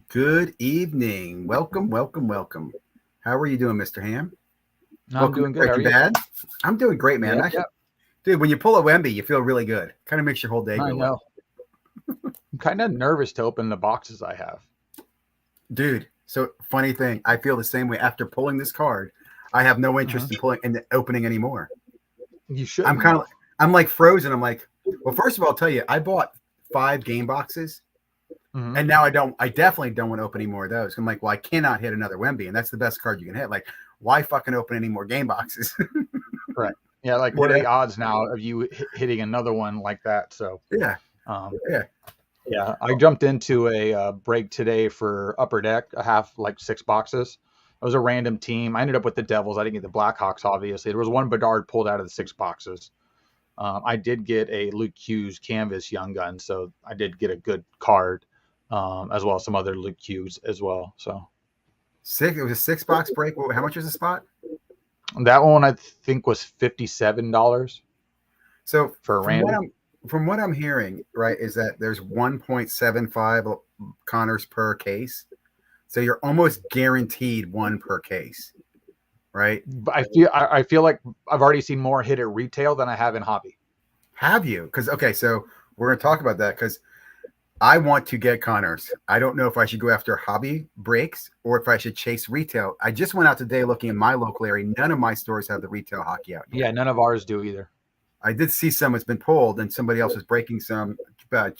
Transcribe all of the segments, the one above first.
Good evening. Welcome, welcome, welcome. How are you doing, Mr. Ham? I'm Welcome to doing good. How are Breaking you? Bad. I'm doing great, man. Yep, Actually, yep. dude, when you pull a Wemby, you feel really good. Kind of makes your whole day I go well. know. I'm kind of nervous to open the boxes I have. Dude, so funny thing, I feel the same way after pulling this card. I have no hmm interest in pulling and opening anymore. You I'm shouldn't kind of though. I'm like frozen. I'm like, well, first of all, I'll tell you, I bought 5 game boxes. hmm And now I definitely don't want to open any more of those. I'm like, well, I cannot hit another Wemby, and that's the best card you can hit. Like, why fucking open any more game boxes? Correct. Yeah, like you what are know? the odds now of you hitting another one like that? Yeah, Um, yeah. yeah, I jumped into a break today for Upper Deck. I have like 6 boxes. It was a random team. I ended up with the Devils. I didn't get the Blackhawks, obviously. There was one Bedard pulled out of the 6 boxes. I did get a Luke Hughes canvas young gun, so I did get a good card, as well as some other Luke Hughes as well. So Six. It was a 6 box break. How much was the spot? that one I think was $57 So for a random. from what I'm hearing, right, is that there's 1.75 Connors per case. So you're almost guaranteed one per case, right? But I feel like I've already seen more hit at retail than I have in hobby. Have you? Because okay, so we're gonna talk about that because I want to get Connors. I don't know if I should go after hobby breaks or if I should chase retail. I just went out today looking in my local area. None of my stores have the retail hockey out yet. Yeah, none of ours do either. I did see some that's been pulled, and somebody else was breaking some pack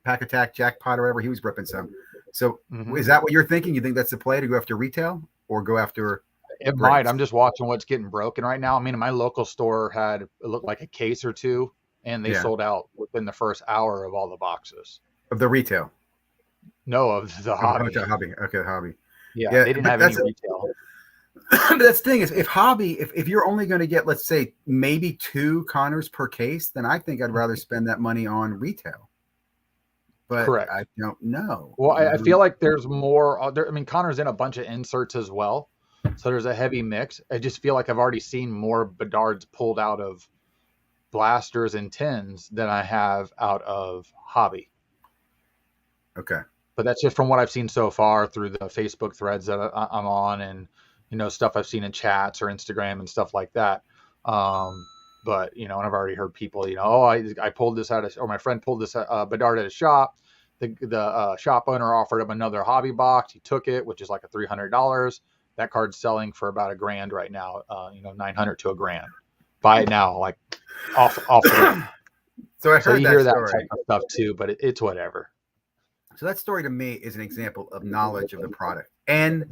attack jackpot or whatever. He was ripping some. So hmm is that what you're thinking? You think that's the play to go after retail or go after It might. breaks I'm just watching what's getting broken right now. I mean, my local store had it looked like a case or two, and they yeah, sold out within the first hour of all the boxes. of the retail No, of the of hobby. hobby? Okay, hobby. Yeah, Yeah, they didn't but have any retail. that's the thing is if hobby if you're only going to get, let's say, maybe 2 Connors per case, then I think I'd rather spend that money on retail. But Correct. I don't know. Well, I feel like there's more. I mean, Connor's in a bunch of inserts as well, so there's a heavy mix. I just feel like I've already seen more Bedards pulled out of blasters and tins than I have out of hobby. Okay. But that's just from what I've seen so far through the Facebook threads that I'm on, and stuff I've seen in chats or Instagram and stuff like that. Um, but and I've already heard people, oh, I pulled this out of, or my friend pulled this Bedard at a shop. The shop owner offered him another hobby box. He took it, which is like a $300. That card's selling for about $1,000 right now. 900 to $1,000. Buy it now, like off the rip. So I So heard you that hear that type story. of stuff too, but it's whatever. So that story to me is an example of knowledge of the product and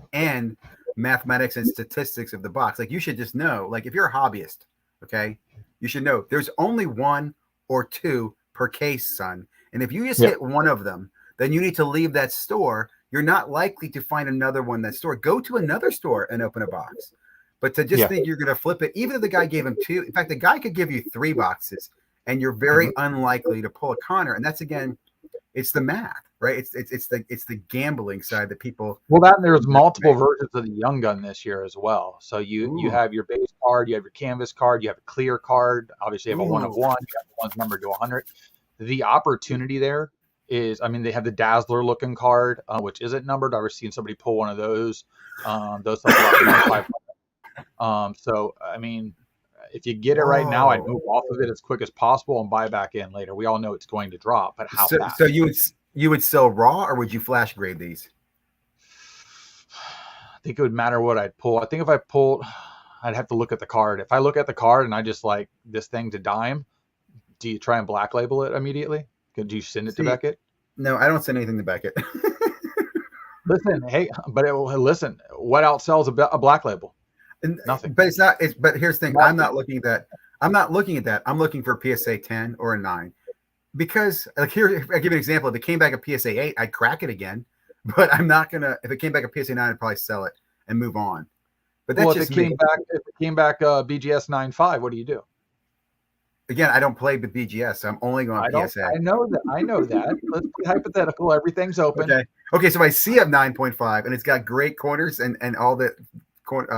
mathematics and statistics of the box. Like you should just know, like if you're a hobbyist, okay, you should know there's only 1 or 2 per case, son. And if you just Yep. hit one of them, then you need to leave that store. You're not likely to find another one in that store. Go to another store and open a box. But to just Yeah. think you're going to flip it, even if the guy gave him 2, in fact, the guy could give you 3 boxes, and you're Mhm. very unlikely to pull a Connor. And that's again, it's the math, right? It's the gambling side that people. Well, that and there's multiple versions of the Young Gun this year as well. So you Ooh, have your base card, you have your canvas card, you have a clear card. Obviously, you have a one of ooh, one. You have the ones numbered to 100. The opportunity there is, I mean, they have the Dazzler looking card, which isn't numbered. I've ever seen somebody pull one of those. Those sell for about 2,500. So I mean, if you get it right now, I'd whoa. move off of it as quick as possible and buy back in later. We all know it's going to drop, but how So fast? you would sell raw, or would you flash grade these? I think it would matter what I'd pull. I think if I pulled, I'd have to look at the card. If I look at the card and I just like this thing to dime, do you try and black label it immediately? Could you send it to See, Beckett? no, I don't send anything to Beckett. Listen, hey, but listen, what outsells a black label? And, Nothing. but it's not. It's but here's the thing. I'm Nothing. not looking at that. I'm not looking at that. I'm looking for a PSA 10 or a 9 because, like, here I give you an example. If it came back a PSA 8, I'd crack it again. But I'm not gonna. If it came back a PSA 9, I'd probably sell it and move on. But Well, that's if it just me. came back, BGS 9.5, what do you do? Again, I don't play with BGS, so I'm only going I don't. PSA. I know that. I know that. Let's be hypothetical. Everything's open. Okay. Okay. So if I see a 9.5 and it's got great corners and all the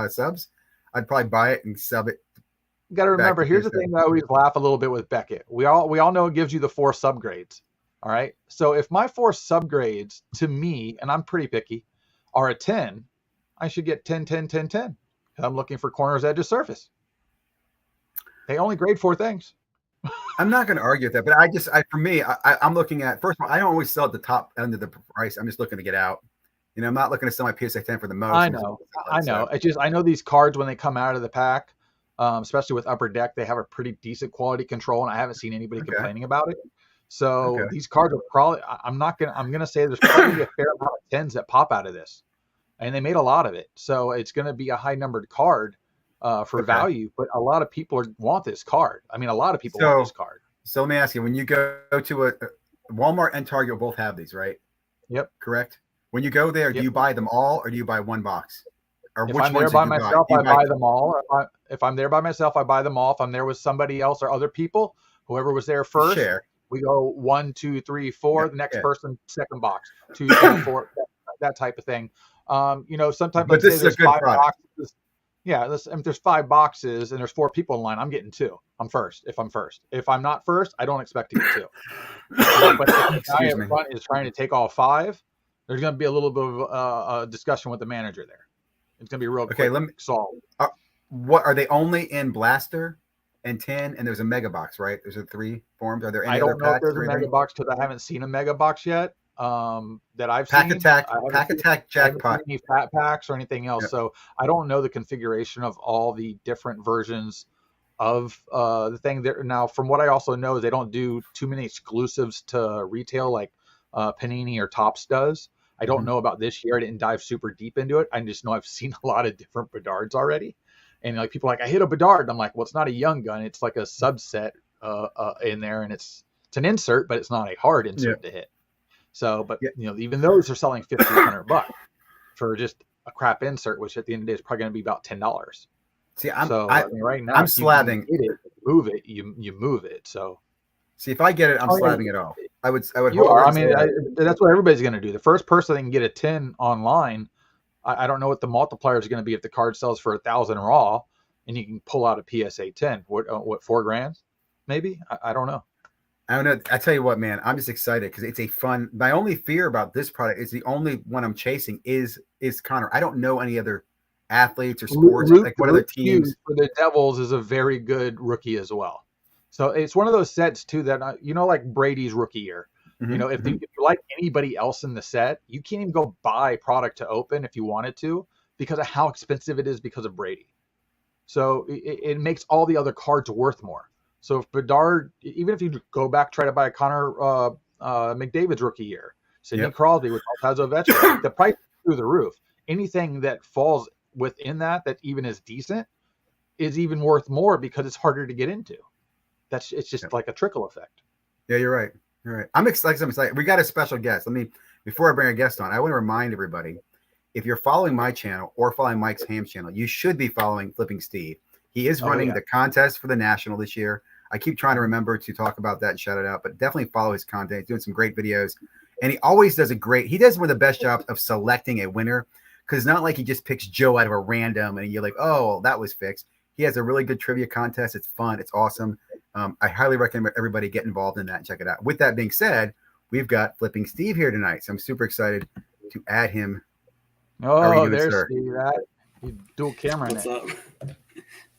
subs, I'd probably buy it and sub it You got to back remember. to Here's the PSA. thing. I always laugh a little bit with Beckett. We all know it gives you the 4 subgrades. All right. So if my 4 subgrades to me, and I'm pretty picky, are a 10, I should get 10, 10, 10, 10. I'm looking for corners, edges, surface. They only grade 4 things. I'm not going to argue with that, but for me, I'm looking at, first of all, I don't always sell at the top end of the price. I'm just looking to get out. I'm not looking to sell my PSA 10 for the most. I know. It's just, I know these cards when they come out of the pack, especially with Upper Deck, they have a pretty decent quality control, and I haven't seen anybody complaining about it. So these cards are probably, I'm going to say there's probably a fair amount of 10s that pop out of this, and they made a lot of it. So it's going to be a high numbered card for value, but a lot of people want this card. I mean, a lot of people want this card. So let me ask you, when you go to a Walmart and Target both have these, right? Yep. Correct. When you go there, do you buy them all, or do you buy one box? Or if I'm there by myself, I buy them all. If I'm there by myself, I buy them all. If I'm there with somebody else or other people, whoever was there first, we go 1, 2, 3, 4. The next person, second box, 2, 3, 4, that type of thing. Sometimes, but this is a good product. Boxes. Yeah, if there's 5 boxes and there's 4 people in line, I'm getting 2. I'm first. If I'm first, if I'm not first, I don't expect to get 2. But if the guy in front is trying to take all 5, there's going to be a little bit of a discussion with the manager there. It's going to be real quick. Let me solve. What are they only in Blaster and 10? And there's a mega box, right? There's 3 forms. Are there any other packs? I don't know if there's a mega box because I haven't seen a mega box yet. That I've Pack seen. Pack Attack Jackpot. Any fat packs or anything else. So I don't know the configuration of all the different versions of the thing there. Now, from what I also know, they don't do too many exclusives to retail like Panini or Topps does. I don't know about this year. I didn't dive super deep into it. I just know I've seen a lot of different Bedards already. And like people are like, I hit a Bedard. I'm like, well, it's not a young gun. It's like a subset in there, and it's an insert, but it's not a hard insert to hit. So, but even those are selling $1,500 for just a crap insert, which at the end of the day is probably going to be about $10. See, right now, I'm slabbing. You move it, you move it. So, see, if I get it, I'm slabbing it off. I would. You are. I mean, that's what everybody's going to do. The first person that can get a 10 online, I don't know what the multiplier is going to be if the card sells for 1,000 raw, and you can pull out a PSA 10. What $4,000? Maybe I don't know. I don't know. I tell you what, man, I'm just excited because it's a fun. My only fear about this product is the only one I'm chasing is Connor. I don't know any other athletes or sports. Like what other teams? For the Devils is a very good rookie as well. So it's one of those sets too that like Brady's rookie year. Mm-hmm. If you like anybody else in the set, you can't even go buy product to open if you wanted to because of how expensive it is because of Brady. So it makes all the other cards worth more. So if Bedard, even if you go back, try to buy a Connor McDavid's rookie year, Sidney Crosby with Maltaz Ovechkin, the price is through the roof. Anything that falls within that even is decent is even worth more because it's harder to get into. It's just like a trickle effect. Yeah, you're right. You're right. I'm excited. We got a special guest. Before I bring a guest on, I want to remind everybody, if you're following my channel or following Mike's Ham channel, you should be following Flipping Steve. He is running the contest for the National this year. I keep trying to remember to talk about that and shout it out, but definitely follow his content. He's doing some great videos, and he always does he does one of the best jobs of selecting a winner, because it's not like he just picks Joe out of a random and you're like, oh, that was fixed. He has a really good trivia contest. It's fun. It's awesome. I highly recommend everybody get involved in that and check it out. With that being said, we've got Flipping Steve here tonight, so I'm super excited to add him. Oh, there's Steve. You dual camera. What's up?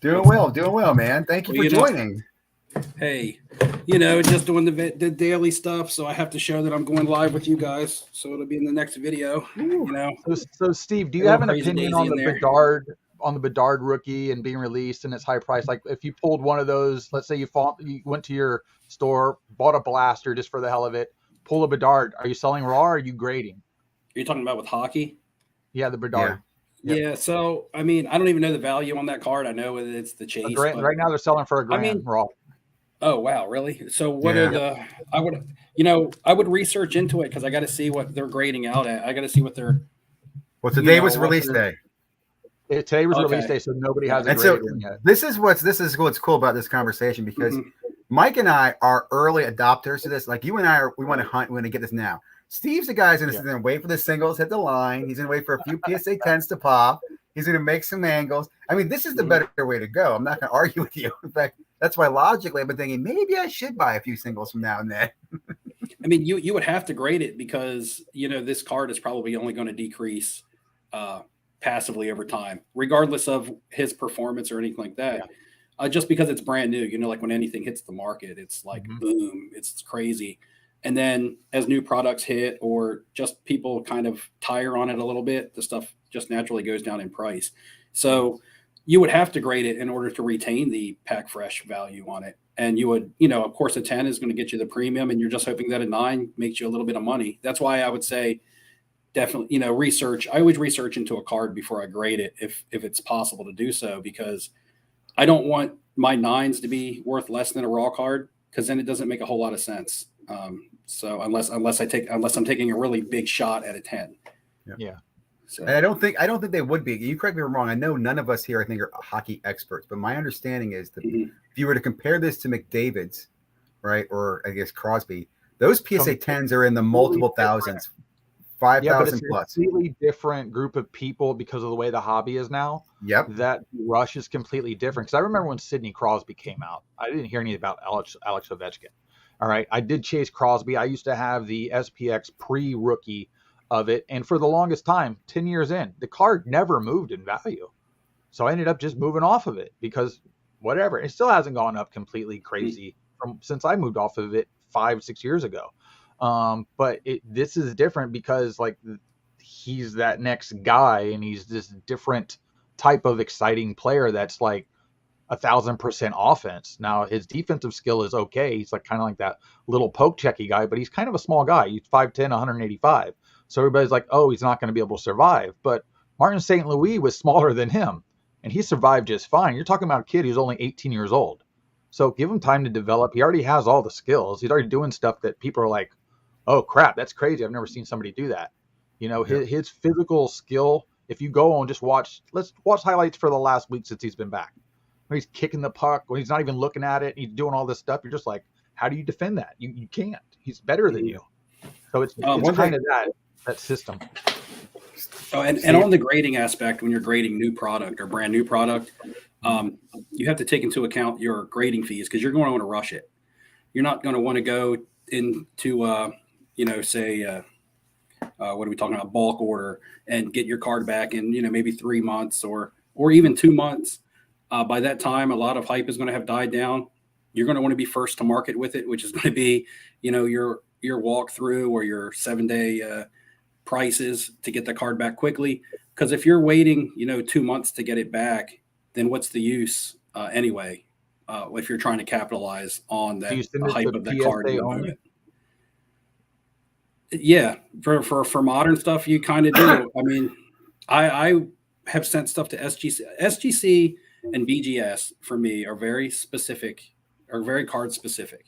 Doing well, man. Thank you for joining. Hey, just doing the daily stuff, so I have to show that I'm going live with you guys. So it'll be in the next video. So Steve, do you have an opinion on the Bedard rookie and being released and its high price? Like if you pulled one of those, let's say you went to your store, bought a blaster just for the hell of it, pull a Bedard. Are you selling raw or are you grading? Are you talking about with hockey? Yeah, the Bedard. Yeah. So I don't even know the value on that card. I know it's the chase. Right now they're selling for $1,000 raw. Oh wow, really? So what are I would research into it because I got to see what they're grading out at. I got to see what they're. Well, today was release day. Today was release day, so nobody has a grade yet. This is what's cool about this conversation, because Mike and I are early adopters to this. Like you and I we want to hunt. We want to get this now. Steve's the guy's going to wait for the singles, hit the line. He's going to wait for a few PSA 10s to pop. He's going to make some angles. This is the better way to go. I'm not going to argue with you. In fact, that's why logically I've been thinking maybe I should buy a few singles from now and then. I mean, you would have to grade it because this card is probably only going to decrease passively over time, regardless of his performance or anything like that. Just because it's brand new, like when anything hits the market, it's like boom, it's crazy. And then as new products hit or just people kind of tire on it a little bit, the stuff just naturally goes down in price. So you would have to grade it in order to retain the pack fresh value on it. And you would, of course, a 10 is going to get you the premium, and you're just hoping that a 9 makes you a little bit of money. That's why I would say definitely, research. I always research into a card before I grade it if it's possible to do so, because I don't want my 9s to be worth less than a raw card, because then it doesn't make a whole lot of sense. So unless I'm taking a really big shot at a 10. Yeah. So. And I don't think they would be. You correct me if I'm wrong. I know none of us here, I think, are hockey experts, but my understanding is that if you were to compare this to McDavid's, right, or I guess Crosby, those PSA 10s are in the multiple thousands, 5,000 plus. Completely different group of people because of the way the hobby is now. Yep. That rush is completely different. Because I remember when Sidney Crosby came out, I didn't hear anything about Alex Ovechkin. All right, I did chase Crosby. I used to have the SPX pre-rookie of it, and for the longest time, 10 years in, the card never moved in value. So I ended up just moving off of it because whatever. It still hasn't gone up completely crazy since I moved off of it 5-6 years ago. But this is different because like he's that next guy, and he's this different type of exciting player that's like 1,000% offense. Now his defensive skill is okay. He's like kind of like that little poke checky guy, but he's kind of a small guy. He's 5'10", 185. So everybody's like, oh, he's not going to be able to survive. But Martin St. Louis was smaller than him, and he survived just fine. You're talking about a kid who's only 18 years old. So give him time to develop. He already has all the skills. He's already doing stuff that people are like, oh, crap, that's crazy. I've never seen somebody do that. His physical skill, if you go and just let's watch highlights for the last week since he's been back. When he's kicking the puck, when he's not even looking at it, he's doing all this stuff. You're just like, how do you defend that? You can't. He's better than you. So it's kind of that system. Oh, and on the grading aspect, when you're grading new product or brand new product, you have to take into account your grading fees, because you're going to want to rush it. You're not going to want to go into, what are we talking about, bulk order, and get your card back in, maybe 3 months or even 2 months. By that time, a lot of hype is going to have died down. You're going to want to be first to market with it, which is going to be, your walkthrough or your 7-day prices to get the card back quickly. Because if you're waiting, 2 months to get it back, then what's the use anyway? If you're trying to capitalize on that hype of the card in the moment. Yeah, for modern stuff, you kind of do. I mean, I have sent stuff to SGC and BGS for me are very specific, or very card specific.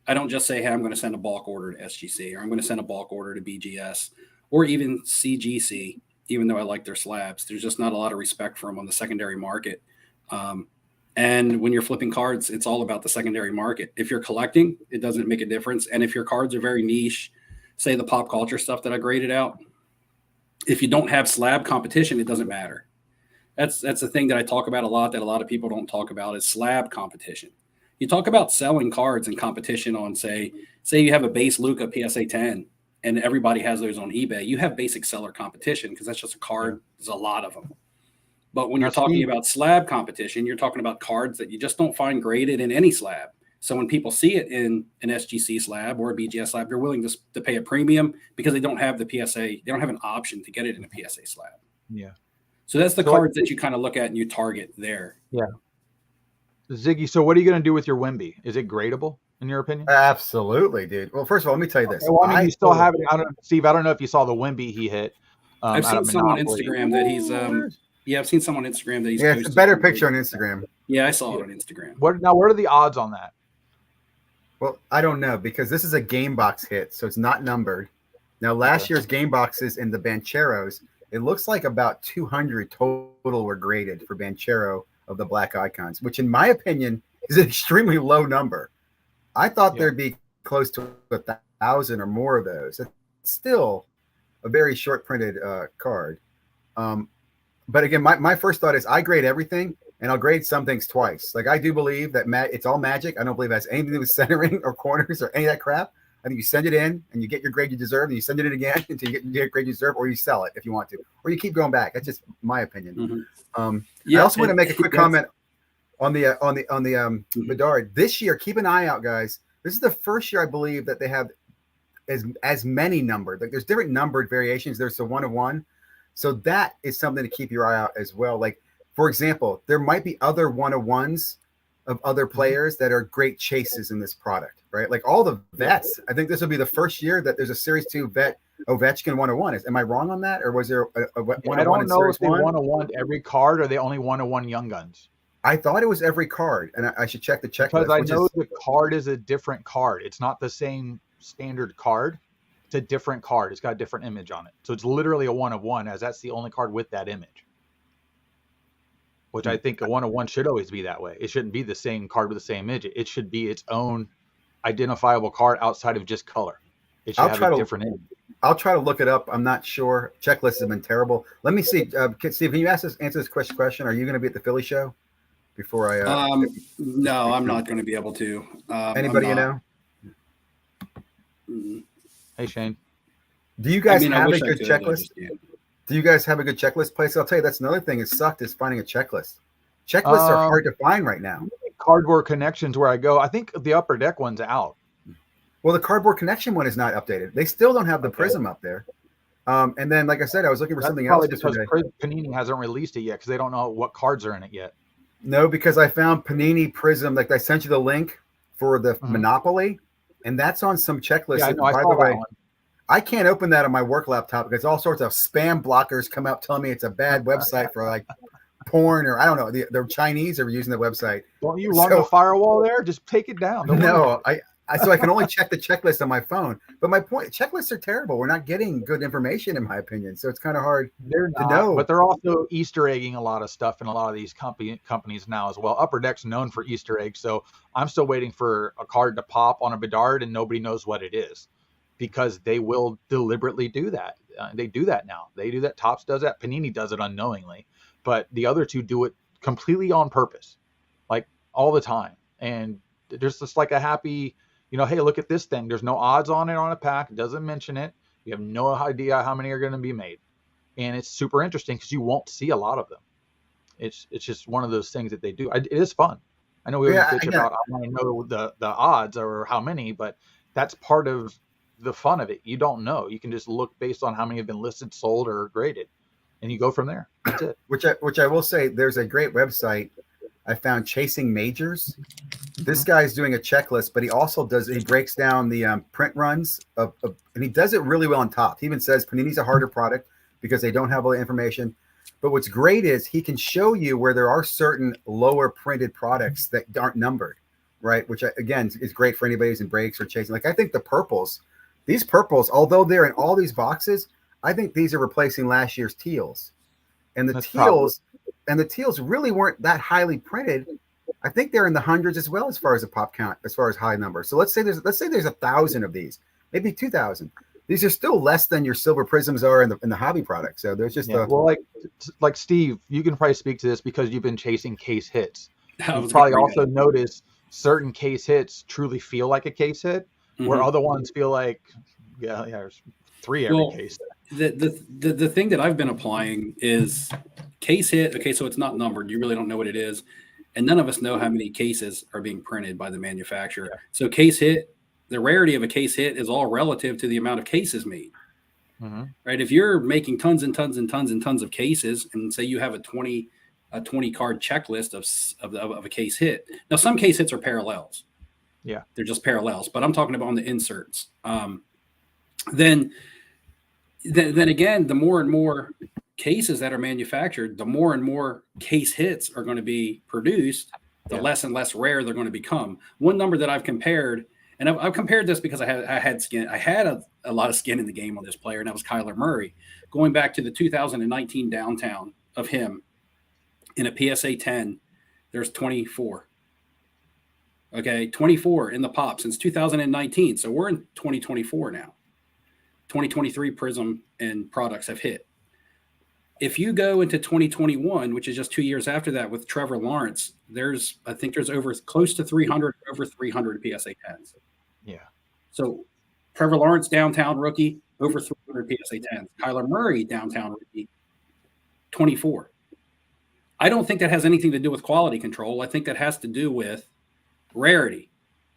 I don't just say, hey, I'm going to send a bulk order to SGC, or I'm going to send a bulk order to BGS, or even CGC, even though I like their slabs. There's just not a lot of respect for them on the secondary market. And when you're flipping cards, it's all about the secondary market. If you're collecting, it doesn't make a difference. And if your cards are very niche, say the pop culture stuff that I graded out, if you don't have slab competition, it doesn't matter. That's the thing that I talk about a lot that a lot of people don't talk about is slab competition. You talk about selling cards in competition on, say you have a base Luka PSA 10 and everybody has those on eBay. You have basic seller competition because that's just a card. There's a lot of them. But when you're talking about slab competition, you're talking about cards that you just don't find graded in any slab. So when people see it in an SGC slab or a BGS slab, they're willing to pay a premium because they don't have the PSA. They don't have an option to get it in a PSA slab. Yeah. So that's the cards that you kind of look at and you target there. Yeah. Ziggy, so what are you going to do with your Wemby? Is it gradable in your opinion? Absolutely, dude. Well, first of all, let me tell you this. Well, I mean, you still have it. Steve, I don't know if you saw the Wemby he hit. I've seen someone on Instagram that he's I've seen someone on Instagram that he's it's a better picture on Instagram. Yeah, I saw it on Instagram. What are the odds on that? Well, I don't know because this is a game box hit, so it's not numbered. Now, last year's game boxes in the Bancheros, it looks like about 200 total were graded for Banchero of the Black Icons, which in my opinion is an extremely low number. I thought there'd be close to 1,000 or more of those. It's still a very short printed card. But again, my first thought is I grade everything and I'll grade some things twice. Like I do believe that it's all magic. I don't believe it has anything to do with centering or corners or any of that crap. I think you send it in and you get your grade you deserve, and you send it in again until you get your grade you deserve, or you sell it if you want to, or you keep going back. That's just my opinion. I also want to make a quick comment on the Bedard this year. Keep an eye out, guys. This is the first year I believe that they have as many numbered. Like there's different numbered variations. There's a 1 of 1, so that is something to keep your eye out as well. Like for example, there might be other 1 of 1s of other players that are great chases in this product, right? Like all the vets. I think this will be the first year that there's a Series 2 vet Ovechkin 1 of 1. Am I wrong on that, or was there a 1 of 1? I don't know if they 1 of 1 every card, or they only 1 of 1 Young Guns. I thought it was every card, and I should check the checklist. Because I know the card is a different card. It's not the same standard card. It's a different card. It's got a different image on it. So it's literally a 1 of 1, as that's the only card with that image. Which I think a 1 of 1 should always be that way. It shouldn't be the same card with the same image. It should be its own identifiable card outside of just color. It should have a different image. I'll try to look it up. I'm not sure. Checklists have been terrible. Let me see. Steve, can you answer this question? Are you going to be at the Philly show before I? No, I'm not going to be able to. Anybody you know? Hey, Shane. Do you guys have a good checklist? Do you guys have a good checklist place? I'll tell you, that's another thing. It sucked is finding a checklist. Checklists are hard to find right now. Cardboard Connections, where I go, I think the Upper Deck one's out. Well, the Cardboard Connection one is not updated. They still don't have the Prism up there. And then, like I said, I was looking for something else yesterday. Panini hasn't released it yet because they don't know what cards are in it yet. No, because I found Panini Prism. Like I sent you the link for the Monopoly, and that's on some checklist. Yeah, I know, by the way, I can't open that on my work laptop because all sorts of spam blockers come out telling me it's a bad website for like porn, or I don't know. The Chinese are using the website. Don't you run the firewall there? Just take it down. No, so I can only check the checklist on my phone. But my point, checklists are terrible. We're not getting good information, in my opinion. So it's kind of hard to know. But they're also Easter egging a lot of stuff in a lot of these companies now as well. Upper Deck's known for Easter eggs. So I'm still waiting for a card to pop on a Bedard, and nobody knows what it is, because they will deliberately do that. They do that now. They do that. Topps does that. Panini does it unknowingly. But the other two do it completely on purpose, like all the time. And there's just like a happy, hey, look at this thing. There's no odds on it on a pack. It doesn't mention it. You have no idea how many are going to be made. And it's super interesting because you won't see a lot of them. It's just one of those things that they do. It is fun. I know we always bitch about, I want to know the odds or how many, but that's part of the fun of it. You don't know. You can just look based on how many have been listed, sold, or graded, and you go from there. That's it. Which I will say, there's a great website I found, Chasing Majors. This guy's doing a checklist, but he breaks down the print runs and he does it really well on top. He even says Panini's a harder product because they don't have all the information. But what's great is he can show you where there are certain lower printed products that aren't numbered, right? Which again is great for anybody who's in breaks or chasing. Like I think these purples, although they're in all these boxes, I think these are replacing last year's teals. And the teals really weren't that highly printed. I think they're in the hundreds as well as far as a pop count, as far as high numbers. So let's say there's 1,000 of these, maybe 2,000. These are still less than your silver prisms are in the hobby product. So there's just like Steve, you can probably speak to this because you've been chasing case hits. You've probably also noticed certain case hits truly feel like a case hit, where other ones feel like there's 3 every case. The thing that I've been applying is case hit. Okay, so it's not numbered. You really don't know what it is. And none of us know how many cases are being printed by the manufacturer. Yeah. So case hit, the rarity of a case hit is all relative to the amount of cases made. Right? If you're making tons and tons and tons and tons of cases, and say you have a 20 card checklist of a case hit. Now, some case hits are parallels. Yeah, they're just parallels. But I'm talking about on the inserts. Then again, the more and more cases that are manufactured, the more and more case hits are going to be produced, the less and less rare they're going to become. One number that I've compared, and I've compared this because I had skin. I had a lot of skin in the game on this player, and that was Kyler Murray. Going back to the 2019 downtown of him in a PSA 10, there's 24. Okay, 24 in the pop since 2019. So we're in 2024 now. 2023 Prism and products have hit. If you go into 2021, which is just 2 years after that with Trevor Lawrence, I think there's over close to 300 PSA 10s. Yeah. So Trevor Lawrence, downtown rookie, over 300 PSA 10s. Kyler Murray, downtown rookie, 24. I don't think that has anything to do with quality control. I think that has to do with rarity.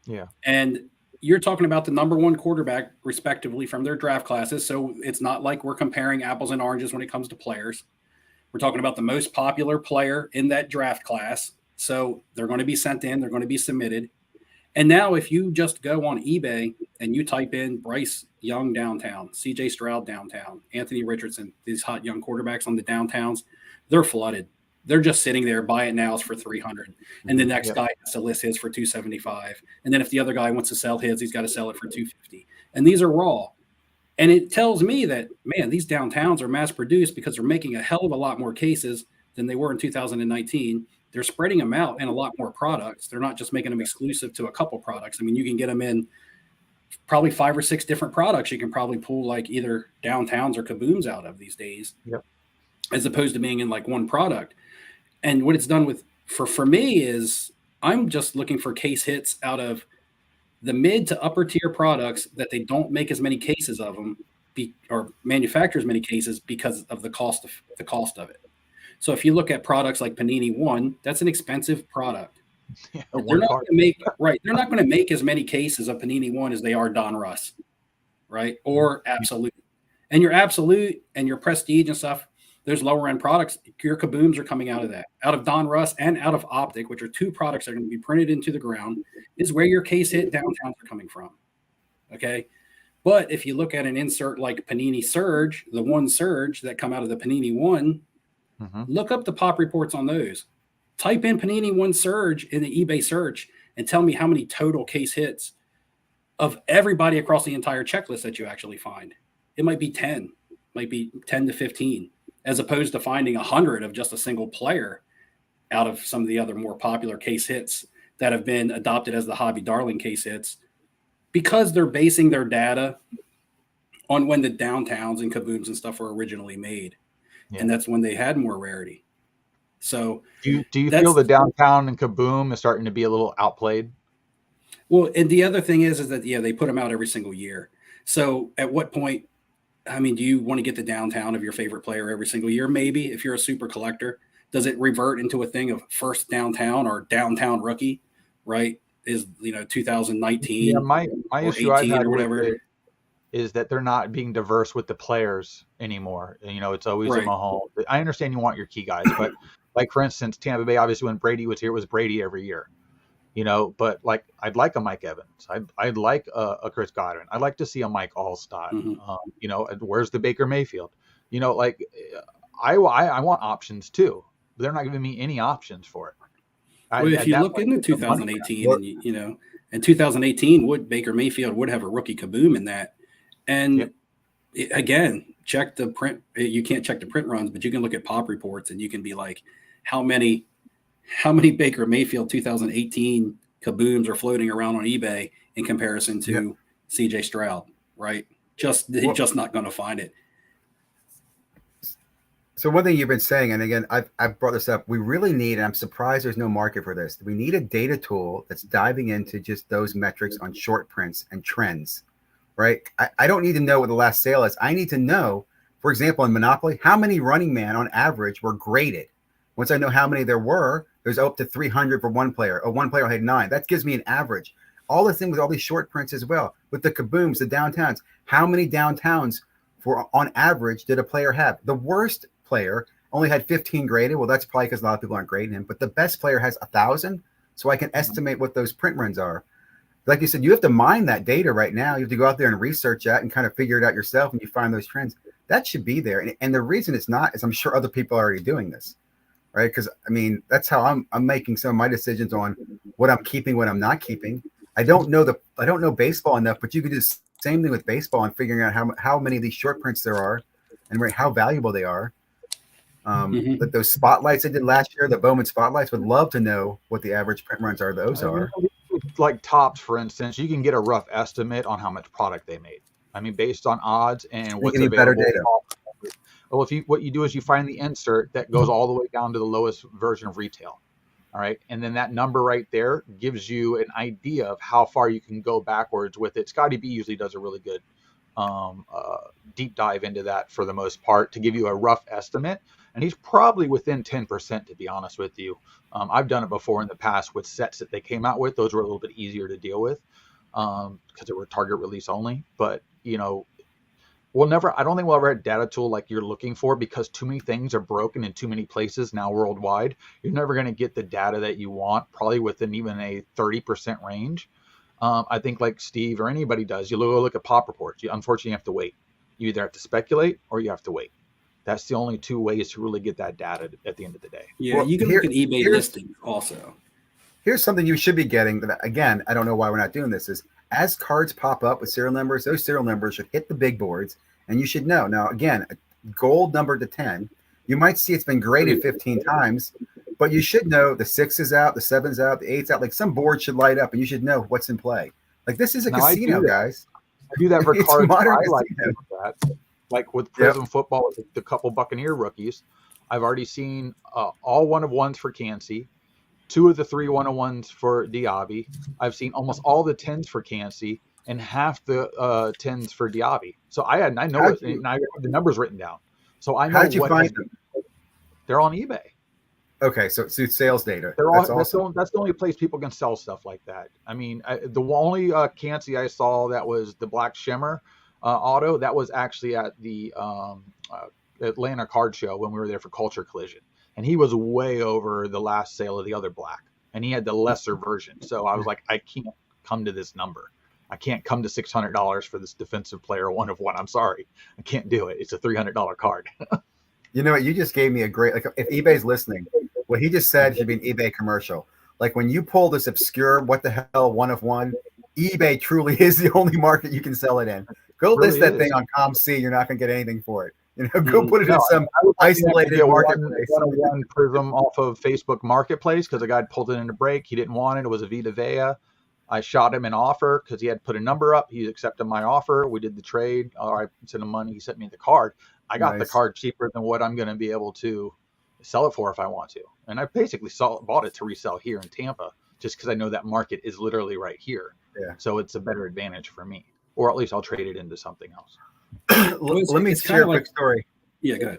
Yeah. And you're talking about the number one quarterback, respectively, from their draft classes. So it's not like we're comparing apples and oranges when it comes to players. We're talking about the most popular player in that draft class. So they're going to be sent in, they're going to be submitted. And now if you just go on eBay and you type in Bryce Young downtown, CJ Stroud downtown, Anthony Richardson, these hot young quarterbacks on the downtowns, they're flooded. They're just sitting there, buy it now for 300. And the next guy has to list his for 275. And then if the other guy wants to sell his, he's got to sell it for 250. And these are raw. And it tells me that, man, these downtowns are mass produced because they're making a hell of a lot more cases than they were in 2019. They're spreading them out in a lot more products. They're not just making them exclusive to a couple products. I mean, you can get them in probably 5 or 6 different products. You can probably pull like either downtowns or kabooms out of these days, as opposed to being in like one product. And what it's done with for me is I'm just looking for case hits out of the mid to upper tier products that they don't make as many cases of them or manufacture as many cases because of the cost of it. So if you look at products like Panini One, that's an expensive product. Yeah, they're not going to make as many cases of Panini One as they are Don Russ, right? Or Absolute. And your Absolute and your Prestige and stuff, there's lower end products. Your kabooms are coming out of that, out of Don Russ and out of Optic, which are 2 products that are going to be printed into the ground, is where your case hit downtowns are coming from. Okay. But if you look at an insert like Panini Surge, the One Surge that come out of the Panini One, look up the pop reports on those. Type in Panini One Surge in the eBay search and tell me how many total case hits of everybody across the entire checklist that you actually find. It might be 10, might be 10 to 15. As opposed to finding 100 of just a single player out of some of the other more popular case hits that have been adopted as the hobby darling case hits, because they're basing their data on when the downtowns and kabooms and stuff were originally made. Yeah. And that's when they had more rarity. So do you feel the downtown and kaboom is starting to be a little outplayed? Well, and the other thing is that, they put them out every single year. So at what point, I mean, do you want to get the downtown of your favorite player every single year? Maybe if you're a super collector, does it revert into a thing of first downtown or downtown rookie, right? Is 2019? Yeah, my issue I've had or whatever is that they're not being diverse with the players anymore. It's always a Mahomes. I understand you want your key guys, but like for instance, Tampa Bay, obviously when Brady was here, it was Brady every year. But like I'd like a Mike Evans. I'd like a Chris Godwin. I'd like to see a Mike Allstott. Where's the Baker Mayfield? I want options too. But they're not giving me any options for it. Well, if you look into 2018, and in 2018, Baker Mayfield would have a rookie kaboom in that. And again, check the print. You can't check the print runs, but you can look at pop reports and you can be like, how many Baker Mayfield 2018 kabooms are floating around on eBay in comparison to CJ Stroud, right? They're just not going to find it. So one thing you've been saying, and again, I've brought this up, we really need, and I'm surprised there's no market for this. We need a data tool that's diving into just those metrics on short prints and trends, right? I don't need to know what the last sale is. I need to know, for example, in Monopoly, how many running man on average were graded. Once I know how many there were, there's up to 300 for one player. Or one player had 9. That gives me an average. All the thing with all these short prints as well, with the kabooms, the downtowns. How many downtowns on average did a player have? The worst player only had 15 graded. Well, that's probably because a lot of people aren't grading him. But the best player has 1,000, so I can estimate what those print runs are. Like you said, you have to mine that data right now. You have to go out there and research that and kind of figure it out yourself, and you find those trends. That should be there. And the reason it's not is I'm sure other people are already doing this. Right, because I mean that's how I'm making some of my decisions on what I'm keeping, what I'm not keeping. I don't know baseball enough, but you can do the same thing with baseball and figuring out how many of these short prints there are, and how valuable they are. But those spotlights I did last year, the Bowman spotlights, would love to know what the average print runs are. Those are like Topps, for instance. You can get a rough estimate on how much product they made. I mean, based on odds and what's available. Better data. Well, what you do is you find the insert that goes all the way down to the lowest version of retail. All right. And then that number right there gives you an idea of how far you can go backwards with it. Scotty B usually does a really good deep dive into that for the most part to give you a rough estimate. And he's probably within 10%, to be honest with you. I've done it before in the past with sets that they came out with. Those were a little bit easier to deal with because they were target release only. But, you know, I don't think we'll ever have a data tool like you're looking for, because too many things are broken in too many places now worldwide. You're never going to get the data that you want, probably within even a 30% range. I think like Steve or anybody does, you look at pop reports. Unfortunately, you have to wait. You either have to speculate or you have to wait. That's the only two ways to really get that data at the end of the day. Yeah, well, you can look at eBay listings also. Here's something you should be getting that, again, I don't know why we're not doing this, is as cards pop up with serial numbers, those serial numbers should hit the big boards, and you should know. Now, again, gold number to 10, you might see it's been graded 15 times, but you should know the 6 is out, the 7's out, the 8's out. Like some board should light up, and you should know what's in play. Like this is a casino, guys. I do that for cards. Modern I like that. Like with Prism Football, with the couple Buccaneer rookies, I've already seen all 1-of-1s for Cansey, 2 of the 3 1-of-1s for Diaby. I've seen almost all the 10s for Cansey and half the 10s for Diaby. So I know it, and I have the numbers written down. So I know. How did you find them? They're on eBay. Okay, so it's sales data. That's the only place people can sell stuff like that. I mean, the only Cansey I saw that was the Black Shimmer auto. That was actually at the Atlanta Card Show when we were there for Culture Collision, and he was way over the last sale of the other black, and he had the lesser version. So I was like, I can't come to this number. I can't come to $600 for this defensive player 1-of-1. I'm sorry, I can't do it. It's a $300 card. You know what? You just gave me a great, like, if eBay's listening, what he just said should be an eBay commercial. Like when you pull this obscure, what the hell, 1-of-1, eBay truly is the only market you can sell it in. Go list that thing on ComC. You're not going to get anything for it. You know, go put it in some isolated marketplace. 1-of-1 Prism off of Facebook Marketplace because a guy pulled it in a break. He didn't want it. It was a Vita Vea. I shot him an offer because he had put a number up. He accepted my offer. We did the trade. I sent him money. He sent me the card. I got the card cheaper than what I'm going to be able to sell it for if I want to. And I basically bought it to resell here in Tampa just because I know that market is literally right here. Yeah. So it's a better advantage for me. Or at least I'll trade it into something else. Let me share a quick story. Yeah, go ahead.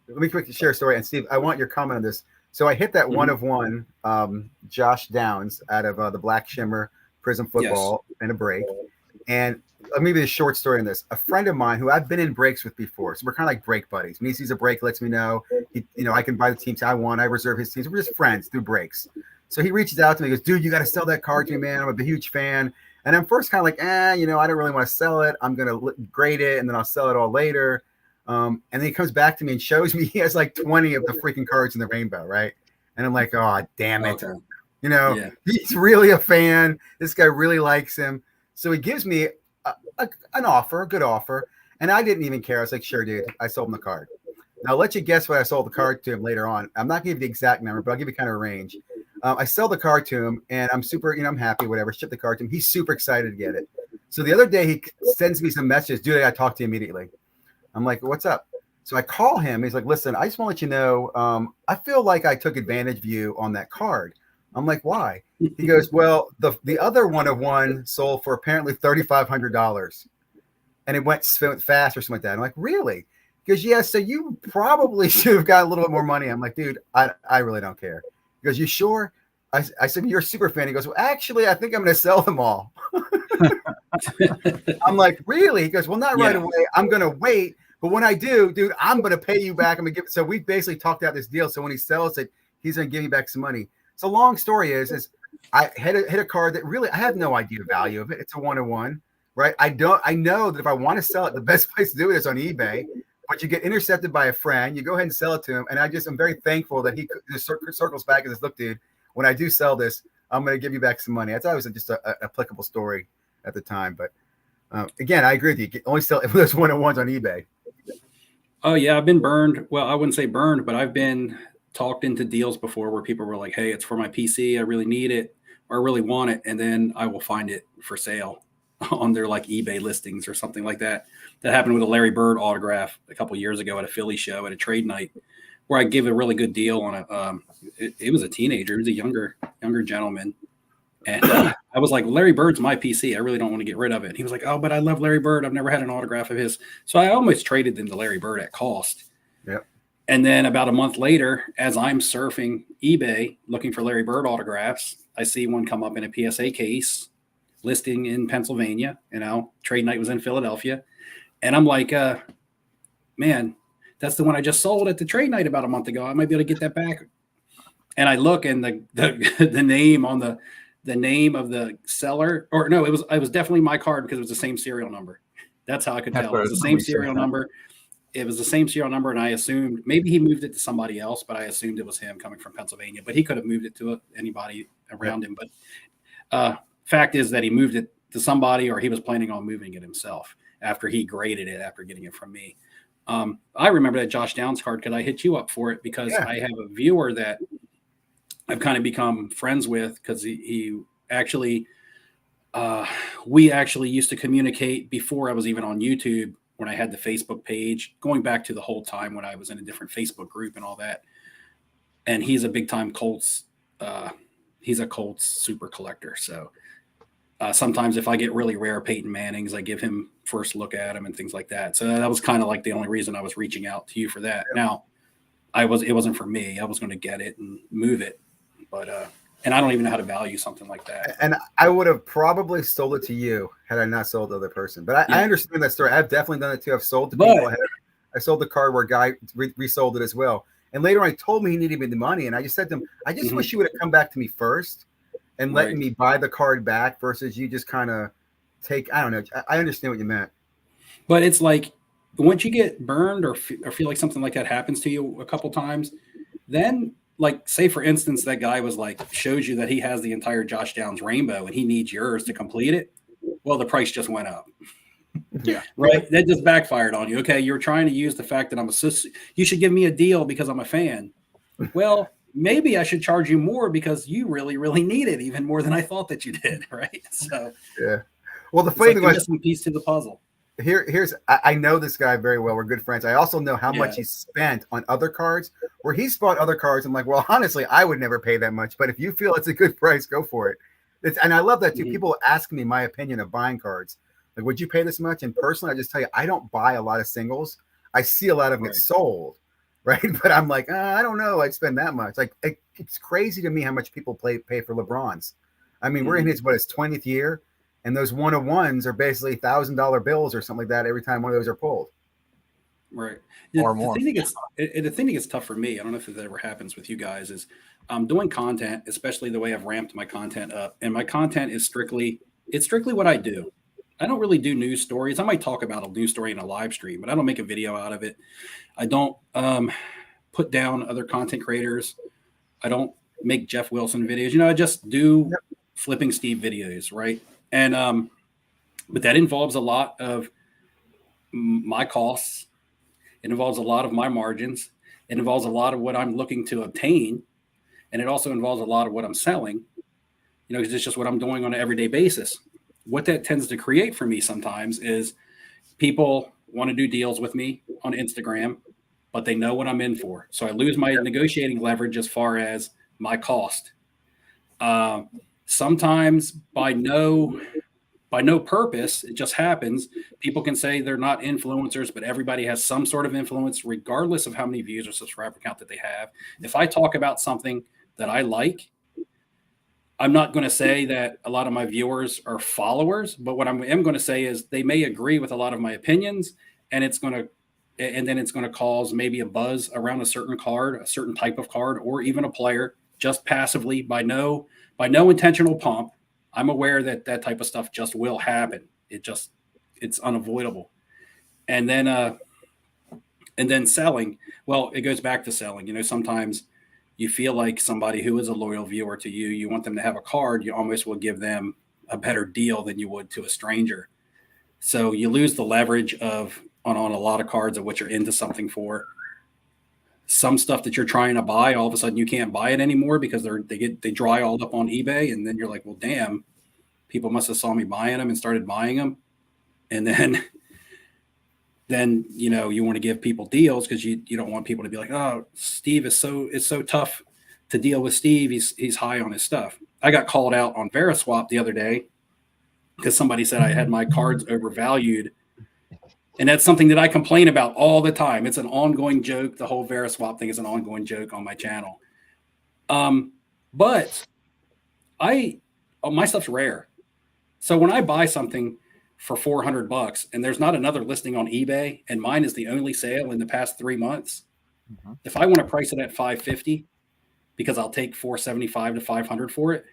Let me quickly share a story. And Steve, I want your comment on this. So I hit that 1-of-1 Josh Downs out of the Black Shimmer Prism Football in a break. And let me give you a short story on this. A friend of mine who I've been in breaks with before, so we're kind of like break buddies. When he sees a break, lets me know. I can buy the teams I want. I reserve his teams. We're just friends through breaks. So he reaches out to me. He goes, dude, you got to sell that card to me, man. I'm a huge fan. And I'm first kind of like, I don't really want to sell it. I'm going to grade it, and then I'll sell it all later. And then he comes back to me and shows me he has like 20 of the freaking cards in the rainbow, right? And I'm like, oh, damn it. Okay. He's really a fan. This guy really likes him. So he gives me an offer, a good offer. And I didn't even care. I was like, sure, dude. I sold him the card. Now, I'll let you guess what I sold the card to him later on. I'm not going to give you the exact number, but I'll give you kind of a range. I sell the card to him, and I'm super, I'm happy, whatever. Ship the card to him. He's super excited to get it. So the other day, he sends me some messages. Dude, I got to talk to you immediately. I'm like, what's up? So I call him. He's like, listen, I just want to let you know, I feel like I took advantage of you on that card. I'm like, why? He goes, well, the other 1-of-1 sold for apparently $3,500. And it went fast or something like that. I'm like, really? He goes, yeah, so you probably should have got a little bit more money. I'm like, dude, I really don't care. He goes, you sure? I said, you're a super fan. He goes, well, actually, I think I'm going to sell them all. I'm like, really? He goes, well, not right away. I'm going to wait. But when I do, dude, I'm going to pay you back. I'm going to give. So we basically talked out this deal. So when he sells it, he's going to give me back some money. So long story is I hit a card that really, I have no idea the value of it. It's a 1-of-1, right? I know that if I want to sell it, the best place to do it is on eBay. But you get intercepted by a friend. You go ahead and sell it to him. And I'm very thankful that he just circles back and says, look, dude, when I do sell this, I'm going to give you back some money. I thought it was just an applicable story at the time. But again, I agree with you. You can only sell if there's 1-of-1s on eBay. Oh, yeah. I've been burned. Well, I wouldn't say burned, but I've been talked into deals before where people were like, hey, it's for my PC. I really need it or I really want it. And then I will find it for sale on their like eBay listings or something like that. That happened with a Larry Bird autograph a couple of years ago at a Philly show at a trade night. where I give a really good deal on it. It was a teenager, it was a younger gentleman. And I was like, Larry Bird's my PC. I really don't want to get rid of it. He was like, oh, but I love Larry Bird. I've never had an autograph of his. So I almost traded them to Larry Bird at cost. Yep. And then about a month later, as I'm surfing eBay looking for Larry Bird autographs, I see one come up in a PSA case listing in Pennsylvania. Trade night was in Philadelphia. And I'm like, man, that's the one I just sold at the trade night about a month ago. I might be able to get that back. And I look, and the name on the name of the seller, or no, it was definitely my card because it was the same serial number. That's how I could tell. It was the same serial number. It was the same serial number, and I assumed maybe he moved it to somebody else, but I assumed it was him coming from Pennsylvania. But he could have moved it to anybody around him. But fact is that he moved it to somebody, or he was planning on moving it himself after he graded it after getting it from me. I remember that Josh Downs card because I hit you up for it because I have a viewer that I've kind of become friends with because he actually, we actually used to communicate before I was even on YouTube when I had the Facebook page, going back to the whole time when I was in a different Facebook group and all that. And he's a big time Colts. He's a Colts super collector. So sometimes if I get really rare Peyton Mannings, I give him first look at him and things like that. So that was kind of like the only reason I was reaching out to you for that. Now, it wasn't for me. I was going to get it and move it. But and I don't even know how to value something like that. And I would have probably sold it to you had I not sold to the other person. But I understand that story. I've definitely done it too. I've sold to people. I sold the card where a guy resold it as well. And later on, he told me he needed me the money. And I just said to him, I just wish you would have come back to me first and letting me buy the card back versus you just kind of take, I don't know. I understand what you meant. But it's like once you get burned or feel like something like that happens to you a couple times, then like say for instance, that guy was like, shows you that he has the entire Josh Downs rainbow and he needs yours to complete it. Well, the price just went up. Yeah. Right. That just backfired on you. Okay. You're trying to use the fact that you should give me a deal because I'm a fan. Well, maybe I should charge you more because you really, really need it even more than I thought that you did. Right. So, yeah. Well, the funny thing was just a piece to the puzzle. I know this guy very well. We're good friends. I also know how much he spent on other cards where he's bought other cards. I'm like, well, honestly, I would never pay that much, but if you feel it's a good price, go for it. And I love that too. People ask me my opinion of buying cards. Like, would you pay this much? And personally, I just tell you, I don't buy a lot of singles. I see a lot of them get sold, right? But I'm like, I don't know. I'd spend that much. Like, it's crazy to me how much people pay for LeBron's. I mean, we're in his 20th year. And those 101s are basically $1,000 bills or something like that every time one of those are pulled. Right. Or more. The thing that gets tough for me, I don't know if it ever happens with you guys, is doing content, especially the way I've ramped my content up. And my content is strictly what I do. I don't really do news stories. I might talk about a news story in a live stream, but I don't make a video out of it. I don't put down other content creators. I don't make Jeff Wilson videos. I just do Flipping Steve videos, right? And but that involves a lot of my costs. It involves a lot of my margins. It involves a lot of what I'm looking to obtain. And it also involves a lot of what I'm selling, because it's just what I'm doing on an everyday basis. What that tends to create for me sometimes is people want to do deals with me on Instagram, but they know what I'm in for. So I lose my negotiating leverage as far as my cost. Sometimes by no purpose, it just happens. People can say they're not influencers, but everybody has some sort of influence, regardless of how many views or subscriber count that they have. If I talk about something that I like, I'm not going to say that a lot of my viewers are followers, but what I am going to say is they may agree with a lot of my opinions, and then it's going to cause maybe a buzz around a certain card, a certain type of card, or even a player just passively by no intentional pump. I'm aware that that type of stuff just will happen. It's unavoidable. And then selling, well, it goes back to selling. Sometimes you feel like somebody who is a loyal viewer to you, you want them to have a card, you almost will give them a better deal than you would to a stranger. So you lose the leverage on a lot of cards of what you're into something for. Some stuff that you're trying to buy, all of a sudden you can't buy it anymore because they dry all up on eBay, and then you're like, well, damn, people must have saw me buying them and started buying them, and then then you want to give people deals because you don't want people to be like, oh, Steve is so tough to deal with. Steve, he's high on his stuff. I got called out on Veriswap the other day because somebody said I had my cards overvalued. And that's something that I complain about all the time. It's an ongoing joke. The whole Veriswap thing is an ongoing joke on my channel. But my stuff's rare. So when I buy something for $400 and there's not another listing on eBay and mine is the only sale in the past 3 months, if I want to price it at $550 because I'll take $475 to $500 for it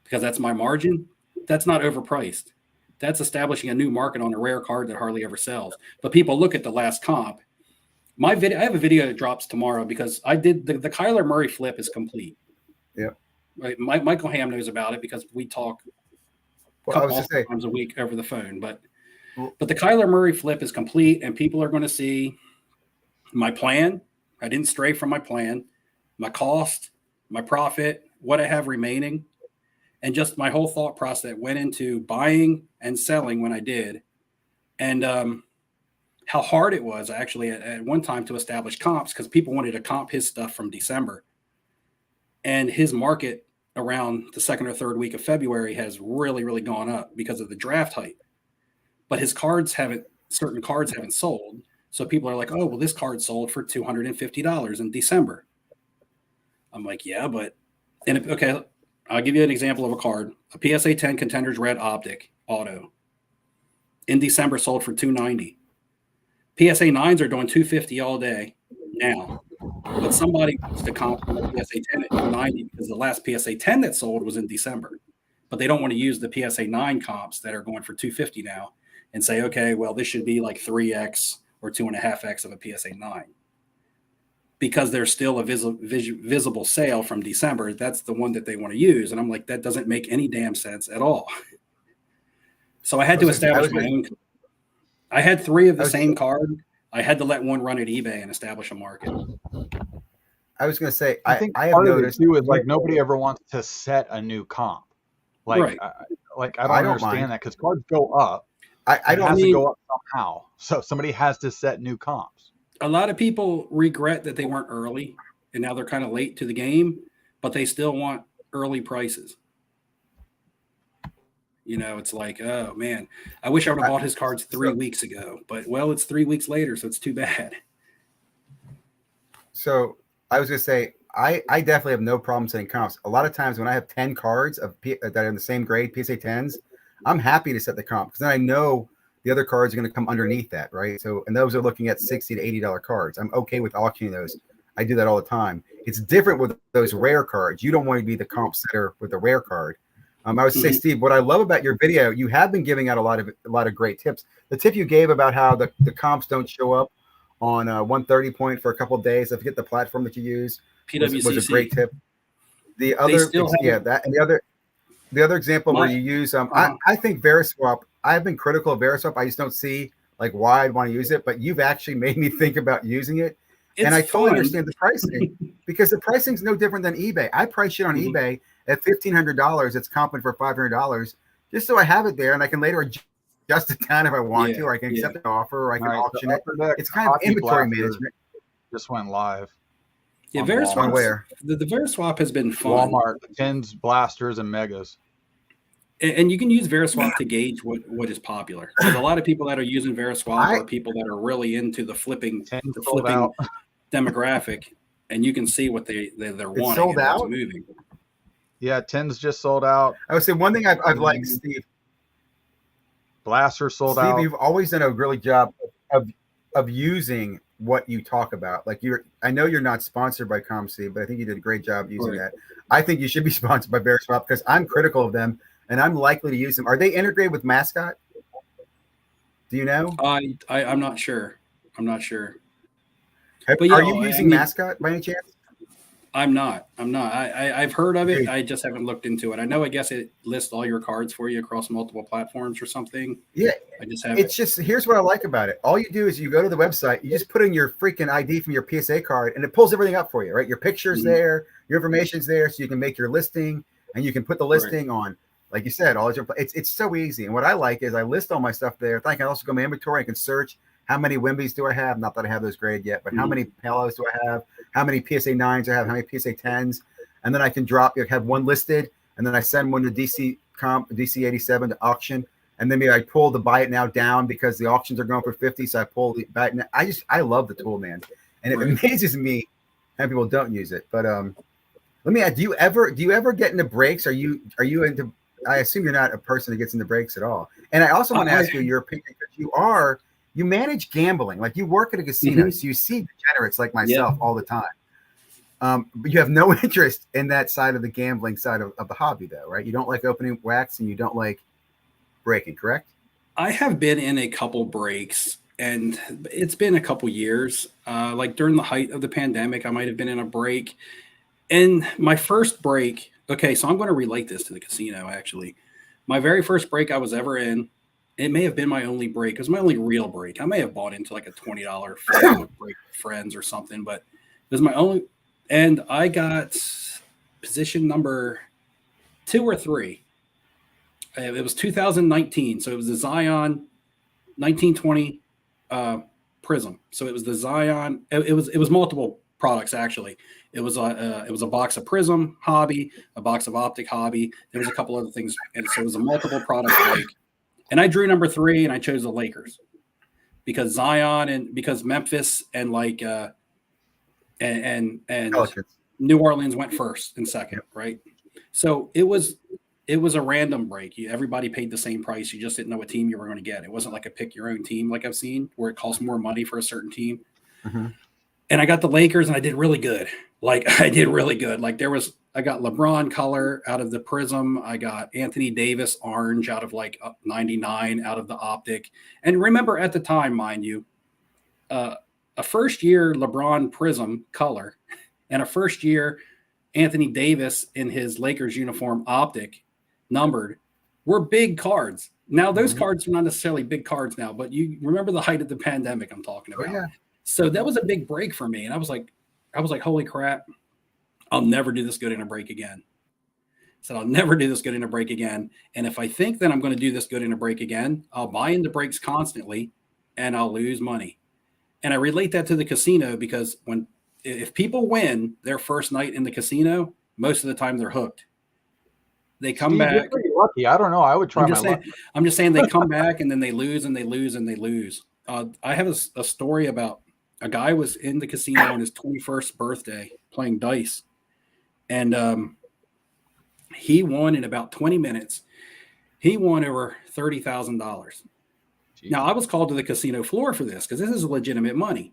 because that's my margin, that's not overpriced. That's establishing a new market on a rare card that hardly ever sells. But people look at the last comp. I have a video that drops tomorrow because I did the Kyler Murray flip is complete. Yeah. Right. Michael Ham knows about it because we talk times a week over the phone. But the Kyler Murray flip is complete, and people are going to see my plan. I didn't stray from my plan, my cost, my profit, what I have remaining, and just my whole thought process that went into buying and selling when I did, and how hard it was actually at one time to establish comps because people wanted to comp his stuff from December. And his market around the second or third week of February has really, really gone up because of the draft hype. But his certain cards haven't sold. So people are like, oh, well, this card sold for $250 in December. I'm like, yeah, but, okay, I'll give you an example of a card. A PSA 10 Contenders Red Optic Auto in December sold for $290. PSA 9s are doing $250 all day now. But somebody wants to comp the PSA 10 at $290 because the last PSA 10 that sold was in December. But they don't want to use the PSA 9 comps that are going for $250 now and say, okay, well, this should be like 3x or 2.5x of a PSA 9. Because there's still a visible sale from December. That's the one that they want to use. And I'm like, that doesn't make any damn sense at all. So I had to establish my own. I had 3 of the same card. I had to let one run at eBay and establish a market. I was going to say, I think I have part of it noticed too is like nobody ever wants to set a new comp. Like, right. I don't understand that because cards go up. I don't have to go up somehow. So somebody has to set new comps. A lot of people regret that they weren't early and now they're kind of late to the game, but they still want early prices. It's like, oh man, I wish I would have bought his cards 3 weeks ago, but well, it's 3 weeks later. So it's too bad. So I was going to say, I definitely have no problem setting comps. A lot of times when I have 10 cards that are in the same grade, PSA 10s, I'm happy to set the comp because then I know the other cards are going to come underneath that, right? So, and those are looking at $60 to $80 cards. I'm okay with auctioning those. I do that all the time. It's different with those rare cards. You don't want to be the comp setter with the rare card. I would say, Steve, what I love about your video, you have been giving out a lot of great tips. The tip you gave about how the comps don't show up on 130 point for a couple of days. I forget the platform that you use. PWCC was a great tip. The other, the other example where you use, I think Veriswap. I've been critical of Veriswap. I just don't see like why I'd want to use it, but you've actually made me think about using it. And I totally understand the pricing because the pricing is no different than eBay. I price shit on eBay at $1,500. It's comping for $500 just so I have it there and I can later adjust it down if I want to, or I can accept an offer, or I can auction it. It's kind of inventory management. Just went live. Yeah, Veriswap. Where the Veriswap has been fun. Walmart, tins, blasters, and megas. And you can use Veriswap to gauge what is popular. There's a lot of people that are using Veriswap are people that are really into the flipping demographic, and you can see what they're wanting. Sold out. What's moving. Yeah, tins just sold out. I would say one thing I've liked, Steve. Blaster sold out. Steve, you've always done a really job of using what you talk about. Like I know you're not sponsored by ComC, but I think you did a great job using that. I think you should be sponsored by Veriswap because I'm critical of them and I'm likely to use them. Are they integrated with Mascot? Do you know? I'm not sure. Are you using Mascot by any chance? I'm not. I've heard of it. I just haven't looked into it. I know. I guess it lists all your cards for you across multiple platforms or something. Yeah. I just haven't. It's just, here's what I like about it. All you do is you go to the website, you just put in your freaking ID from your PSA card, and it pulls everything up for you, right? Your picture's there, your information's there, so you can make your listing, and you can put the listing on, like you said, all your. It's so easy. And what I like is I list all my stuff there. I can also go to my inventory, I can search, how many Wimbies do I have? Not that I have those graded yet, but how many Palos do I have? How many PSA 9s do I have? How many PSA 10s? And then I can have one listed, and then I send one to DC 87 to auction, and then maybe I pull the buy it now down because the auctions are going for 50, so I pull the buy it now. I love the tool, man, and it amazes me how people don't use it. But let me ask, do you ever get into breaks? Are you into? I assume you're not a person that gets into breaks at all. And I also want to ask you your opinion, because you manage gambling, like you work at a casino, so you see degenerates like myself all the time. But you have no interest in that side of the gambling side of the hobby, though, right? You don't like opening wax and you don't like breaking, correct? I have been in a couple breaks, and it's been a couple years. Like during the height of the pandemic, I might have been in a break. And my first break, okay, so I'm going to relate this to the casino, actually. My very first break I was ever in, it may have been my only break. It was my only real break. I may have bought into like a $20 Facebook break with friends or something, but it was my only. And I got position number 2 or 3. It was 2019. So it was the Zion 1920 Prism. So it was the Zion. It was multiple products, actually. It was a box of Prism Hobby, a box of Optic Hobby. There was a couple other things. And so it was a multiple product break. And I drew number 3, and I chose the Lakers because Zion and because Memphis and like and New Orleans went first and second, right? So it was a random break. Everybody paid the same price. You just didn't know what team you were going to get. It wasn't like a pick your own team like I've seen where it costs more money for a certain team. Mm-hmm. And I got the Lakers, and I did really good. Like I got LeBron color out of the Prism. I got Anthony Davis orange out of like 99 out of the Optic. And remember at the time, mind you, a first year LeBron Prism color and a first year Anthony Davis in his Lakers uniform Optic numbered were big cards. Now those cards are not necessarily big cards now, but you remember the height of the pandemic I'm talking about. Oh, yeah. So that was a big break for me. And I was like, holy crap, I'll never do this good in a break again. So I'll never do this good in a break again. And if I think that I'm going to do this good in a break again, I'll buy into breaks constantly and I'll lose money. And I relate that to the casino because if people win their first night in the casino, most of the time they're hooked. They come back. You're pretty lucky. I don't know. I would try my luck. I'm just saying they come back and then they lose and they lose and they lose. I have a story about a guy was in the casino on his 21st birthday playing dice. And he won in about 20 minutes. He won over $30,000. Now, I was called to the casino floor for this because this is legitimate money.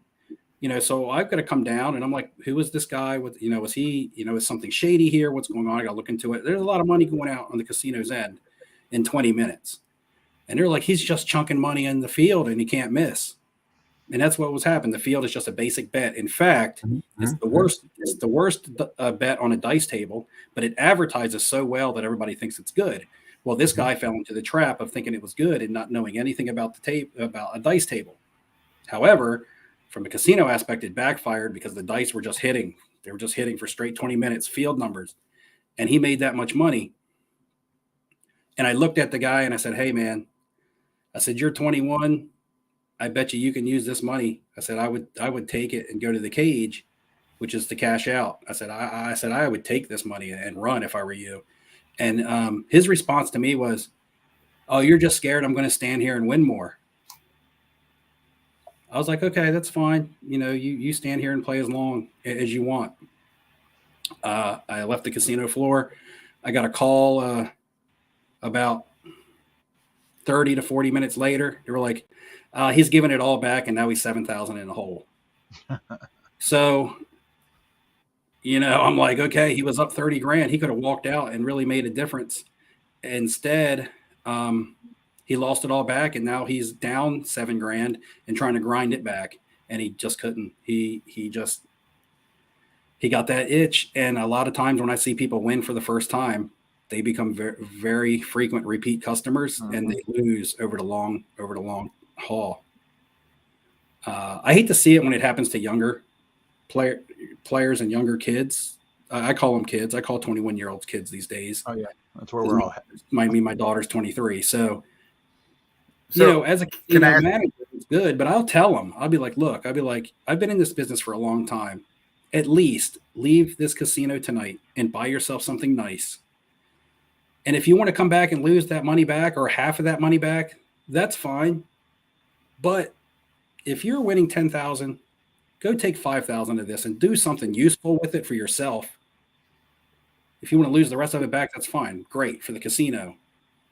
So I've got to come down and I'm like, who is this guy? Was he, is something shady here? What's going on? I got to look into it. There's a lot of money going out on the casino's end in 20 minutes. And they're like, he's just chunking money in the field and he can't miss. And that's what was happening. The field is just a basic bet. In fact, it's the worst bet on a dice table, but it advertises so well that everybody thinks it's good. Well, this guy fell into the trap of thinking it was good and not knowing anything about about a dice table. However, from a casino aspect, it backfired because the dice were just hitting. They were just hitting for straight 20 minutes, field numbers. And he made that much money. And I looked at the guy and I said, hey, man, I said, you're 21. I bet you can use this money. I said, I would take it and go to the cage, which is to cash out. I said, I would take this money and run if I were you. And his response to me was, oh, you're just scared I'm going to stand here and win more. I was like, okay, that's fine. You stand here and play as long as you want. I left the casino floor. I got a call about 30 to 40 minutes later. They were like, he's giving it all back, and now he's 7,000 in the hole. So, I'm like, okay, he was up 30 grand. He could have walked out and really made a difference. Instead, he lost it all back, and now he's down 7 grand and trying to grind it back, and he just couldn't. He got that itch, and a lot of times when I see people win for the first time, they become very, very frequent repeat customers, and they lose over the long haul. I hate to see it when it happens to younger players and younger kids. I call them kids. I call 21-year-olds kids these days. Oh yeah, that's where we're all at. My daughter's 23. So as a manager, it's good, but I'll tell them. I'll be like, look, I've been in this business for a long time. At least leave this casino tonight and buy yourself something nice. And if you want to come back and lose that money back or half of that money back, that's fine. But if you're winning 10,000, go take 5,000 of this and do something useful with it for yourself. If you want to lose the rest of it back, that's fine. Great for the casino.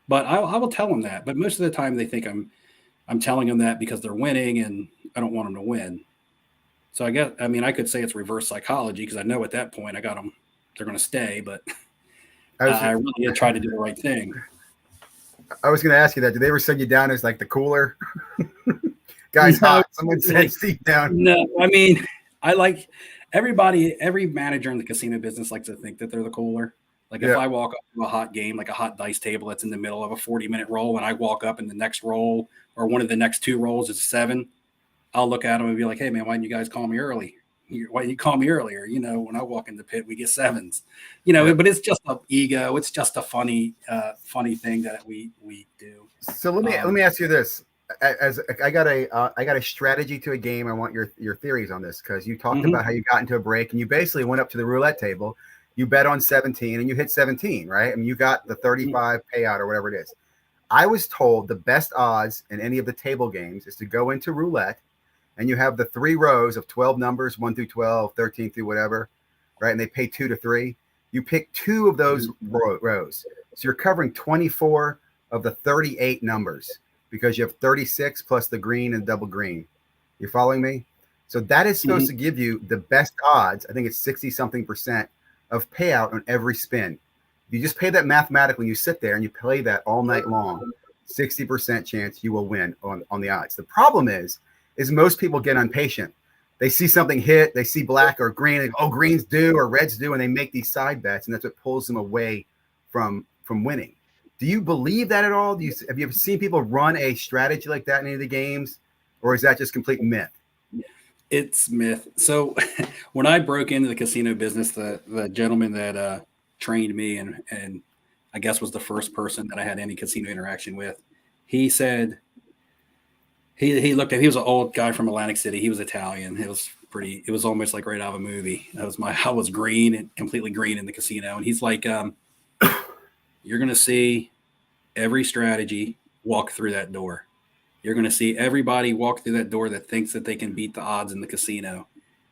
But I will tell them that. But most of the time they think I'm telling them that because they're winning and I don't want them to win. So I could say it's reverse psychology because I know at that point I got them, they're going to stay, but I really try to do the right thing. I was going to ask you that. Did they ever send you down as like the cooler? Guys, hot. Someone said Steve down. No, I mean, I like every manager in the casino business likes to think that they're the cooler. Like if I walk up to a hot game, like a hot dice table that's in the middle of a 40-minute roll, and I walk up and the next roll or one of the next two rolls is 7, I'll look at them and be like, hey, man, why didn't you guys call me early? Why didn't you call me earlier? When I walk in the pit, we get 7s. But it's just an ego. It's just a funny thing that we do. So let me ask you this. As I got a strategy to a game. I want your theories on this because you talked about how you got into a break and you basically went up to the roulette table. You bet on 17 and you hit 17, right? I mean, you got the 35 payout or whatever it is. I was told the best odds in any of the table games is to go into roulette and you have the 3 rows of 12 numbers, 1 through 12, 13 through whatever, right? And they pay 2 to 3. You pick 2 of those rows. So you're covering 24 of the 38 numbers because you have 36 plus the green and double green. You're following me? So that is supposed to give you the best odds. I think it's 60-something% of payout on every spin. You just pay that mathematically. You sit there and you play that all night long. 60% chance you will win on the odds. The problem is most people get impatient. They see something hit, they see black or green, and, green's due or red's due, and they make these side bets, and that's what pulls them away from winning. Do you believe that at all? Have you ever seen people run a strategy like that in any of the games, or is that just complete myth? It's myth. So when I broke into the casino business, the gentleman that trained me and I guess was the first person that I had any casino interaction with, he said he looked at, he was an old guy from Atlantic City. He was Italian. It was almost like right out of a movie. I was green and completely green in the casino. And he's like, you're going to see every strategy walk through that door. You're going to see everybody walk through that door that thinks that they can beat the odds in the casino.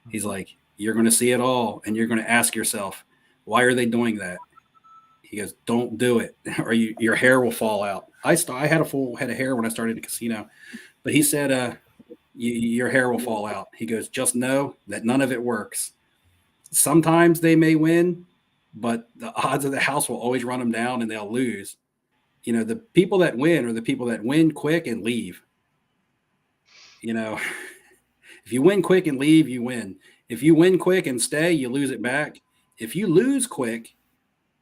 He's like, you're going to see it all. And you're going to ask yourself, why are they doing that? He goes, don't do it or your hair will fall out. I had a full head of hair when I started the casino, but he said, your hair will fall out. He goes, just know that none of it works. Sometimes they may win, but the odds of the house will always run them down and they'll lose. The people that win are the people that win quick and leave. If you win quick and leave, you win. If you win quick and stay, you lose it back. If you lose quick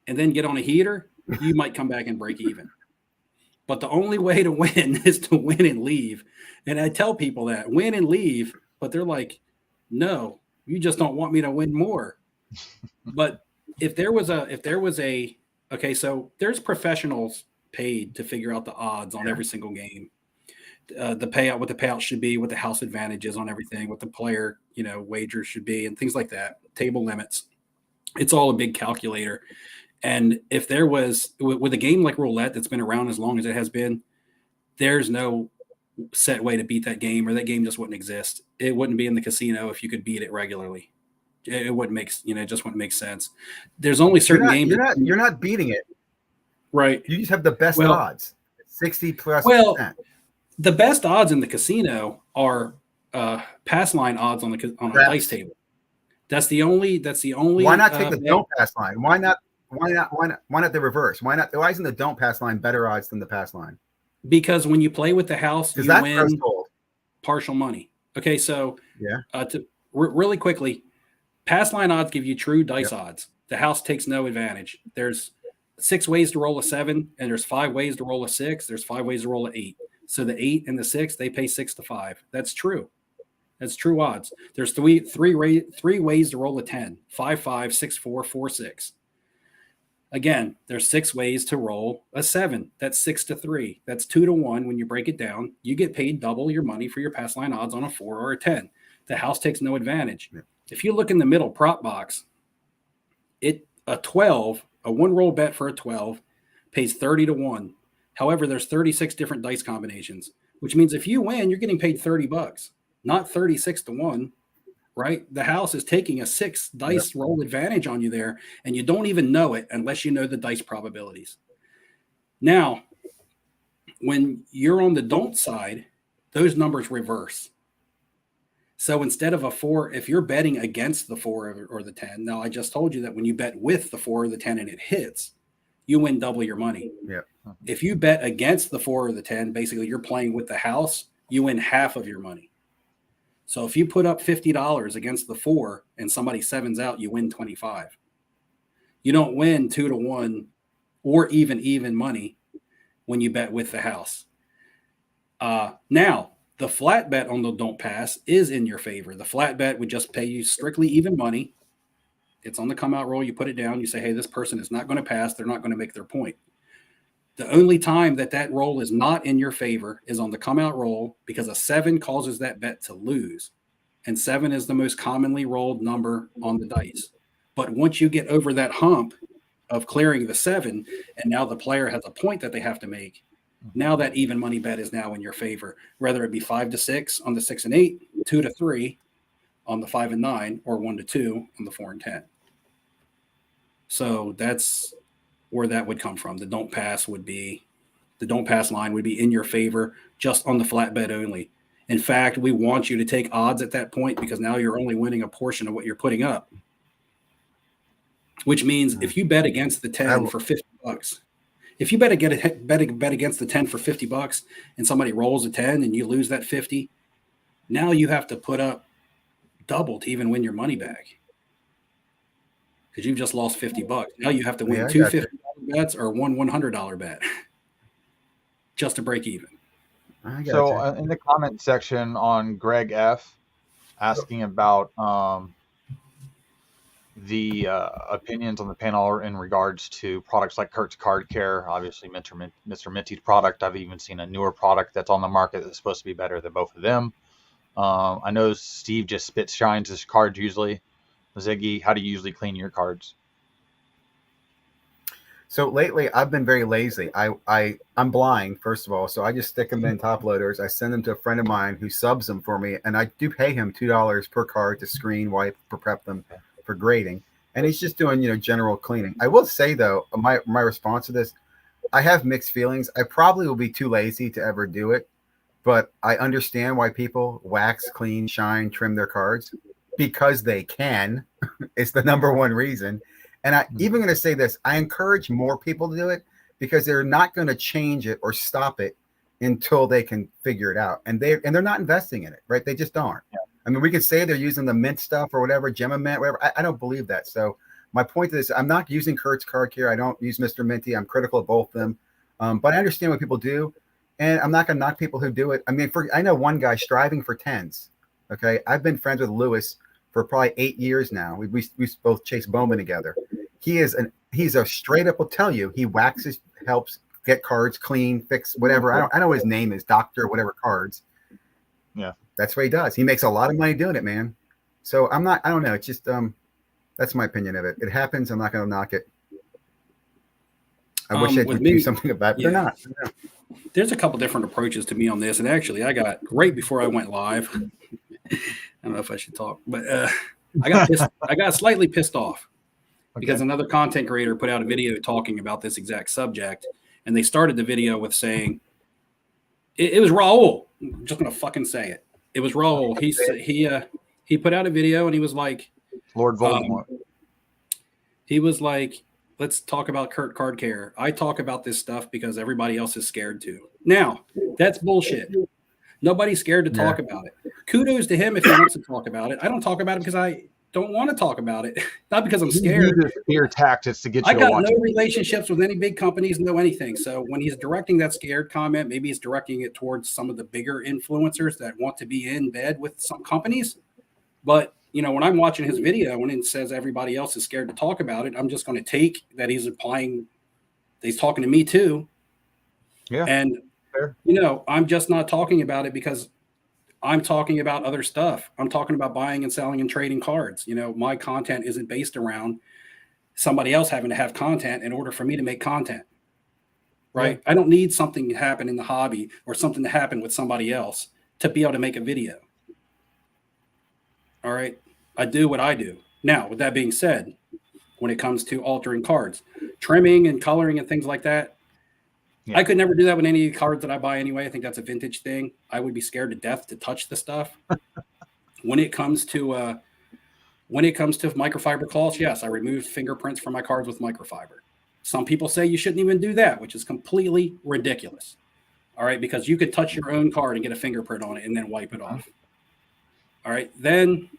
and then get on a heater, you might come back and break even. But the only way to win is to win and leave. And I tell people that win and leave, but they're like, no, you just don't want me to win more. But if there was okay, so there's professionals paid to figure out the odds on every single game. What the payout should be, what the house advantage is on everything, what the player, wager should be, and things like that, table limits. It's all a big calculator. And if there was, with a game like roulette that's been around as long as it has been, there's no set way to beat that game, or that game just wouldn't exist. It wouldn't be in the casino if you could beat it regularly. It wouldn't make, it just wouldn't make sense. There's only certain games. You're not beating it. Right. You just have the best odds, 60+%. Well, the best odds in the casino are pass line odds on a dice table. That's the only. Why not take the don't pass line? Why not the reverse? Why isn't the don't pass line better odds than the pass line? Because when you play with the house, you win partial money. Okay, so really quickly, pass line odds give you true dice odds. The house takes no advantage. There's 6 ways to roll a 7, and there's 5 ways to roll a 6. There's 5 ways to roll an 8. So the 8 and the 6, they pay 6 to 5. That's true. That's true odds. There's three ways to roll a 10: 5, 5, 6, 4, 4, 6. Again, there's 6 ways to roll a 7. That's 6 to 3. That's 2 to 1. When you break it down, you get paid double your money for your pass line odds on a 4 or a 10. The house takes no advantage. Yeah. If you look in the middle prop box, a 12, a 1 roll bet for a 12 pays 30 to 1. However, there's 36 different dice combinations, which means if you win, you're getting paid $30, not 36 to 1. Right? The house is taking a 6 dice roll advantage on you there, and you don't even know it unless you know the dice probabilities. Now, when you're on the don't side, those numbers reverse. So instead of a 4, if you're betting against the 4 or the 10, now I just told you that when you bet with the 4 or the 10 and it hits, you win double your money. Yeah. If you bet against the 4 or the 10, basically you're playing with the house, you win half of your money. So if you put up $50 against the 4 and somebody sevens out, you win 25. You don't win 2 to 1 or even money when you bet with the house. Now, the flat bet on the don't pass is in your favor. The flat bet would just pay you strictly even money. It's on the come out roll. You put it down. You say, hey, this person is not going to pass. They're not going to make their point. The only time that roll is not in your favor is on the come out roll, because a 7 causes that bet to lose. And 7 is the most commonly rolled number on the dice. But once you get over that hump of clearing the 7, and now the player has a point that they have to make, now that even money bet is now in your favor, whether it be 5 to 6 on the 6 and 8, 2 to 3 on the 5 and 9, or 1 to 2 on the 4 and 10. So that's where that would come from. The don't pass line would be in your favor just on the flat bet only. In fact, we want you to take odds at that point, because now you're only winning a portion of what you're putting up. Which means if you bet against the 10 for $50, if you bet against the 10 for $50 and somebody rolls a 10 and you lose that 50, now you have to put up double to even win your money back, because you've just lost $50. Now you have to win 2 $50 bets or one $100 bet just to break even. So in the comment section on Greg F asking about the opinions on the panel in regards to products like Kurt's Card Care, obviously Mr. Minty's product. I've even seen a newer product that's on the market that's supposed to be better than both of them. I know Steve just spit shines his cards usually. Ziggy, how do you usually clean your cards? So lately, I've been very lazy. I'm blind, first of all, so I just stick them in top loaders. I send them to a friend of mine who subs them for me, and I do pay him $2 per card to screen, wipe, prep them for grading. And he's just doing, general cleaning. I will say though, my response to this, I have mixed feelings. I probably will be too lazy to ever do it, but I understand why people wax, clean, shine, trim their cards, because they can. It's the number one reason. And I'm even going to say this, I encourage more people to do it, because they're not going to change it or stop it until they can figure it out. And they're not investing in it, right? They just aren't. Yeah. I mean, we could say they're using the mint stuff or whatever, Gemma Mint, whatever. I don't believe that. So my point to this, I'm not using Kurt's Card Care. I don't use Mr. Minty. I'm critical of both of them. But I understand what people do. And I'm not going to knock people who do it. I mean, I know one guy striving for 10s. Okay. I've been friends with Lewis for probably 8 years now. We both chase Bowman together. He's a straight up will tell you, he waxes, helps get cards clean, fix whatever. I know what his name is, Doctor, whatever cards. Yeah. That's what he does. He makes a lot of money doing it, man. So I don't know. It's just, that's my opinion of it. It happens. I'm not going to knock it. I wish I could do something about it. Yeah. They're not. There's a couple different approaches to me on this. And actually, I got right before I went live. I don't know if I should talk, but I got slightly pissed off because another content creator put out a video talking about this exact subject. And they started the video with saying, it was Raul. I'm just going to fucking say it. It was Raul. He put out a video and he was like, Lord Voldemort. He was like, let's talk about Kurt Card Care. I talk about this stuff because everybody else is scared to. Now, that's bullshit. Nobody's scared to talk about it. Kudos to him if he wants to talk about it. I don't talk about it because I don't want to talk about it. Not because I'm scared. Fear tactics to get you I got no relationships with any big companies, no anything. So when he's directing that scared comment, maybe he's directing it towards some of the bigger influencers that want to be in bed with some companies. But, when I'm watching his video and it says everybody else is scared to talk about it, I'm just going to take that he's talking to me too. Yeah. And, fair. I'm just not talking about it because I'm talking about other stuff. I'm talking about buying and selling and trading cards. My content isn't based around somebody else having to have content in order for me to make content. Right. Yeah. I don't need something to happen in the hobby or something to happen with somebody else to be able to make a video. All right. I do what I do. Now, with that being said, when it comes to altering cards, trimming and coloring and things like that, I could never do that with any of the cards that I buy anyway. I think that's a vintage thing. I would be scared to death to touch the stuff. When it comes to microfiber cloths, yes, I removed fingerprints from my cards with microfiber. Some people say you shouldn't even do that, which is completely ridiculous. All right, because you could touch your own card and get a fingerprint on it and then wipe it off. All right, then,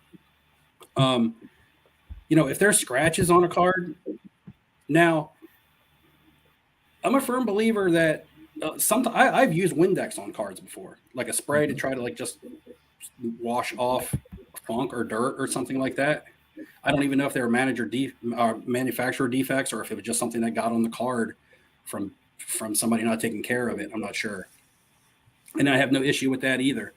if there's scratches on a card, now, I'm a firm believer that sometimes I've used Windex on cards before, like a spray to try to like just wash off funk or dirt or something like that. I don't even know if they were manufacturer defects or if it was just something that got on the card from somebody not taking care of it. I'm not sure. And I have no issue with that either.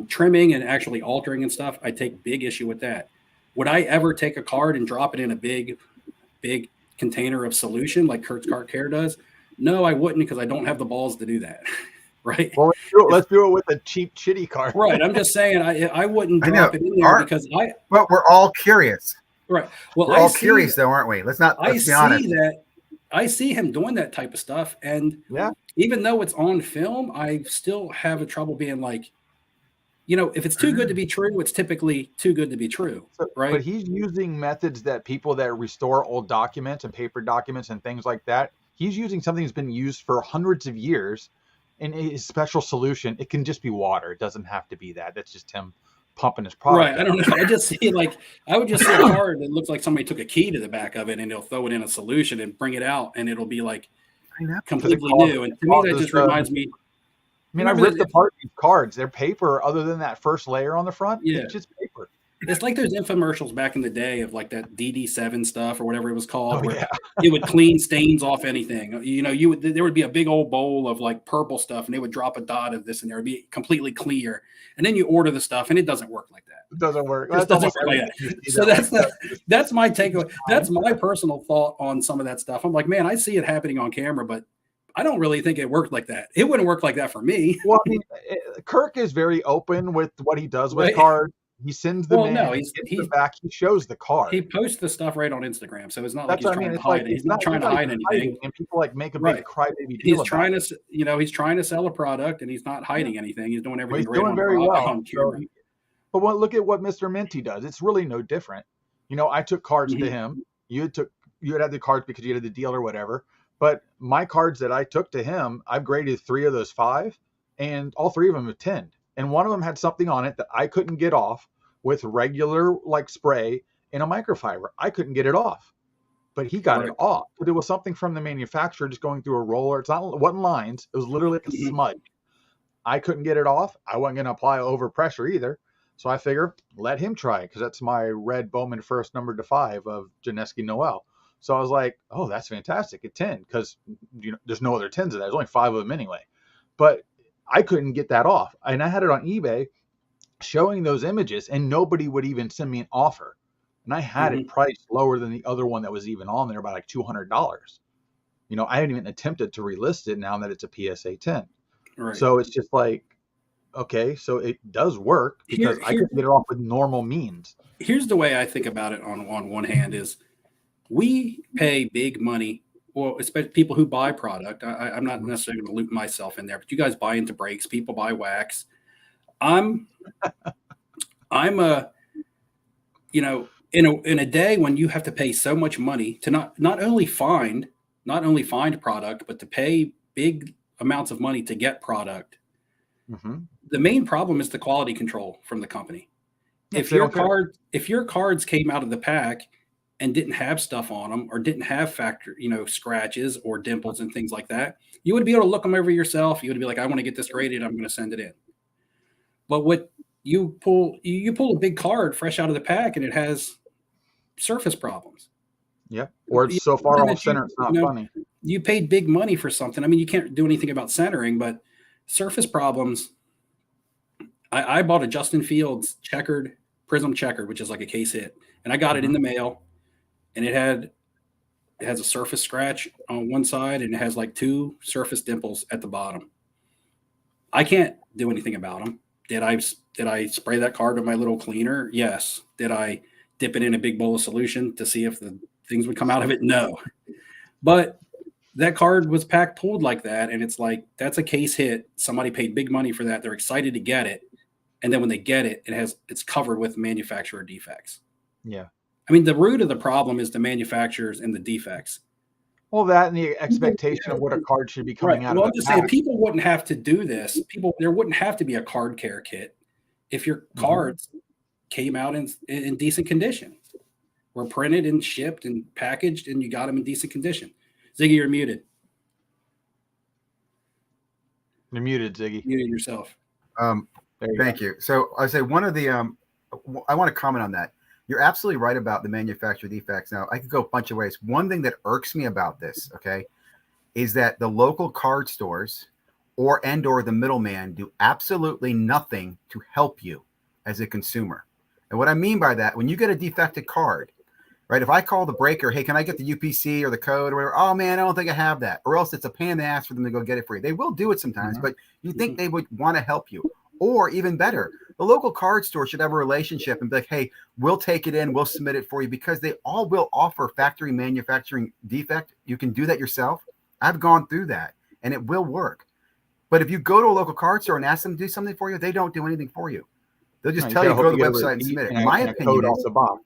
Trimming and actually altering and stuff, I take big issue with that. Would I ever take a card and drop it in a big container of solution like Kurt's Cart Care does? No, I wouldn't, because I don't have the balls to do that. Right. Well, let's do it with a cheap chitty card. Right. I'm just saying I wouldn't drop it in there because But we're all curious. Right. Well, we're all curious though, aren't we? Let's be honest. I see him doing that type of stuff. And even though it's on film, I still have a trouble being like, if it's too good to be true, it's typically too good to be true. Right. But he's using methods that people that restore old documents and paper documents and things like that, he's using something that's been used for hundreds of years in a special solution. It can just be water. It doesn't have to be that. That's just him pumping his product. Right. I don't know. I just see I would just see a card that looks like somebody took a key to the back of it and they'll throw it in a solution and bring it out and it'll be like completely new. And to me, that just reminds me. I mean, I ripped apart these cards. They're paper other than that first layer on the front. Yeah. It's just paper. It's like those infomercials back in the day of like that DD7 stuff or whatever it was called, where it would clean stains off anything. There would be a big old bowl of like purple stuff, and they would drop a dot of this, and there would be completely clear. And then you order the stuff, and it doesn't work like that. It doesn't work. It doesn't work like that. So that's my takeaway. That's my personal thought on some of that stuff. I'm like, man, I see it happening on camera, but I don't really think it worked like that. It wouldn't work like that for me. Well, I mean, Kirk is very open with what he does with cards. He sends them in. No, he's back. He shows the card. He posts the stuff right on Instagram, so it's not like he's trying to hide it. He's not trying to hide anything. And people like make a big crybaby deal. He's trying to, he's trying to sell a product, and he's not hiding anything. He's doing everything. He's doing very well on camera. But look at what Mr. Minty does. It's really no different. I took cards to him. You had the cards because you had the deal or whatever. But my cards that I took to him, I've graded 3 of those 5, and all 3 of them have 10. And one of them had something on it that I couldn't get off with regular like spray in a microfiber. I couldn't get it off, but he got it off. But it was something from the manufacturer just going through a roller. It wasn't lines. It was literally like a smudge. I couldn't get it off. I wasn't going to apply overpressure either. So I figured let him try it because that's my red Bowman first number to 5 of Janeski Noel. So I was like, oh, that's fantastic at 10 because there's no other 10s of that. There's only 5 of them anyway. But I couldn't get that off. And I had it on eBay showing those images, and nobody would even send me an offer. And I had it priced lower than the other one that was even on there by like $200. I haven't even attempted to relist it now that it's a PSA 10. Right. So it's just like, okay, so it does work because I couldn't get it off with normal means. Here's the way I think about it on one hand is we pay big money, well, especially people who buy product. I'm not necessarily going to loop myself in there, but you guys buy into brakes, people buy wax. I'm in a day when you have to pay so much money to not only find product, but to pay big amounts of money to get product. Mm-hmm. The main problem is the quality control from the company. If your cards came out of the pack and didn't have stuff on them or didn't have scratches or dimples and things like that, you would be able to look them over yourself. You would be like, I want to get this graded. I'm going to send it in. But you pull a big card fresh out of the pack and it has surface problems. Yeah. Or it's so far off center, it's not funny. You paid big money for something. I mean, you can't do anything about centering, but surface problems. I bought a Justin Fields Prism checkered, which is like a case hit, and I got it in the mail, and it has a surface scratch on one side, and it has like 2 surface dimples at the bottom. I can't do anything about them. Did I spray that card with my little cleaner? Yes. Did I dip it in a big bowl of solution to see if the things would come out of it? No. But that card was pack pulled like that, and it's like, that's a case hit. Somebody paid big money for that. They're excited to get it. And then when they get it, it's covered with manufacturer defects. Yeah. I mean, the root of the problem is the manufacturers and the defects. Well, that and the expectation of what a card should be coming out Well, of I'm just saying, people wouldn't have to do this. There wouldn't have to be a card care kit if your cards came out in decent condition, were printed and shipped and packaged, and you got them in decent condition. Ziggy, you're muted. You're muted, Ziggy. Muted yourself. Thank you. So I say one of the I want to comment on that. You're absolutely right about the manufacturer defects. Now I could go a bunch of ways. One thing that irks me about this, okay, is that the local card stores or the middleman do absolutely nothing to help you as a consumer. And what I mean by that, when you get a defective card, right? If I call the breaker, hey, can I get the UPC or the code or whatever? Oh man, I don't think I have that. Or else it's a pain in the ass for them to go get it for you. They will do it sometimes, but you think they would want to help you. Or even better, the local card store should have a relationship and be like, hey, we'll take it in, we'll submit it for you, because they all will offer factory manufacturing defect. You can do that yourself. I've gone through that and it will work. But if you go to a local card store and ask them to do something for you, they don't do anything for you. They'll just tell you to go to the website and submit it. My opinion is, the box.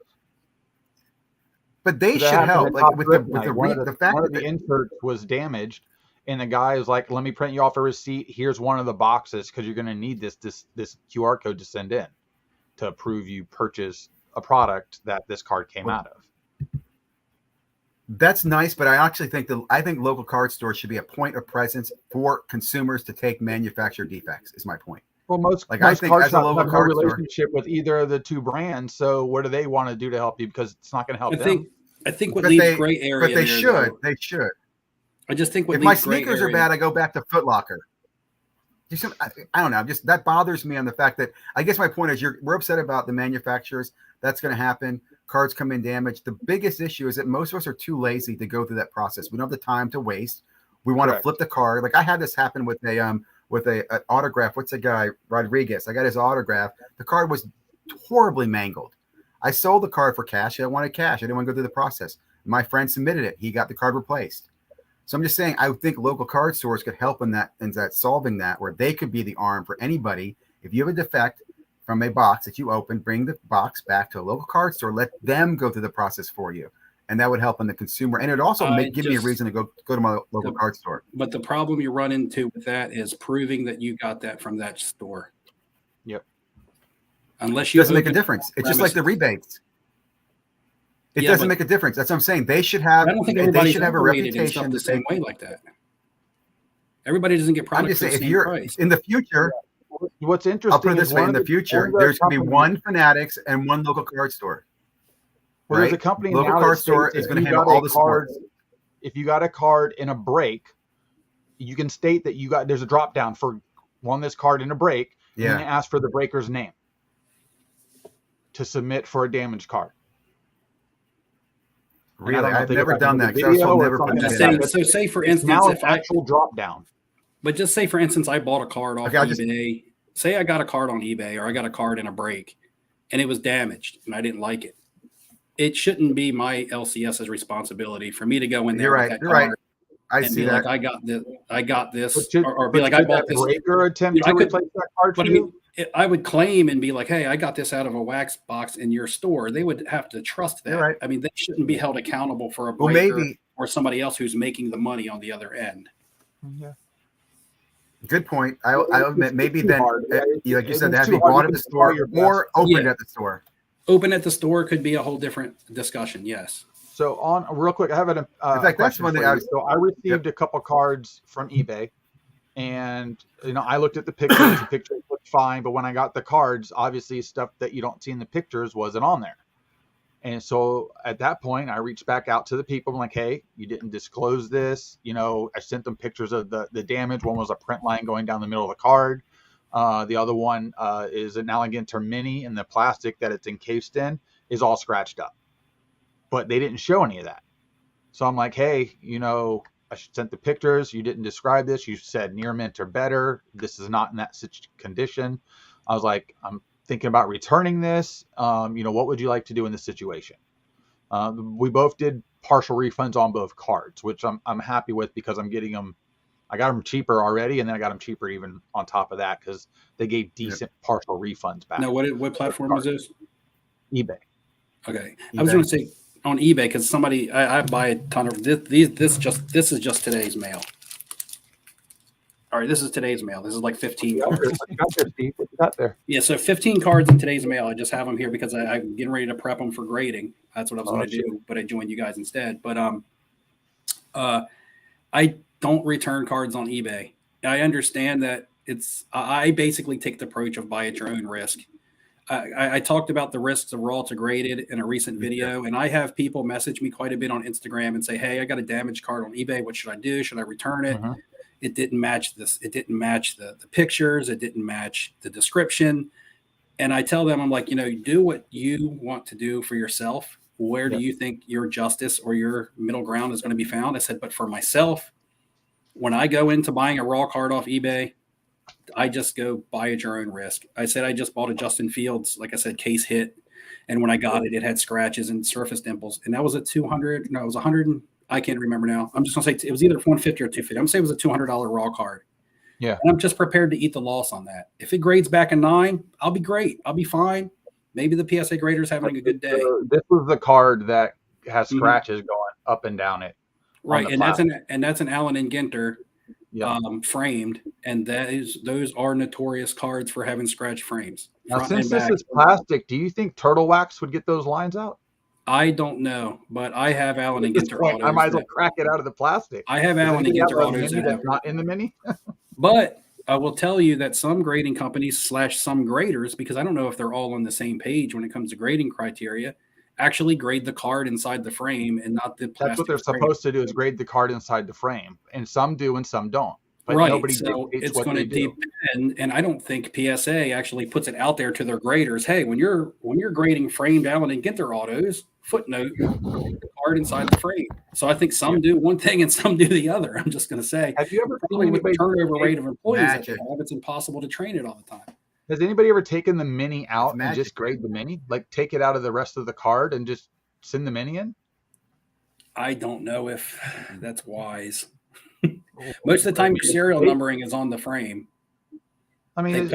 But they should help. Like with the fact that the insert was damaged, and the guy is like, "Let me print you off a receipt. Here's one of the boxes because you're going to need this QR code to send in to prove you purchased a product that this card came out of." That's nice, but I actually think local card stores should be a point of presence for consumers to take manufacturer defects. Is my point. Well, most I think card as a shops local have no card store, relationship with either of the two brands. So what do they want to do to help you? Because it's not going to help them. I think what leaves gray area. But they should. They should. I just think if my sneakers are bad, I go back to Foot Locker. I don't know. Just that bothers me on the fact that, I guess my point is we're upset about the manufacturers. That's going to happen. Cards come in damaged. The biggest issue is that most of us are too lazy to go through that process. We don't have the time to waste. We want to flip the card. Like I had this happen with an autograph. What's the guy? Rodriguez. I got his autograph. The card was horribly mangled. I sold the card for cash. I wanted cash. I didn't want to go through the process. My friend submitted it. He got the card replaced. So I'm just saying, I think local card stores could help in that solving that, where they could be the arm for anybody. If you have a defect from a box that you open, bring the box back to a local card store, let them go through the process for you. And that would help on the consumer. And it would also give me a reason to go to my local card store. But the problem you run into with that is proving that you got that from that store. Yep. Unless you doesn't make a difference. It's just like the rebates. It doesn't make a difference. That's what I'm saying. They should have. I don't think everybody should have a reputation the same way like that. Everybody doesn't get products. I'm just saying, if you're price. In the future, what's interesting. I'll put it this way: in the future, there's going to be one Fanatics and one local card store. Well, there's a company local now card store is going to handle all the cards. If you got a card in a break, you can state that there's a drop down for this card in a break. Yeah. You can ask for the breaker's name to submit for a damaged card. Really, I've never done that. So say for instance, now if actual drop down. But just say for instance, I bought a card off eBay. Say I got a card on eBay, or I got a card in a break, and it was damaged, and I didn't like it. It shouldn't be my LCS's responsibility for me to go in there. You're right. I see that. Like, I got this, or be like, I bought this. Breaker attempt to replace that card for you. I would claim and be like, hey, I got this out of a wax box in your store. They would have to trust that. Right. I mean, they shouldn't be held accountable for a breaker or somebody else who's making the money on the other end. Yeah. Good point. I'll admit, maybe then, like you said, have you bought at the store or opened at the store? Open at the store could be a whole different discussion. Yes. So on real quick, I have an. In fact, that's one thing. So I received a couple cards from eBay. And, I looked at the pictures. The pictures looked fine. But when I got the cards, obviously stuff that you don't see in the pictures wasn't on there. And so at that point, I reached back out to the people. I'm like, hey, you didn't disclose this. I sent them pictures of the damage. One was a print line going down the middle of the card. The other one is an Alligator Mini, and the plastic that it's encased in is all scratched up. But they didn't show any of that. So I'm like, hey, I sent the pictures. You didn't describe this. You said near mint or better. This is not in that condition. I was like, I'm thinking about returning this. What would you like to do in this situation? We both did partial refunds on both cards, which I'm happy with because I'm getting them. I got them cheaper already, and then I got them cheaper even on top of that because they gave decent partial refunds back. Now, what platform is this? eBay. Okay, eBay. I was going to say on eBay because I buy a ton of this. This is just today's mail. All right, this is today's mail. This is like 15 cards. What you got there, Steve? What you got there? Yeah, so 15 cards in today's mail. I just have them here because I'm getting ready to prep them for grading. That's what I was going to do, but I joined you guys instead. But I don't return cards on eBay. I understand that I basically take the approach of buy at your own risk. I talked about the risks of raw to graded in a recent video, and I have people message me quite a bit on Instagram and say, hey, I got a damaged card on eBay. What should I do? Should I return it? It didn't match this. It didn't match the pictures. It didn't match the description. And I tell them, I'm like, do what you want to do for yourself. Where do you think your justice or your middle ground is going to be found? I said, but for myself, when I go into buying a raw card off eBay, I just go buy at your own risk. I said I just bought a Justin Fields, like I said, case hit. And when I got it, it had scratches and surface dimples. And that was at 200. No, it was 100. I can't remember now. I'm just going to say it was either 150 or 250. I'm going to say it was a $200 raw card. Yeah. And I'm just prepared to eat the loss on that. If it grades back a 9, I'll be great. I'll be fine. Maybe the PSA grader's having a good day. This was the card that has scratches going up and down it. Right. And that's an Allen and Ginter framed. And those are notorious cards for having scratch frames. Now, since this is plastic, do you think Turtle Wax would get those lines out? I don't know, but I have Allen and Ginter autos. I might as well crack it out of the plastic. I have Allen and Ginter autos that's not in the Mini. But I will tell you that some grading companies / some graders, because I don't know if they're all on the same page when it comes to grading criteria, actually grade the card inside the frame and not the plastic. That's what they're supposed to do, is grade the card inside the frame. And some do and some don't. But right. nobody So dictates it's going to depend. And I don't think PSA actually puts it out there to their graders. Hey, when you're grading framed Allen and Ginter autos, footnote, the card inside the frame. So I think some do one thing and some do the other. I'm just going to say, have you ever probably with the turnover rate of employees, it's impossible to train it all the time. Has anybody ever taken the Mini out and just grade the Mini? Like take it out of the rest of the card and just send the Mini in? I don't know if that's wise. Most of the time, your serial numbering is on the frame. I mean, it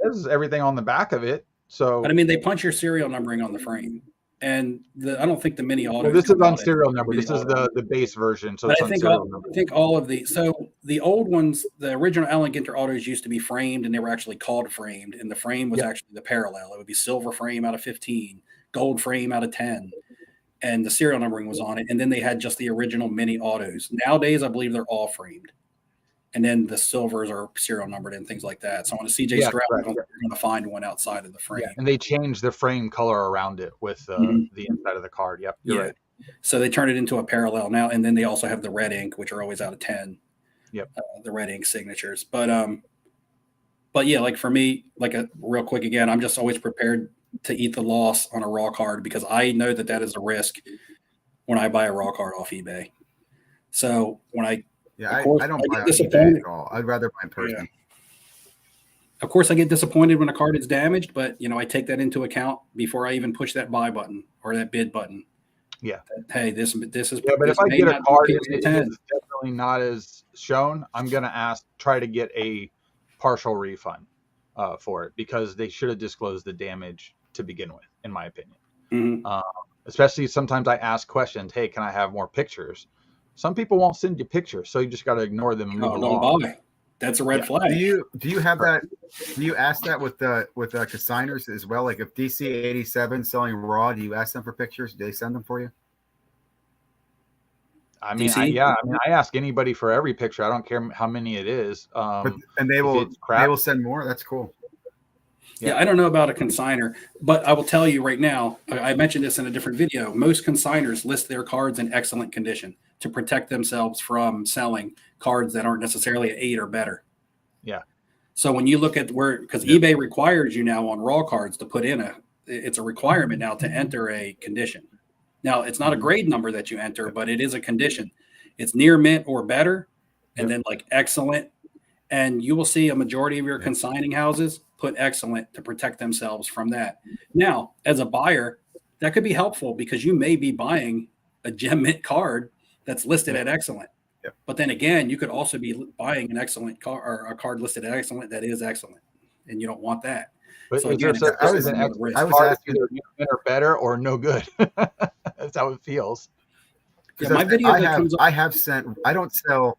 says everything on the back of it. So, but I mean, they punch your serial numbering on the frame, and I don't think the Mini auto. Well, this is on serial number. This is the base version. So I think all of the the old ones, the original Allen Ginter autos used to be framed, and they were actually called framed, and the frame was actually the parallel. It would be silver frame out of 15, gold frame out of 10. And the serial numbering was on it. And then they had just the original Mini autos. Nowadays, I believe they're all framed. And then the silvers are serial numbered and things like that. So on a CJ Stroud, you're going to find one outside of the frame. Yeah. And they changed the frame color around it with the inside of the card. Yep, you're right. So they turn it into a parallel now. And then they also have the red ink, which are always out of 10. Yep. The red ink signatures. But yeah, like for me, like real quick again, I'm just always prepared to eat the loss on a raw card because I know that is a risk when I buy a raw card off eBay. So when I don't buy off eBay at all. I'd rather buy in person. Yeah. Of course, I get disappointed when a card is damaged, but I take that into account before I even push that buy button or that bid button. Yeah. Hey, this is. Yeah, but if I get a card and it's definitely not as shown, I'm gonna try to get a partial refund for it because they should have disclosed the damage to begin with, in my opinion. Mm-hmm. Especially sometimes I ask questions, hey, can I have more pictures? Some people won't send you pictures, so you just got to ignore them and move along. That's a red flag. Do you have that? Do you ask that with consigners as well? Like if DC87 selling raw, do you ask them for pictures? Do they send them for you? I mean, DC? I mean, I ask anybody for every picture. I don't care how many it is. And they if will it's crap, they will send more. That's cool. Yeah, I don't know about a consigner, but I will tell you right now, I mentioned this in a different video. Most consigners list their cards in excellent condition to protect themselves from selling cards that aren't necessarily an 8 or better. Yeah. So when you look at where, because eBay requires you now on raw cards to put in it's a requirement now to enter a condition. Now, it's not a grade number that you enter, but it is a condition. It's near mint or better, and then like excellent. And you will see a majority of your consigning houses put excellent to protect themselves from that. Now, as a buyer, that could be helpful because you may be buying a gem mint card that's listed at excellent. Yep. But then again, you could also be buying an excellent card or a card listed at excellent that is excellent, and you don't want that. But So is again, there it's such an another risk. I was card asking- either mint or better or no good? That's how it feels. Yeah, my video I that have, comes up, I have sent. I don't sell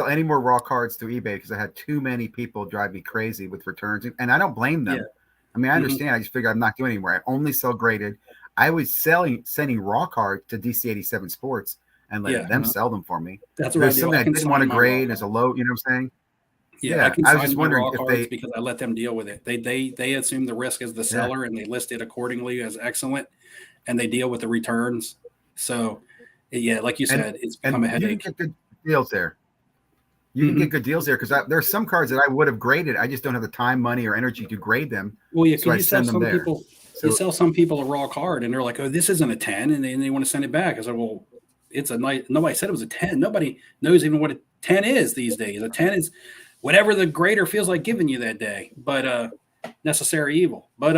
any more raw cards through eBay because I had too many people drive me crazy with returns, and I don't blame them. Yeah. I mean, I understand. I just figure I'm not doing anymore. I only sell graded. I was sending raw cards to DC87 Sports and letting them sell them for me. that's what There's I do. something I didn't want to consign my grade raw as a low. You know what I'm saying? Yeah, I, I was just wondering raw if cards they because I let them deal with it. They assume the risk as the seller and they list it accordingly as excellent, and they deal with the returns. So, yeah, like you said, it's become a you can headache. get good deals there. You can get good deals there because there's some cards that I would have graded. I just don't have the time, money, or energy to grade them. Well, yeah, so I you sell send them some there. people. So, You sell some people a raw card, and they're like, "Oh, this isn't a 10," and they want to send it back. I said, "Well, it's a nice." Nobody said it was a 10. Nobody knows even what a 10 is these days. A 10 is whatever the grader feels like giving you that day, but necessary evil. But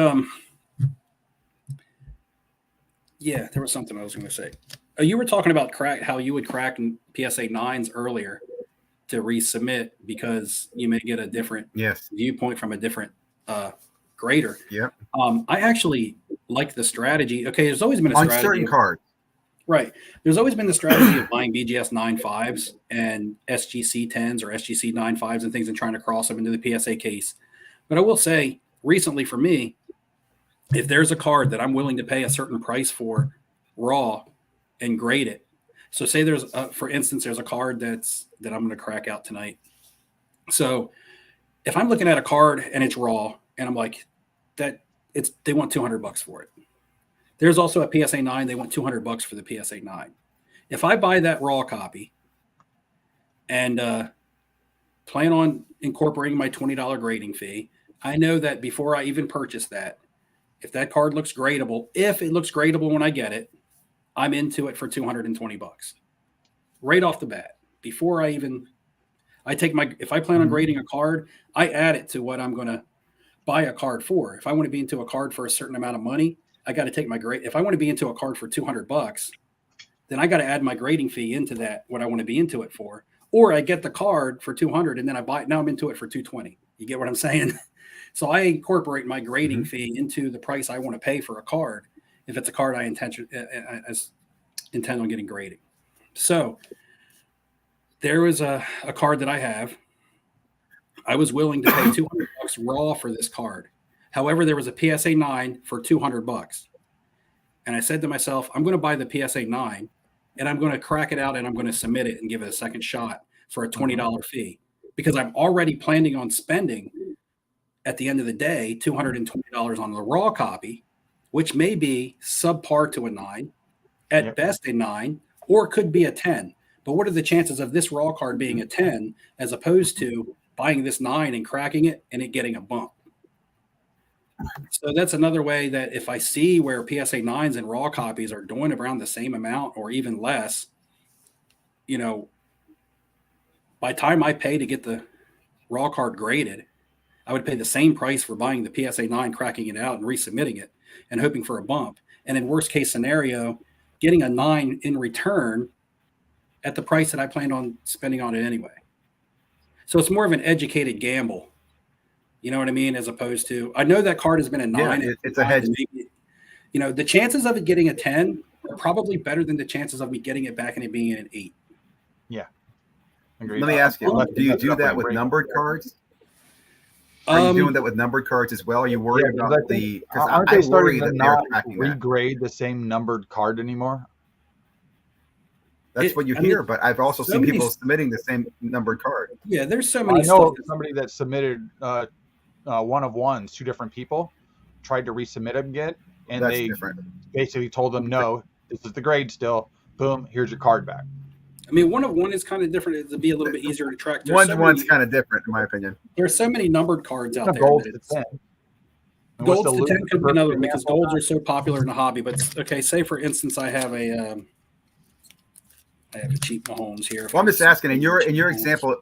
yeah, there was something I was going to say. You were talking about how you would crack PSA 9s earlier to resubmit because you may get a different yes. viewpoint from a different grader. Yep. I actually like the strategy. Okay, there's always been a On strategy. certain cards. Right. There's always been the strategy of buying BGS 9.5s and SGC 10s or SGC 9.5s and things and trying to cross them into the PSA case. But I will say, recently for me, if there's a card that I'm willing to pay a certain price for raw and grade it. So say there's, for instance, there's a card that I'm going to crack out tonight. So if I'm looking at a card and it's raw and I'm like, they want $200 for it. There's also a PSA 9. They want $200 for the PSA 9. If I buy that raw copy and plan on incorporating my $20 grading fee, I know that before I even purchase that, if that card looks gradable, if it looks gradable when I get it, I'm into it for $220 right off the bat. Before if I plan on grading a card, I add it to what I'm going to buy a card for. If I want to be into a card for a certain amount of money, I got to take my grade. If I want to be into a card for $200, then I got to add my grading fee into that, what I want to be into it for. Or I get the card for $200 and then I buy it. Now I'm into it for $220. You get what I'm saying? So I incorporate my grading fee into the price I want to pay for a card if it's a card I intend on getting grading. So there was a card that I have. I was willing to pay $200 raw for this card. However, there was a PSA 9 for $200. And I said to myself, I'm going to buy the PSA 9 and I'm going to crack it out and I'm going to submit it and give it a second shot for a $20 fee because I'm already planning on spending at the end of the day $220 on the raw copy, which may be subpar to a 9, at best a 9, or it could be a 10. But what are the chances of this raw card being a 10 as opposed to buying this 9 and cracking it and it getting a bump? So that's another way that if I see where PSA 9s and raw copies are doing around the same amount or even less, by the time I pay to get the raw card graded, I would pay the same price for buying the PSA 9, cracking it out and resubmitting it and hoping for a bump. And in worst case scenario, getting a 9 in return at the price that I planned on spending on it anyway. So it's more of an educated gamble. You know what I mean? As opposed to, I know that card has been a 9. Yeah, it's a hedge. The chances of it getting a 10 are probably better than the chances of me getting it back and it being an 8. Yeah. Agreed. Let me ask you, do you do that with numbered cards? Are you doing that with numbered cards as well? Are you worried about the? Aren't I they worry starting to that they're not tracking that. regrade the same numbered card anymore? That's what you hear, but I've also so seen many- people submitting the same numbered card. Yeah, there's so I many know stuff. somebody that submitted one of ones, two different people, tried to resubmit them again, and That's they different. basically told them, no, this is the grade still. Boom, here's your card back. I mean, one of one is kind of different. It'd be a little bit easier to track. One's kind of different, in my opinion. There's so many numbered cards out there. Gold that to it's- 10. And what's Golds the to 10 could be another one because example? golds are so popular in the hobby. But okay, say for instance, I have a cheap Mahomes here. Well, I'm just asking, in your example,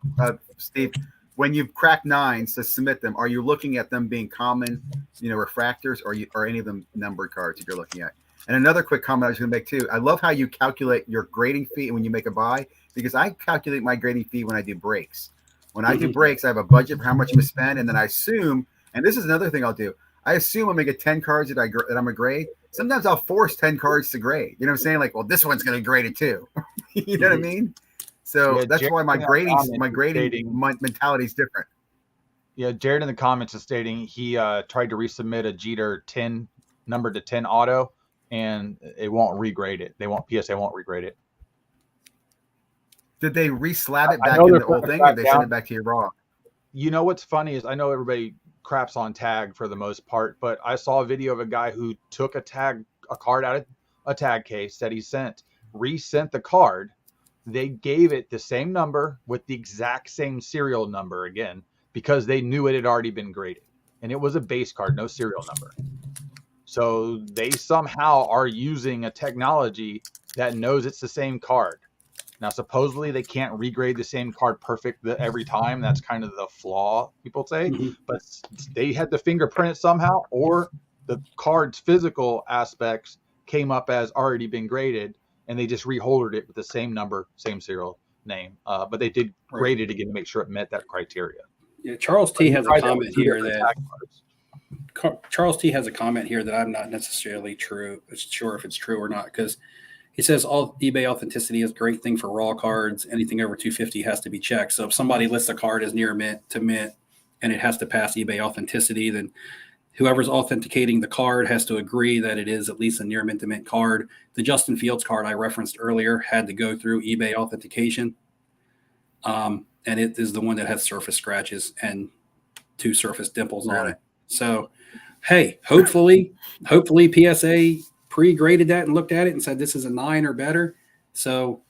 Steve, when you've cracked 9s to submit them, are you looking at them being common, refractors, or any of them numbered cards that you're looking at? And another quick comment I was going to make too. I love how you calculate your grading fee when you make a buy, because I calculate my grading fee when I do breaks. When I do breaks, I have a budget for how much I'm going to spend, and then I assume, and this is another thing I'll do. I assume I'm going to get 10 cards that I'm going to grade. Sometimes I'll force 10 cards to grade. You know what I'm saying? Like, well, this one's going to grade it too. You know what I mean? So Yeah, that's why my Jared grading mentality is different. Yeah, Jared in the comments is stating he tried to resubmit a Jeter 10 numbered to 10 auto, and it won't regrade it. PSA won't regrade it. Did they reslab it I back know in they're the old putting it thing, or back they send down. it back to you raw? You know what's funny is I know everybody craps on tag for the most part, but I saw a video of a guy who took a card out of a tag case that he resent the card. They gave it the same number with the exact same serial number again because they knew it had already been graded, and it was a base card, no serial number. So they somehow are using a technology that knows it's the same card. Now, supposedly they can't regrade the same card perfect every time. That's kind of the flaw, people say. Mm-hmm. But they had to fingerprint it somehow, or the card's physical aspects came up as already been graded, and they just reholdered it with the same number, same serial name. But they did grade it again to make sure it met that criteria. Yeah, Charles T has a comment here that Charles T has a comment here that I'm not necessarily sure if it's true or not, because he says all eBay authenticity is a great thing for raw cards. Anything over 250 has to be checked. So if somebody lists a card as near mint to mint and it has to pass eBay authenticity, then whoever's authenticating the card has to agree that it is at least a near mint to mint card. The Justin Fields card I referenced earlier had to go through eBay authentication. And it is the one that has surface scratches and 2 surface dimples on it. So, hey, hopefully PSA pre-graded that and looked at it and said this is a 9 or better. So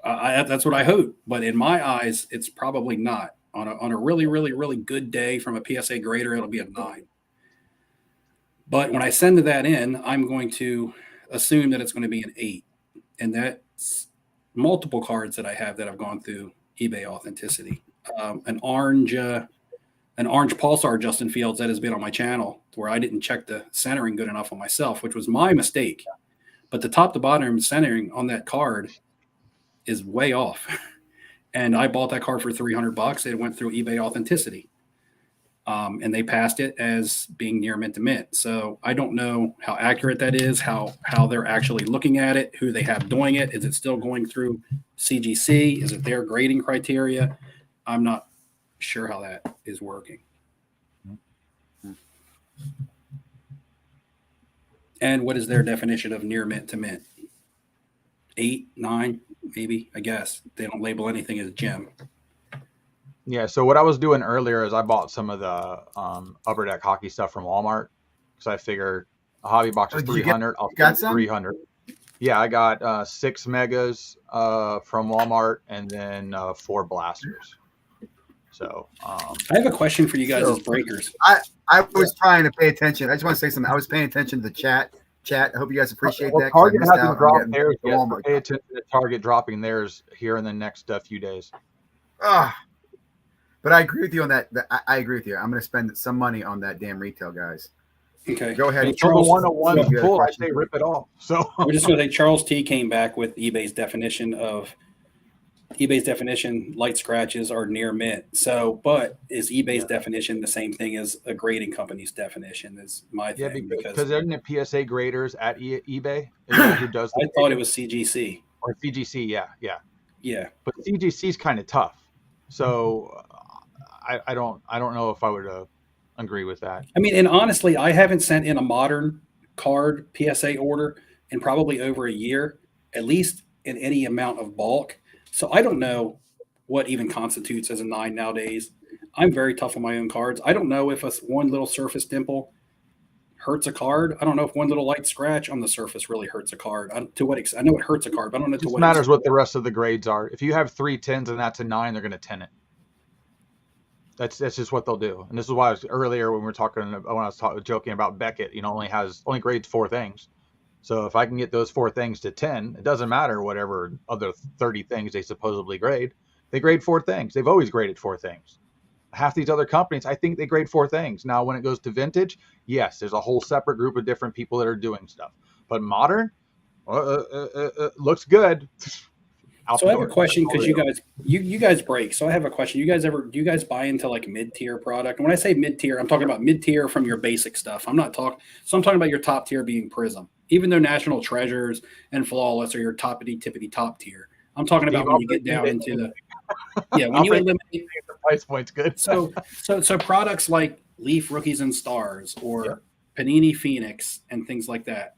that's what I hope. But in my eyes, it's probably not. On a really, really, really good day from a PSA grader, it'll be a 9. But when I send that in, I'm going to assume that it's going to be an 8. And that's multiple cards that I have that have gone through eBay authenticity. An orange Pulsar Justin Fields that has been on my channel where I didn't check the centering good enough on myself, which was my mistake. But the top to bottom centering on that card is way off. And I bought that card for $300. It went through eBay authenticity. And they passed it as being near mint to mint. So I don't know how accurate that is, how they're actually looking at it, who they have doing it. Is it still going through CGC? Is it their grading criteria? I'm not sure how that is working. And what is their definition of near mint to mint? 8, 9, maybe, I guess. They don't label anything as gem. Yeah, so what I was doing earlier is I bought some of the Upper Deck hockey stuff from Walmart because I figured a hobby box is $300. I'll got spend $300. Yeah, I got 6 megas from Walmart and then 4 blasters. So I have a question for you guys as breakers. I was trying to pay attention. I just want to say something. I was paying attention to the chat. I hope you guys appreciate that. Target hasn't dropped there. theirs yet. So pay attention to Target dropping theirs here in the next few days. But I agree with you on that. I agree with you. I'm going to spend some money on that damn retail, guys. Okay. Go ahead. Charles, 101 full, I say rip it off. So we're just going to say Charles T came back with eBay's definition, light scratches are near mint. So, but is eBay's definition the same thing as a grading company's definition? Is my thing because isn't it PSA graders at eBay? Who does? I thought it was CGC or CGC. Yeah. But CGC is kind of tough. So I don't know if I would agree with that. I mean, and honestly, I haven't sent in a modern card PSA order in probably over a year. At least in any amount of bulk. So I don't know what even constitutes as a 9 nowadays. I'm very tough on my own cards. I don't know if one little surface dimple hurts a card. I don't know if one little light scratch on the surface really hurts a card. To what extent? I know it hurts a card, but I don't know It to just what matters extent. what the rest of the grades are. If you have 3 10s and that's a 9, they're going to 10 it. That's just what they'll do. And this is why I was earlier when we were joking about Beckett, only grades 4 things. So if I can get those 4 things to 10, it doesn't matter whatever other 30 things they supposedly grade. They grade 4 things. They've always graded 4 things. Half these other companies, I think they grade 4 things. Now, when it goes to vintage, yes, there's a whole separate group of different people that are doing stuff. But modern, looks good. So I have a question because you guys break. So I have a question. Do you guys buy into like mid-tier product? And when I say mid-tier, I'm talking about mid-tier from your basic stuff. I'm talking about your top tier being Prism. Even though National Treasures and Flawless are your tippity top tier. I'm talking about when you get down into the when you eliminate the price point's good. So products like Leaf Rookies and Stars or Panini Phoenix and things like that.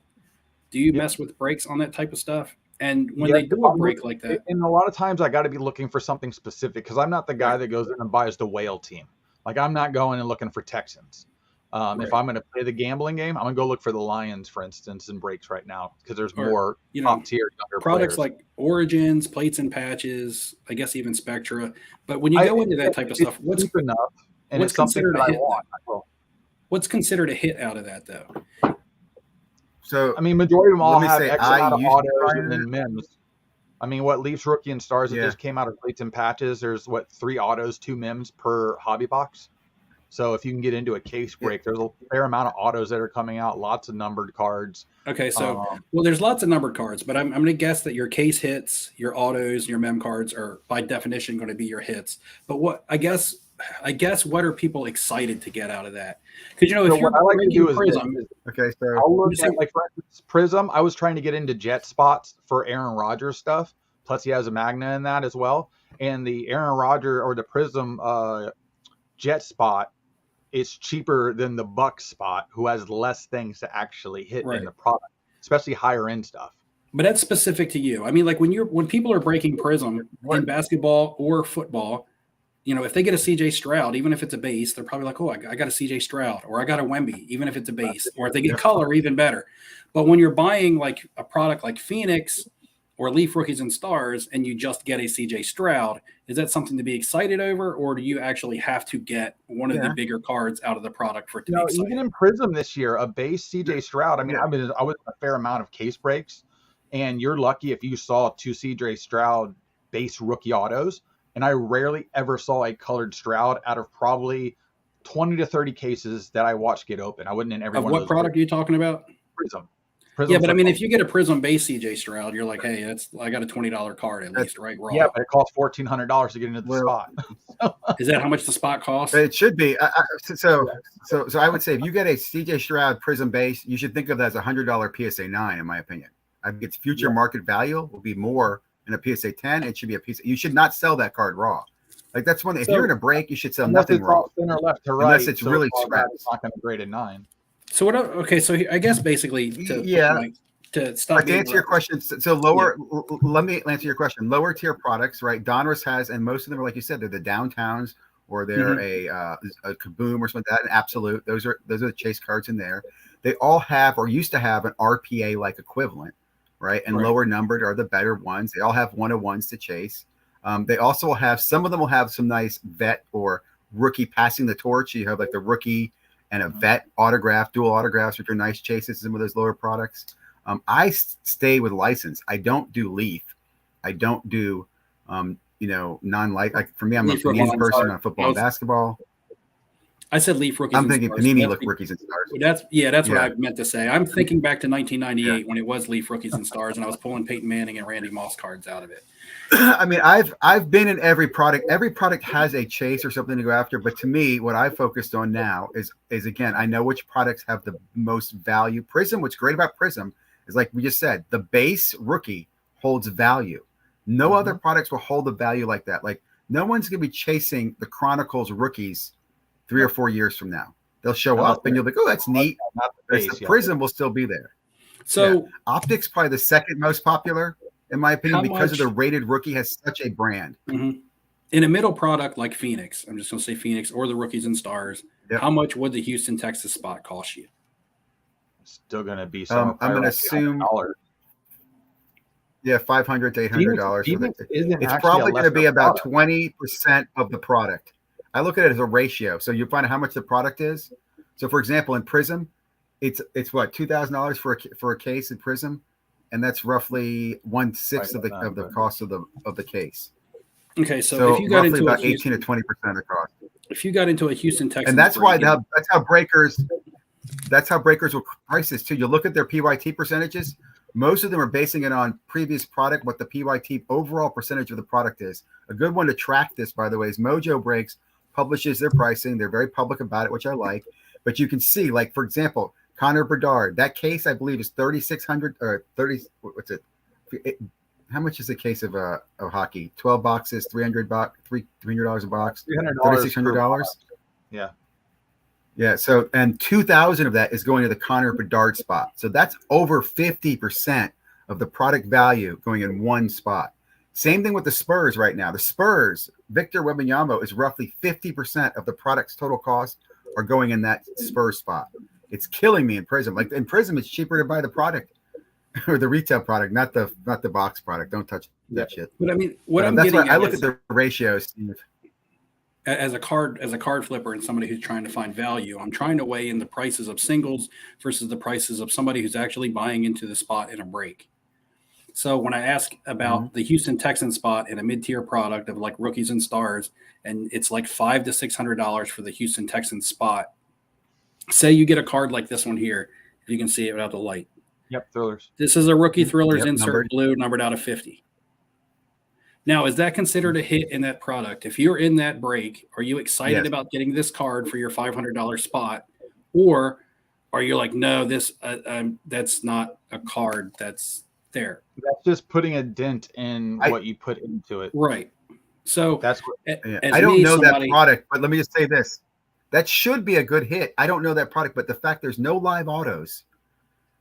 Do you mess with breaks on that type of stuff? And when they do a break like that, and a lot of times I got to be looking for something specific because I'm not the guy that goes in and buys the whale team. Like I'm not going and looking for Texans. If I'm going to play the gambling game, I'm going to go look for the Lions, for instance, in breaks right now because there's more top tier younger products players. like Origins, Plates and Patches, I guess even Spectra. But when you go into that type of stuff, what's enough? And it's something that I want. What's considered a hit out of that though? So I mean, majority of them all have X amount of autos and then mims. I mean, what Leafs Rookie and Stars that just came out of Plates and Patches, there's 3 autos, 2 mims per hobby box. So if you can get into a case break, there's a fair amount of autos that are coming out, lots of numbered cards. Okay, so there's lots of numbered cards, but I'm going to guess that your case hits, your autos, your mem cards are by definition going to be your hits. But what I guess what are people excited to get out of that? Because if you're breaking Prism, so I'll look at like for instance, Prism. I was trying to get into jet spots for Aaron Rodgers stuff. Plus, he has a Magna in that as well. And the Aaron Rodgers or the Prism jet spot is cheaper than the Buck spot, who has less things to actually hit in the product, especially higher end stuff. But that's specific to you. I mean, like when people are breaking Prism in basketball or football. If they get a CJ Stroud, even if it's a base, they're probably like, oh, I got a CJ Stroud, or I got a Wemby, even if it's a base, or if they get color, even better. But when you're buying like a product like Phoenix or Leaf Rookies and Stars, and you just get a CJ Stroud, is that something to be excited over, or do you actually have to get one of the bigger cards out of the product for it to be exciting? Even in Prism this year, a base CJ Stroud, I was a fair amount of case breaks, and you're lucky if you saw 2 CJ Stroud base rookie autos. And I rarely ever saw a colored Stroud out of probably 20 to 30 cases that I watched get open. I wouldn't in every one of those. What product are you talking about? Prism. Yeah, but I mean, if you get a Prism base CJ Stroud, you're like, hey, I got a $20 card at least, right? Raw. Yeah, but it costs $1,400 to get into the spot. Is that how much the spot costs? It should be. So I would say if you get a CJ Stroud Prism base, you should think of that as $100 PSA 9, in my opinion. I think its future market value will be more. In a PSA 10, it should be a PSA. You should not sell that card raw. Like that's one. If you're in a break, you should sell nothing raw. Center left to right, unless it's really scrapped. It's not going to grade a 9. So what? Okay, so I guess basically to stop. To answer your question, so lower. Let me answer your question. Lower tier products, right? Donruss has, and most of them are like you said, they're the downtowns or they're a Kaboom or something like that. An Absolute. Those are the chase cards in there. They all have or used to have an RPA like equivalent. Right. And lower numbered are the better ones. They all have 101s to chase. They also have some of them will have some nice vet or rookie passing the torch. You have like the rookie and a vet autograph, dual autographs, which are nice chases. Some of those lower products. I stay with license. I don't do Leaf. I don't do, non-life. Like for me, I'm a Panini person on football and basketball. I said Leaf Rookies. I'm thinking Panini look Rookies and Stars. That's what I meant to say. I'm thinking back to 1998 when it was Leaf Rookies and Stars, and I was pulling Peyton Manning and Randy Moss cards out of it. I mean, I've been in every product. Every product has a chase or something to go after. But to me, what I focused on now is again, I know which products have the most value. Prism. What's great about Prism is like we just said, the base rookie holds value. No other products will hold the value like that. Like no one's gonna be chasing the Chronicles rookies 3 or 4 years from now. They'll show up and you'll be like, oh, that's neat. The Prism will still be there. So Optics probably the second most popular in my opinion, How because of the much- rated rookie has such a brand. Mhm. In a middle product like Phoenix, I'm just going to say Phoenix or the Rookies and Stars, Yep. how much would the Houston, Texas spot cost you? Still going to be somewhere. I'm going to assume, yeah, $500 to $800 for the. It's probably going to be about 20% of the product. I look at it as a ratio. So you find out how much the product is. So, for example, in Prism, it's what, $2,000 for a case in Prism, and that's roughly 1/6 of the cost of the case. Okay, so if you got roughly into about 18 to 20% of the cost. if you got into a Houston, Texas, And that's why that's how breakers will price this too. You look at their PYT percentages. Most of them are basing it on previous product, what the PYT overall percentage of the product is. A good one to track this, by the way, is Mojo Breaks publishes their pricing. They're very public about it, which I like. But you can see, like, for example, Connor Bedard, that case, I believe, is 3,600 or 30. What's it? How much is a case of hockey? 12 boxes, $300 a box, $3,600. Yeah. Yeah. So, and 2,000 of that is going to the Connor Bedard spot. So that's over 50% of the product value going in one spot. Same thing with the Spurs right now. The Spurs, Victor Wembanyama is roughly 50% of the product's total cost are going in that Spurs spot. It's killing me in Prism. Like in Prism, it's cheaper to buy the product or the retail product, not the box product. Don't touch that shit. But I mean, what I'm That's getting why I at look is, at the ratios, Steve. as a card flipper and somebody who's trying to find value, I'm trying to weigh in the prices of singles versus the prices of somebody who's actually buying into the spot in a break. So when I ask about the Houston Texans spot in a mid-tier product of like Rookies and Stars, and it's like $500 to $600 for the Houston Texans spot. Say you get a card like this one here, if you can see it without the light. Yep, Thrillers. This is a Rookie Thrillers Yep, insert numbered. blue, numbered out of 50. Now, is that considered a hit in that product? If you're in that break, are you excited Yes. about getting this card for your $500 spot, or are you like, no, this that's not a card that's there? That's just putting a dent in what you put into it. Right. So That's what, Yeah. as I don't me, know somebody- that product, but let me just say this. That should be a good hit. I don't know that product, but the fact there's no live autos,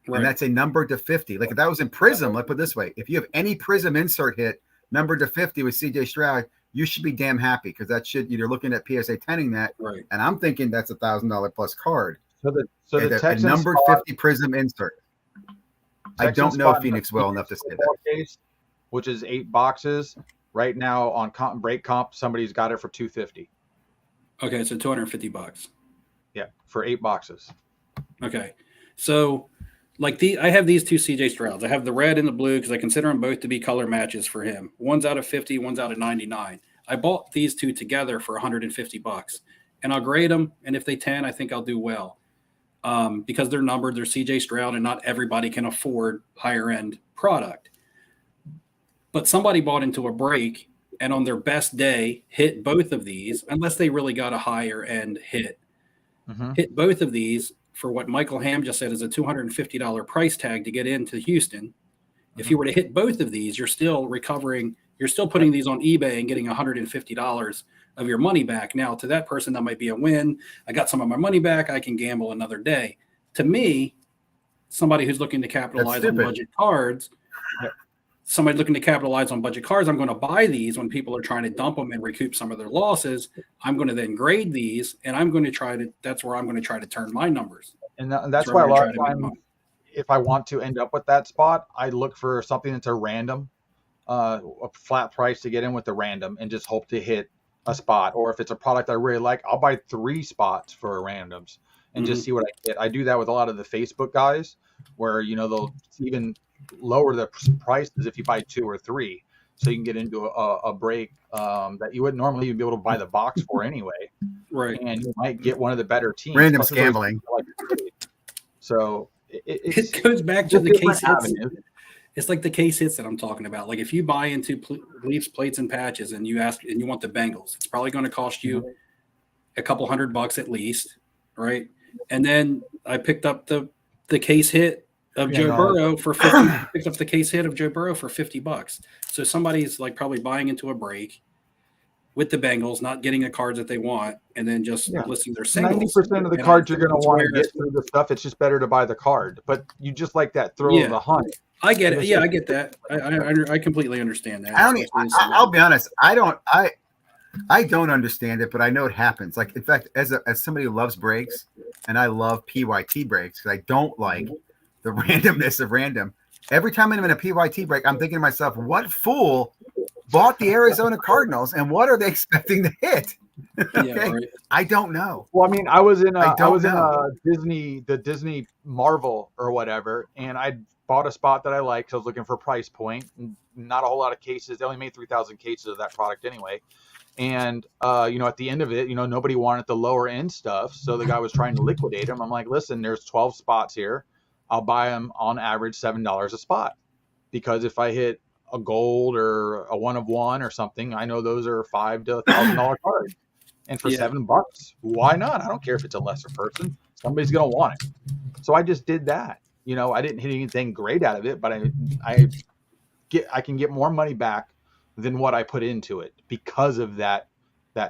right. and that's a number to 50. Like if that was in Prism, let's put it this way. If you have any Prism insert hit, number to 50 with CJ Stroud, you should be damn happy because that should, you're looking at PSA 10ing that. Right. And I'm thinking that's $1,000 plus card. so the And a Texans number spot- 50 Prism insert. I Texans don't know spot Phoenix well enough to say that. football case, which is 8 boxes. Right now on break comp, somebody's got it for $250. Okay, so $250. Yeah, for 8 boxes. Okay, so like I have these two CJ Strouds. I have the red and the blue because I consider them both to be color matches for him. One's out of 50, one's out of 99. I bought these two together for $150, and I'll grade them. And if they 10, I think I'll do well because they're numbered. They're CJ Stroud, and not everybody can afford higher end product. But somebody bought into a break and on their best day hit both of these, unless they really got a higher end hit. Hit both of these for what Michael Ham just said is a $250 price tag to get into Houston. If you were to hit both of these, you're still recovering. You're still putting these on eBay and getting $150 of your money back. Now, to that person, that might be a win. I got some of my money back. I can gamble another day. To me, somebody who's looking to capitalize on budget cards, I'm going to buy these when people are trying to dump them and recoup some of their losses. I'm going to then grade these, and that's where I'm going to try to turn my numbers. And that's why a lot of times, if I want to end up with that spot, I look for something that's a random, a flat price to get in with the random and just hope to hit a spot. Or if it's a product I really like, I'll buy 3 spots for randoms and just see what I get. I do that with a lot of the Facebook guys where, they'll even lower the prices if you buy 2 or 3, so you can get into a break that you wouldn't normally even be able to buy the box for anyway. Right. And you might get one of the better teams. Random gambling. So it goes back to the case hits. It's like the case hits that I'm talking about. Like if you buy into Leafs plates and patches and you want the Bengals, it's probably going to cost you a couple $100 at least, right? And then I picked up the case hit of Joe Burrow for 50. Picked up the case hit of Joe Burrow for $50. So somebody's like probably buying into a break, with the Bengals, not getting the cards that they want, and then just listing their singles. 90% of the cards you're going to want to get through the stuff. It's just better to buy the card, but you just like that throw of the hunt. I get it. Yeah, I get that. I completely understand that. I'll be honest. I don't understand it, but I know it happens. Like, in fact, as somebody who loves breaks, and I love PYT breaks because I don't like the randomness of random. Every time I'm in a PYT break, I'm thinking to myself, what fool bought the Arizona Cardinals, and what are they expecting to hit? Okay? Yeah, right. I don't know. Well, I mean, I was in the Disney Marvel or whatever, and I bought a spot that I liked. So I was looking for a price point. Not a whole lot of cases. They only made 3,000 cases of that product anyway. And, at the end of it, nobody wanted the lower end stuff. So the guy was trying to liquidate them. I'm like, listen, there's 12 spots here. I'll buy them on average $7 a spot, because if I hit a gold or a 1 of 1 or something, I know those are $5,000 to $1,000 cards. And for $7, why not? I don't care if it's a lesser person. Somebody's going to want it. So I just did that. I didn't hit anything great out of it, but I can get more money back than what I put into it because of that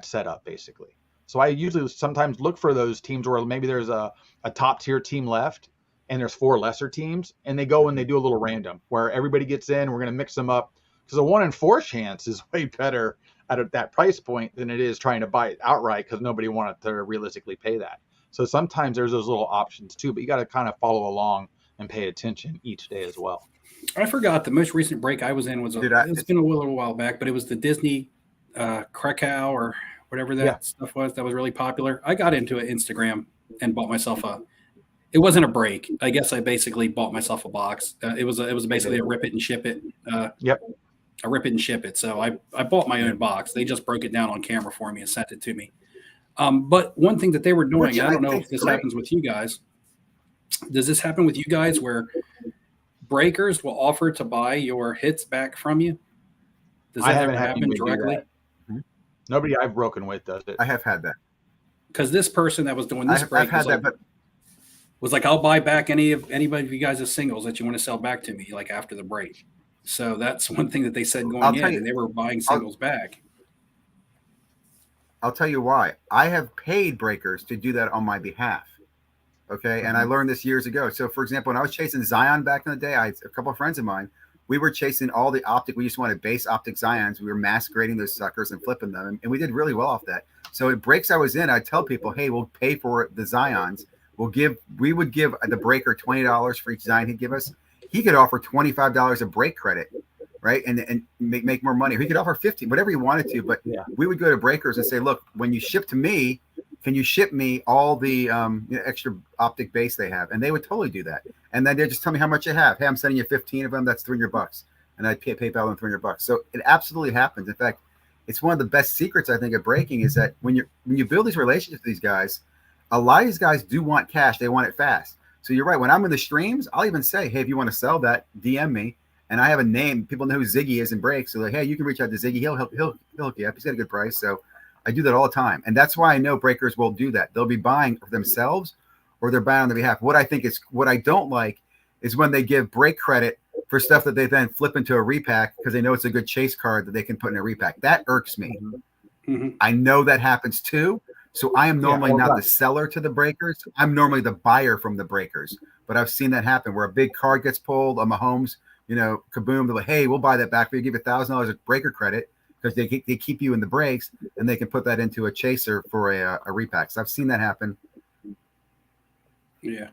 setup, basically. So I usually sometimes look for those teams where maybe there's a top tier team left and there's 4 lesser teams, and they go and they do a little random where everybody gets in. We're going to mix them up, because a 1 in 4 chance is way better at that price point than it is trying to buy it outright, because nobody wanted to realistically pay that. So sometimes there's those little options too, but you got to kind of follow along and pay attention each day as well. I forgot the most recent break I was in was it's been a little while back, but it was the Disney Krakow or whatever that stuff was that was really popular. I got into it Instagram and bought myself it wasn't a break. I guess I basically bought myself a box. It was basically a rip it and ship it. A rip it and ship it. So I bought my own box. They just broke it down on camera for me and sent it to me. But one thing that they were doing, I don't know if this happens with you guys. Does this happen with you guys where breakers will offer to buy your hits back from you? Does that ever happen directly? Nobody I've broken with does it. I have had that. Because this person that was doing this break was like, I'll buy back anybody of you guys' singles that you want to sell back to me, like after the break. So that's one thing that they said going in, and they were buying singles back. I'll tell you why. I have paid breakers to do that on my behalf. Okay. And I learned this years ago. So, for example, when I was chasing Zion back in the day, a couple of friends of mine, we were chasing all the optic. We just wanted base optic Zions. We were mass grading those suckers and flipping them. And we did really well off that. So at breaks I was in, I'd tell people, hey, we'll pay for the Zions. We would give the breaker $20 for each Zion he'd give us. He could offer $25 of break credit, right? And make more money. Or he could offer $50, whatever he wanted to. But we would go to breakers and say, look, when you ship to me, can you ship me all the extra optic base they have? And they would totally do that. And then they just tell me how much you have. Hey, I'm sending you 15 of them. That's $300. And I'd pay PayPal them $300. So it absolutely happens. In fact, it's one of the best secrets, I think, of breaking is that when you build these relationships with these guys, a lot of these guys do want cash. They want it fast. So you're right. When I'm in the streams, I'll even say, hey, if you want to sell that, DM me. And I have a name. People know who Ziggy is in breaks. So like, hey, you can reach out to Ziggy. He'll hook you up. He's got a good price. So I do that all the time. And that's why I know breakers will do that. They'll be buying for themselves or they're buying on their behalf. What I don't like is when they give break credit for stuff that they then flip into a repack because they know it's a good chase card that they can put in a repack. That irks me. Mm-hmm. I know that happens too. So I am normally not the seller to the breakers. I'm normally the buyer from the breakers. But I've seen that happen where a big card gets pulled on Mahomes, kaboom. They're like, hey, we'll buy that back for you. Give you $1,000 of breaker credit because they keep you in the breaks and they can put that into a chaser for a repack. So I've seen that happen. Yeah.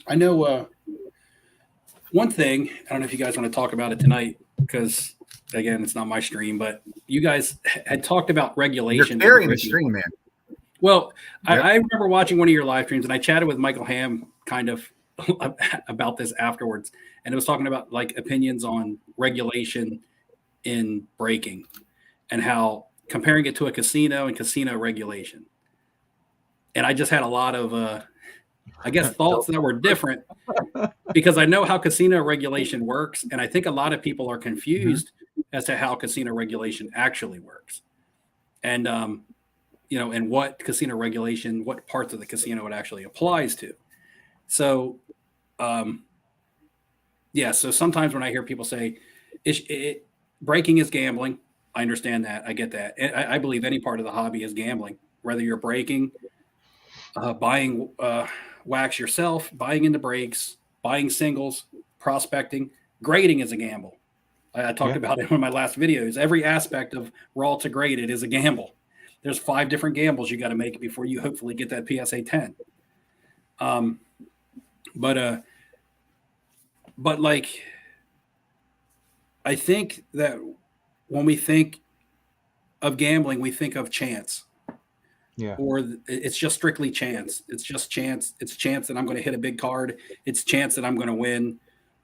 I know one thing, I don't know if you guys want to talk about it tonight because, again, it's not my stream, but you guys had talked about regulation. You're carrying the stream, man. Well, yep. I remember watching one of your live streams, and I chatted with Michael Ham kind of about this afterwards, and it was talking about like opinions on regulation in breaking and how comparing it to a casino and casino regulation. And I just had a lot of thoughts that were different because I know how casino regulation works. And I think a lot of people are confused as to how casino regulation actually works. And, and what casino regulation, what parts of the casino it actually applies to. So, so sometimes when I hear people say, breaking is gambling. I understand that. I get that. I believe any part of the hobby is gambling, whether you're breaking, buying wax yourself, buying into breaks, buying singles, prospecting. Grading is a gamble. I talked about it in one of my last videos. Every aspect of raw to graded is a gamble. There's 5 different gambles you got to make before you hopefully get that PSA 10. But like, I think that when we think of gambling, we think of chance. Yeah. Or it's just strictly chance. It's just chance. It's chance that I'm going to hit a big card. It's chance that I'm going to win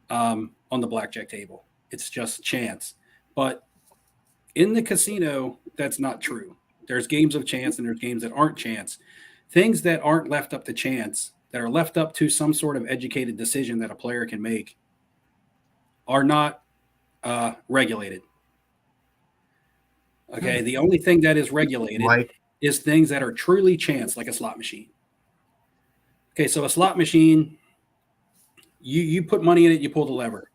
on the blackjack table. It's just chance. But in the casino, that's not true. There's games of chance and there's games that aren't chance. Things that aren't left up to chance, that are left up to some sort of educated decision that a player can make, are not regulated. Okay, the only thing that is regulated is things that are truly chance, like a slot machine. Okay, so a slot machine, you put money in it, you pull the lever,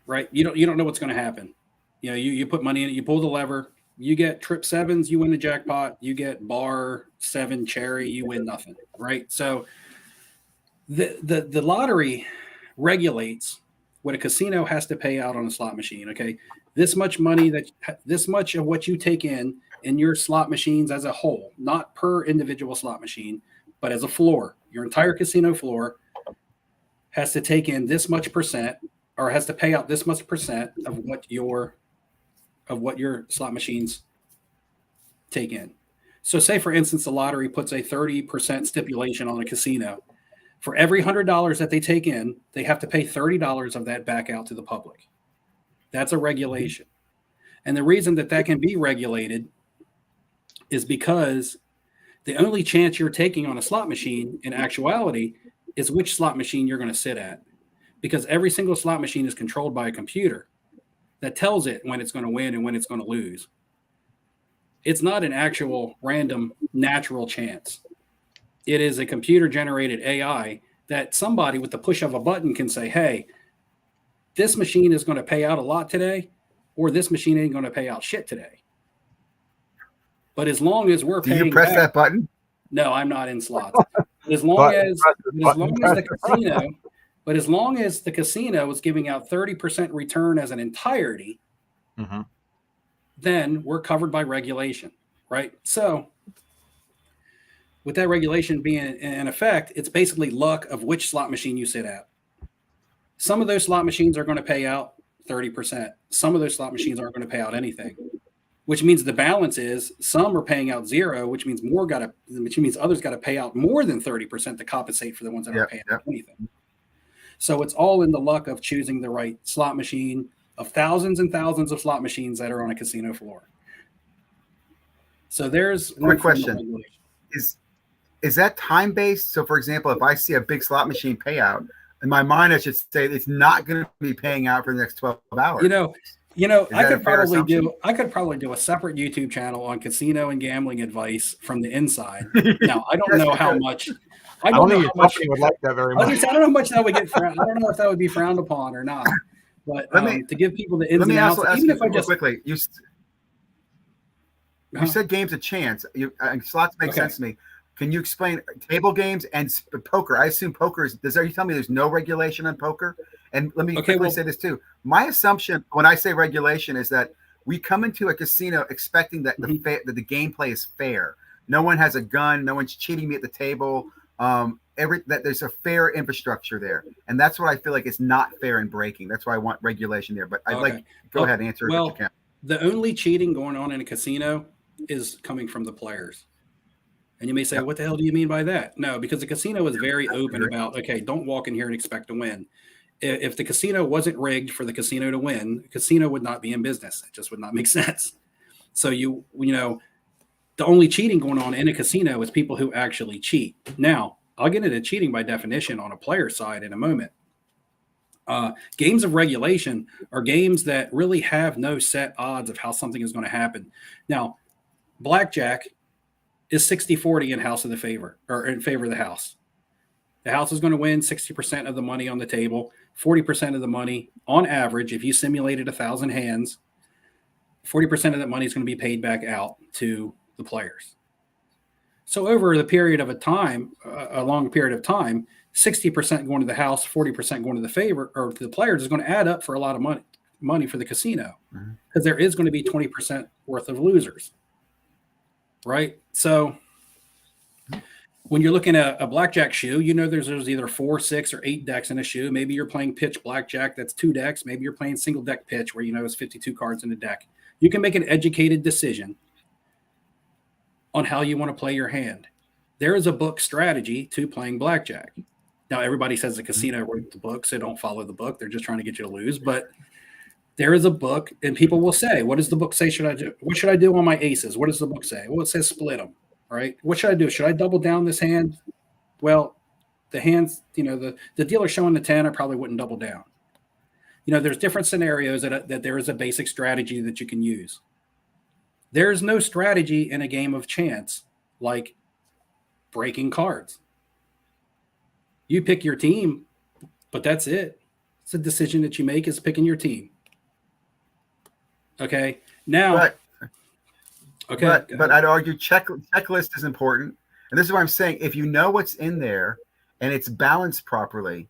right? You don't know what's going to happen. You know, you put money in it, you pull the lever, you get trip 7s, you win the jackpot. You get bar 7 cherry, you win nothing, right? So the lottery regulates what a casino has to pay out on a slot machine. Okay, this much money, this much of what you take in your slot machines as a whole, not per individual slot machine, but as a floor, your entire casino floor has to take in this much percent, or has to pay out this much percent of what your slot machines take in. So say, for instance, the lottery puts a 30% stipulation on a casino. For every $100 that they take in, they have to pay $30 of that back out to the public. That's a regulation. And the reason that can be regulated is because the only chance you're taking on a slot machine in actuality is which slot machine you're going to sit at. Because every single slot machine is controlled by a computer that tells it when it's going to win and when it's going to lose. It's not an actual random natural chance. It is a computer-generated AI that somebody with the push of a button can say, hey, this machine is going to pay out a lot today, or this machine ain't going to pay out shit today. But as long as we're paying, do you press that button? No, I'm not in slots. As long as the casino is giving out 30% return as an entirety, then we're covered by regulation, right? So with that regulation being in effect, it's basically luck of which slot machine you sit at. Some of those slot machines are going to pay out 30%. Some of those slot machines aren't going to pay out anything, which means the balance is some are paying out 0, which means others got to pay out more than 30% to compensate for the ones that aren't paying out anything. So it's all in the luck of choosing the right slot machine of thousands and thousands of slot machines that are on a casino floor. So there's quick question. Is that time based? So for example, if I see a big slot machine payout, in my mind, I should say it's not going to be paying out for the next 12 hours. I could probably do a separate YouTube channel on casino and gambling advice from the inside. Now, I don't know how much. I don't know how much would like that very much. I don't know how much that would get. I don't know if that would be frowned upon or not. But to give people the ins and outs, even if I just quickly, you said games of chance. Slots make sense to me. Can you explain table games and poker? I assume poker is. Are you telling me there's no regulation on poker? And let me quickly say this too. My assumption when I say regulation is that we come into a casino expecting that that the gameplay is fair. No one has a gun. No one's cheating me at the table. That there's a fair infrastructure there, and that's what I feel like is not fair in breaking. That's why I want regulation there. But I'd go ahead and answer it if you can. The only cheating going on in a casino is coming from the players. And you may say, what the hell do you mean by that? No, because the casino is very open about, okay, don't walk in here and expect to win. If the casino wasn't rigged for the casino to win, the casino would not be in business. It just would not make sense. So the only cheating going on in a casino is people who actually cheat. Now, I'll get into cheating by definition on a player side in a moment. Games of regulation are games that really have no set odds of how something is going to happen. Now, blackjack is 60-40 in favor of the house. The house is going to win 60% of the money on the table, 40% of the money on average. If you simulated 1,000 hands, 40% of that money is going to be paid back out to the players. So over the period of a long period of time, 60% going to the house, 40% going to the favor or to the players is going to add up for a lot of money for the casino, because there is going to be 20% worth of losers, right? So when you're looking at a blackjack shoe, there's either 4, 6, or 8 decks in a shoe. Maybe you're playing pitch blackjack, that's 2 decks. Maybe you're playing single deck pitch, where it's 52 cards in a deck. You can make an educated decision on how you want to play your hand. There is a book strategy to playing blackjack. Now, everybody says the casino wrote the book, so don't follow the book. They're just trying to get you to lose. But there is a book, and people will say, what does the book say should I do? What should I do on my aces? What does the book say? Well, it says split them, right? What should I do? Should I double down this hand? Well, the hands, the dealer showing the 10, I probably wouldn't double down. There's different scenarios that there is a basic strategy that you can use. There's no strategy in a game of chance like breaking cards. You pick your team, but that's it. It's a decision that you make, is picking your team. Okay. Now, but I'd argue checklist is important. And this is what I'm saying. If you know what's in there and it's balanced properly,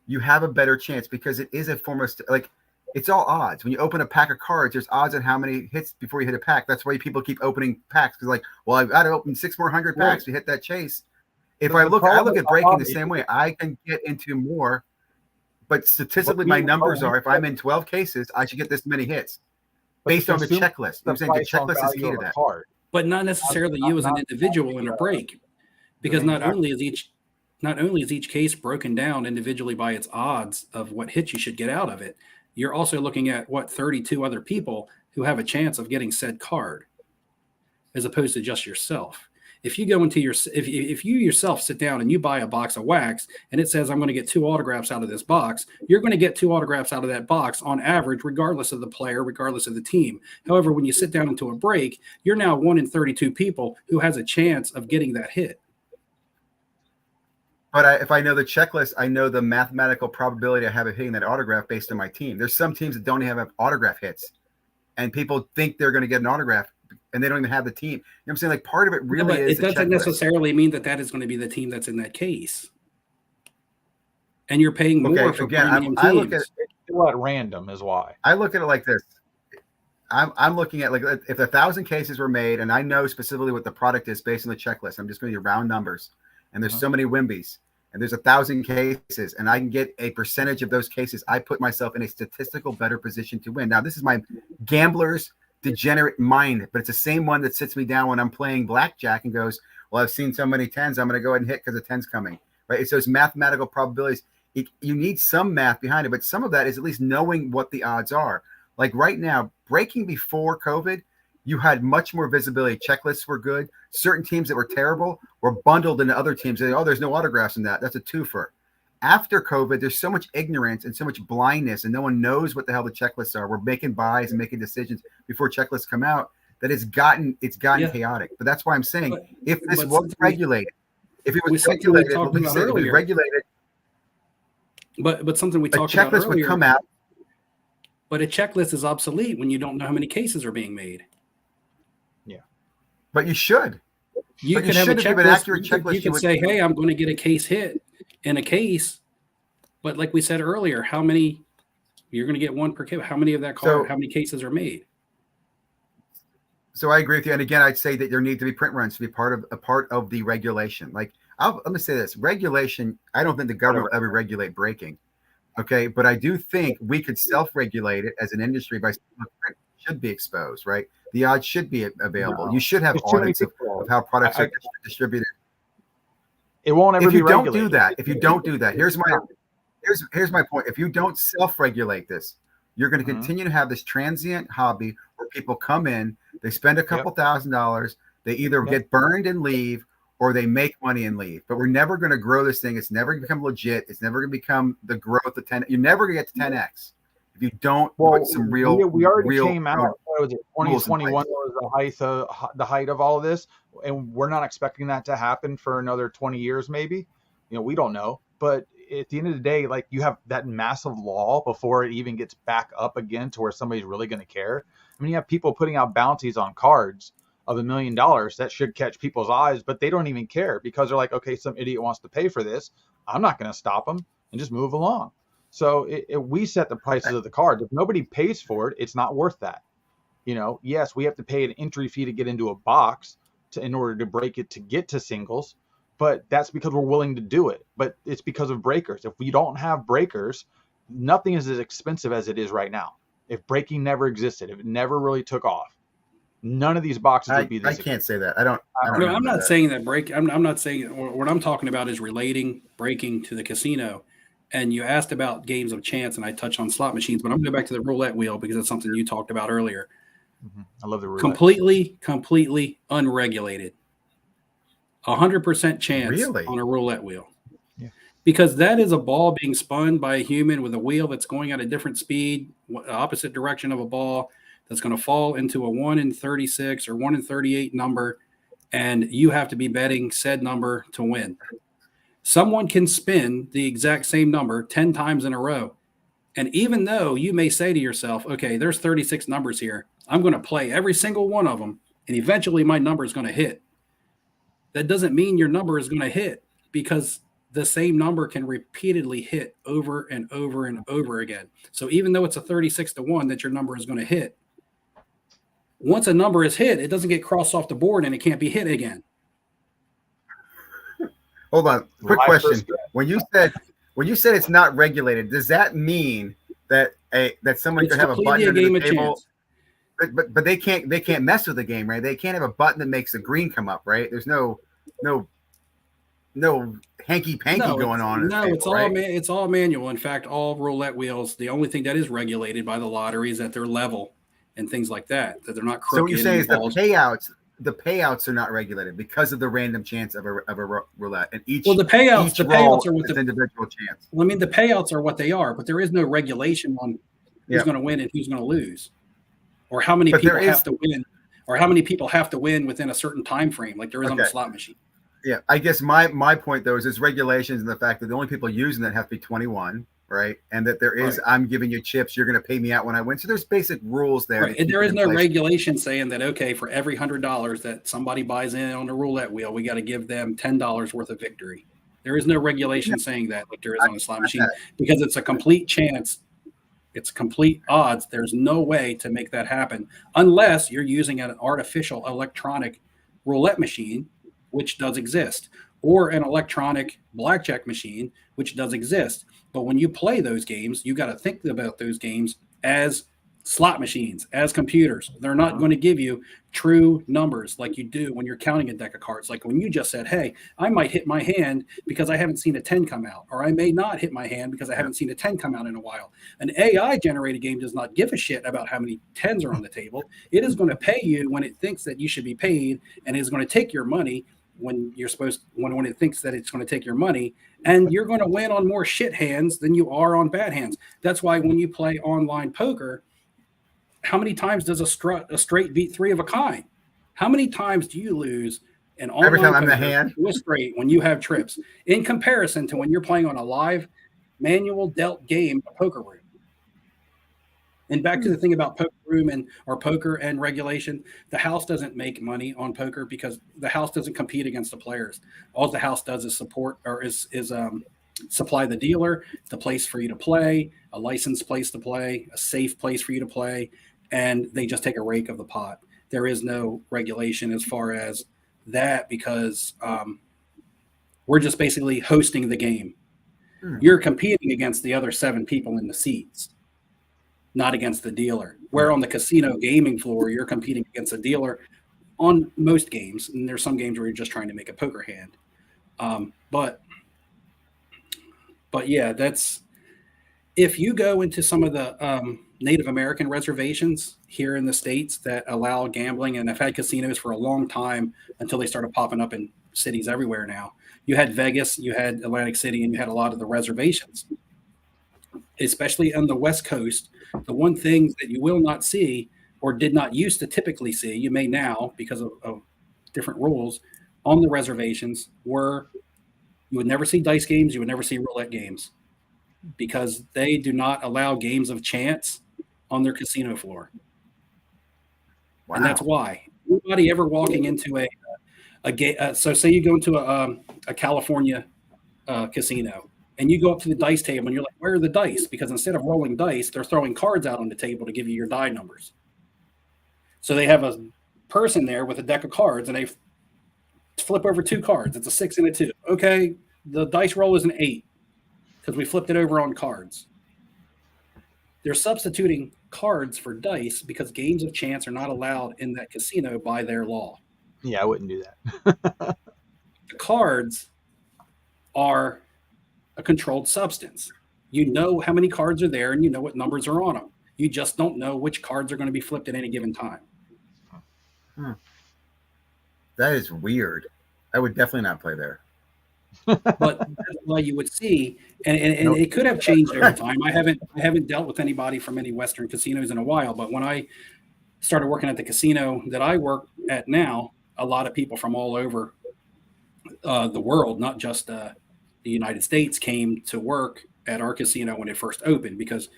you have a better chance, because it is a form of it's all odds. When you open a pack of cards, there's odds on how many hits before you hit a pack. That's why people keep opening packs, because I've got to open 6 more hundred packs to hit that chase. If I look at breaking the same way, I can get into more, but statistically my numbers are, if I'm in 12 cases, I should get this many hits based on the checklist. I'm saying the checklist is key to that. But not necessarily you as an individual in a break, because not only is each case broken down individually by its odds of what hits you should get out of it, you're also looking at 32 other people who have a chance of getting said card, as opposed to just yourself. If you go into if you yourself sit down and you buy a box of wax and it says, I'm going to get 2 autographs out of this box, you're going to get 2 autographs out of that box on average, regardless of the player, regardless of the team. However, when you sit down into a break, you're now 1 in 32 people who has a chance of getting that hit. But if I know the checklist, I know the mathematical probability I have of hitting that autograph based on my team. There's some teams that don't even have autograph hits, and people think they're going to get an autograph, and they don't even have the team. You know what I'm saying? Part of it really is. It doesn't necessarily mean that is going to be the team that's in that case. And you're paying more for premium I look at it at random is why. I look at it like this. I'm looking at if 1,000 cases were made, and I know specifically what the product is based on the checklist. I'm just going to do round numbers. And there's so many Wimbies, and there's 1,000 cases, and I can get a percentage of those cases. I put myself in a statistical better position to win. Now, this is my gambler's degenerate mind, but it's the same one that sits me down when I'm playing blackjack and goes, well, I've seen so many 10s, I'm going to go ahead and hit because the 10's coming, right? It's those mathematical probabilities. You need some math behind it, but some of that is at least knowing what the odds are. Like right now, breaking before COVID, you had much more visibility. Checklists were good. Certain teams that were terrible were bundled into other teams. There's no autographs in that. That's a twofer. After COVID, there's so much ignorance and so much blindness, and no one knows what the hell the checklists are. We're making buys and making decisions before checklists come out, that it's gotten chaotic. But that's why I'm saying, if this was regulated, if it was regulated, but something we talked about earlier, checklist would come out. But a checklist is obsolete when you don't know how many cases are being made. But you should. You can have a checklist. You can say, hey, I'm going to get a case hit in a case. But like we said earlier, how many you're going to get one per case? How many of that card? How many cases are made? So I agree with you. And again, I'd say that there need to be print runs to be part of the regulation. Like, let me say this: regulation. I don't think the government will ever regulate breaking. Okay, but I do think we could self-regulate it as an industry by print should be exposed, right? The odds should be available. No. You should have audits of how products are distributed. It won't ever be regulated. If you don't do that, here's my point. If you don't self-regulate this, you're going to continue to have this transient hobby where people come in, they spend a couple $1,000s, they either get burned and leave, or they make money and leave. But we're never going to grow this thing. It's never going to become legit. It's never going to become the growth of 10. You're never going to get to 10x. If you don't put some real, we already came out. What was it? 2021 was the height of all of this, and we're not expecting that to happen for another 20 years, maybe. We don't know. But at the end of the day, like, you have that massive law before it even gets back up again to where somebody's really going to care. I mean, you have people putting out bounties on cards of $1 million that should catch people's eyes, but they don't even care because they're like, okay, some idiot wants to pay for this. I'm not going to stop them, and just move along. So we set the prices of the cards. If nobody pays for it, it's not worth that. Yes, we have to pay an entry fee to get into a box in order to break it to get to singles, but that's because we're willing to do it. But it's because of breakers. If we don't have breakers, nothing is as expensive as it is right now. If breaking never existed, if it never really took off, none of these boxes would be this. I can't say that. I don't. I'm not saying that break. I'm not saying what I'm talking about is relating breaking to the casino. And you asked about games of chance, and I touched on slot machines, but I'm going to go back to the roulette wheel because it's something you talked about earlier. Mm-hmm. I love the roulette. Completely unregulated. 100% chance on a roulette wheel. Yeah. Because that is a ball being spun by a human with a wheel that's going at a different speed, opposite direction of a ball, that's going to fall into a 1 in 36 or 1 in 38 number, and you have to be betting said number to win. Someone can spin the exact same number 10 times in a row. And even though you may say to yourself, okay, there's 36 numbers here, I'm going to play every single one of them, and eventually my number is going to hit. That doesn't mean your number is going to hit, because the same number can repeatedly hit over and over and over again. So even though it's a 36-1 that your number is going to hit, once a number is hit, it doesn't get crossed off the board and it can't be hit again. Hold on. Quick question. When you said it's not regulated, does that mean that someone could have a button under the table? But they can't mess with the game, right? They can't have a button that makes the green come up, right? There's no hanky panky going on. No, it's all manual. In fact, all roulette wheels, the only thing that is regulated by the lottery is that they're level and things like that they're not crooked. So what you're saying is the payouts are not regulated because of the random chance of a roulette, and the payouts are with the individual chance. Well, I mean, the payouts are what they are, but there is no regulation on who's going to win and who's going to lose, or how many people have to win, or how many people have to win within a certain time frame, like there is on the slot machine. Yeah, I guess my point though is there's regulations and the fact that the only people using that have to be 21, right? And that there is, I'm giving you chips, you're going to pay me out when I win. So there's basic rules there. Right. And there is no regulation saying that, okay, for every $100 that somebody buys in on the roulette wheel, we got to give them $10 worth of victory. There is no regulation saying that, like there is on the slot machine, because it's a complete chance. It's complete odds. There's no way to make that happen unless you're using an artificial electronic roulette machine, which does exist, or an electronic blackjack machine, which does exist. But when you play those games, you got to think about those games as slot machines, as computers. They're not going to give you true numbers like you do when you're counting a deck of cards. Like when you just said, hey, I might hit my hand because I haven't seen a 10 come out, or I may not hit my hand because I haven't seen a 10 come out in a while. An AI-generated game does not give a shit about how many 10s are on the table. It is going to pay you when it thinks that you should be paid, and is going to take your money when it thinks that it's going to take your money, and you're going to win on more shit hands than you are on bad hands. That's why when you play online poker, how many times does a straight beat 3 of a kind? How many times do you lose in online every time poker I'm the hand to a straight when you have trips, in comparison to when you're playing on a live manual dealt game, a poker room? And back to the thing about poker room or poker and regulation, the house doesn't make money on poker because the house doesn't compete against the players. All the house does is support, or is supply the dealer, the place for you to play, a licensed place to play, a safe place for you to play, and they just take a rake of the pot. There is no regulation as far as that because we're just basically hosting the game. You're competing against the other 7 people in the seats, not against the dealer. Where on the casino gaming floor, you're competing against a dealer on most games. And there's some games where you're just trying to make a poker hand. But yeah, that's, if you go into some of the Native American reservations here in the States that allow gambling, and have had casinos for a long time until they started popping up in cities everywhere now. You had Vegas, you had Atlantic City, and you had a lot of the reservations, especially on the West Coast. The one thing that you will not see, or did not used to typically see, you may now because of different rules on the reservations, were You would never see dice games. You would never see roulette games because they do not allow games of chance on their casino floor. Wow. And that's why. Anybody ever walking into a game? So say you go into a California casino and you go up to the dice table and you're like, where are the dice? Because instead of rolling dice, they're throwing cards out on the table to give you your die numbers. So they have a person there with a deck of cards and they flip over 2 cards. It's a 6 and a 2. Okay, the dice roll is an 8 because we flipped it over on cards. They're substituting cards for dice because games of chance are not allowed in that casino by their law. Yeah, I wouldn't do that. The cards are a controlled substance. You know how many cards are there and you know what numbers are on them. You just don't know which cards are going to be flipped at any given time. That is weird. I would definitely not play there. But that's why you would see, and it could have changed over time. I haven't dealt with anybody from any Western casinos in a while, but when I started working at the casino that I work at now, a lot of people from all over the world, not just the United States, came to work at our casino when it first opened because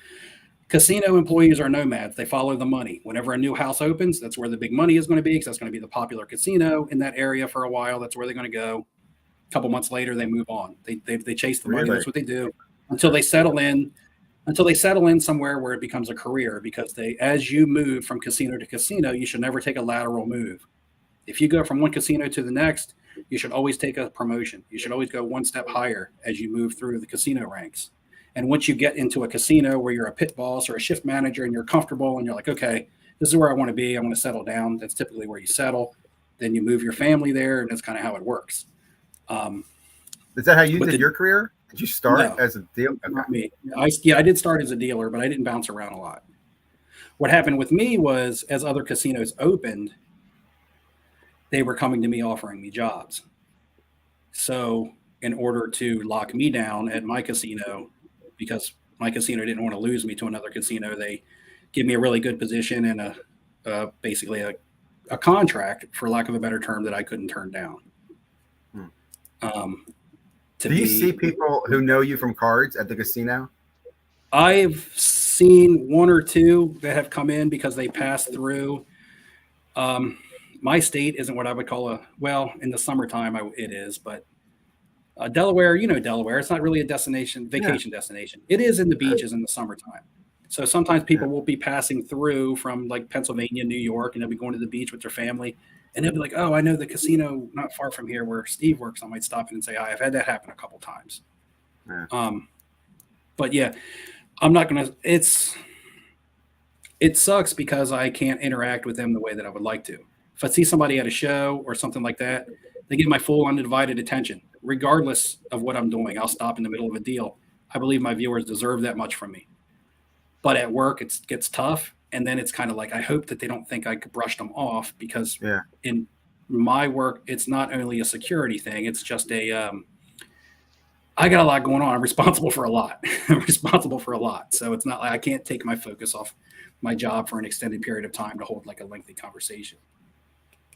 casino employees are nomads. They follow the money. Whenever a new house opens, that's where the big money is going to be because that's going to be the popular casino in that area for a while. That's where they're going to go. A couple months later, they move on. They chase the money. Really? That's what they do until they settle in somewhere where it becomes a career because as you move from casino to casino, you should never take a lateral move. If you go from one casino to the next, you should always take a promotion. You should always go one step higher as you move through the casino ranks. And once you get into a casino where you're a pit boss or a shift manager and you're comfortable and you're like, okay, this is where I want to be. I want to settle down. That's typically where you settle. Then you move your family there, and that's kind of how it works. Is that how you did your career? Did you start as a dealer? Okay. Not me. I did start as a dealer, but I didn't bounce around a lot. What happened with me was as other casinos opened, they were coming to me offering me jobs. So in order to lock me down at my casino, because my casino didn't want to lose me to another casino, they give me a really good position and basically a contract, for lack of a better term, that I couldn't turn down. Do you see people who know you from cards at the casino? I've seen 1 or 2 that have come in because they passed through. My state isn't what I would call in the summertime it is, but Delaware, Delaware, it's not really a vacation destination. It is in the beaches in the summertime. So sometimes people will be passing through from like Pennsylvania, New York, and they'll be going to the beach with their family. And they'll be like, oh, I know the casino not far from here where Steve works. I might stop in and say hi. I've had that happen a couple times. Yeah. But yeah, I'm not going to, it sucks because I can't interact with them the way that I would like to. If I see somebody at a show or something like that, they get my full undivided attention, regardless of what I'm doing. I'll stop in the middle of a deal. I believe my viewers deserve that much from me. But at work, it gets tough. And then it's kind of like, I hope that they don't think I could brush them off because in my work, it's not only a security thing. It's just I got a lot going on. I'm responsible for a lot. So it's not like I can't take my focus off my job for an extended period of time to hold like a lengthy conversation.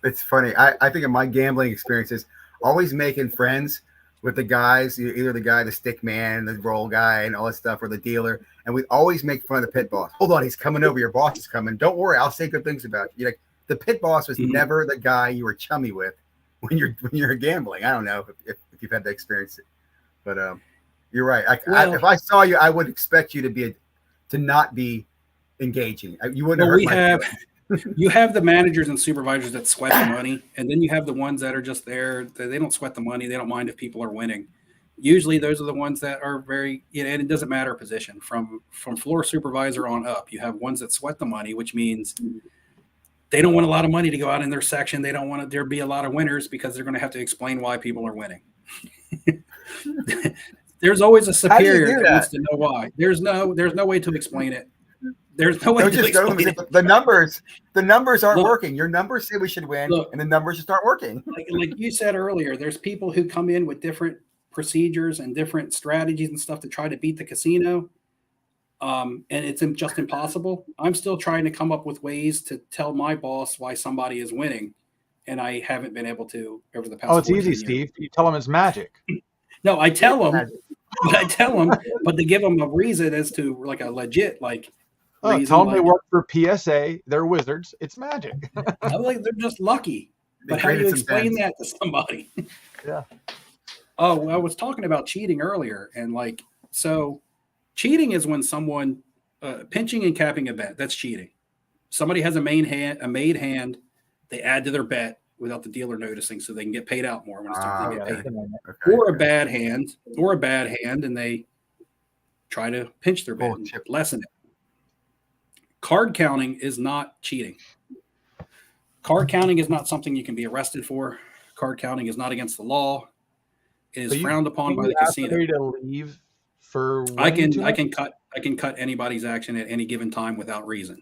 It's funny. I think of my gambling experiences, always making friends with the guys, either the guy, the stick man, the roll guy, and all that stuff, or the dealer. And we always make fun of the pit boss. Hold on, he's coming over. Your boss is coming. Don't worry, I'll say good things about you. Like the pit boss was never the guy you were chummy with when you're gambling. I don't know if you've had that experience, but you're right. If I saw you, I would expect you to not be engaging. You wouldn't. You have the managers and supervisors that sweat the money, and then you have the ones that are just there. They don't sweat the money. They don't mind if people are winning. Usually those are the ones that are very, and it doesn't matter position from floor supervisor on up. You have ones that sweat the money, which means they don't want a lot of money to go out in their section. They don't want there be a lot of winners because they're going to have to explain why people are winning. There's always a superior that wants to know why. There's no way to explain it. There's no way to explain it. The numbers aren't working. Your numbers say we should win, and the numbers just aren't working. Like you said earlier, there's people who come in with different procedures and different strategies and stuff to try to beat the casino. And it's just impossible. I'm still trying to come up with ways to tell my boss why somebody is winning, and I haven't been able to over the past. Oh, it's easy, Steve. You tell them it's magic. No, I tell them, but they give them a reason as to like a legit Oh, reason. tell them they Like, work for PSA. They're wizards. It's magic. I'm like, they're just lucky. They But how do you created some explain fans. that to somebody? Yeah. Oh, well, I was talking about cheating earlier, and so cheating is when someone pinching and capping a bet. That's cheating. Somebody has a made hand, they add to their bet without the dealer noticing, so they can get paid out more when it's time to get Okay. paid. Okay. Or a bad hand, and they try to pinch their bet and Bullshit. lessen it. Card counting is not cheating. Card counting is not something you can be arrested for. Card counting is not against the law. It is frowned upon by the casino. To leave for I can cut anybody's action at any given time without reason.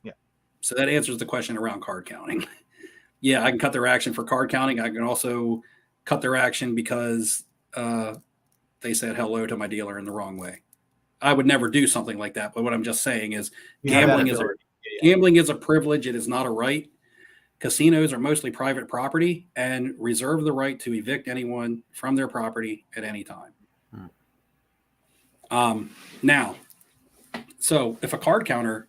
Yeah. So that answers the question around card counting. Yeah, I can cut their action for card counting. I can also cut their action because they said hello to my dealer in the wrong way. I would never do something like that. But what I'm just saying is gambling is a privilege. It is not a right. Casinos are mostly private property and reserve the right to evict anyone from their property at any time. Now, so if a card counter,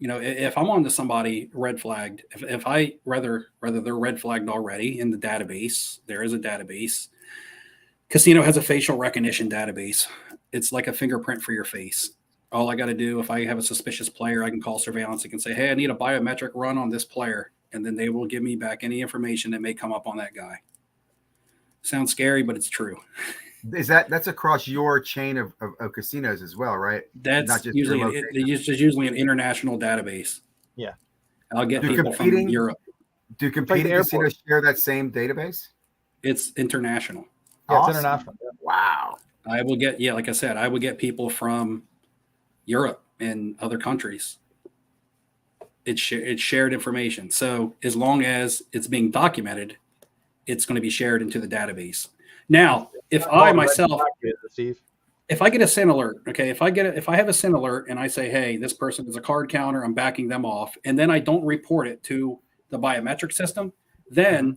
if I'm on to somebody red flagged, if I rather they're red flagged already in the database, there is a database. Casino has a facial recognition database. It's like a fingerprint for your face. All I got to do, if I have a suspicious player, I can call surveillance. I can say, hey, I need a biometric run on this player. And then they will give me back any information that may come up on that guy. Sounds scary, but it's true. That's across your chain of casinos as well, right? That's not just usually an international database. Yeah. I'll get people from Europe. Do competing casinos share that same database? It's international. Yeah, Awesome. it's international. Wow. I will get, like I said, I would get people from Europe and other countries. It's shared information. So as long as it's being documented, it's going to be shared into the database. Now, if I get a SIN alert, okay, if I have a SIN alert and I say, hey, this person is a card counter, I'm backing them off, and then I don't report it to the biometric system, then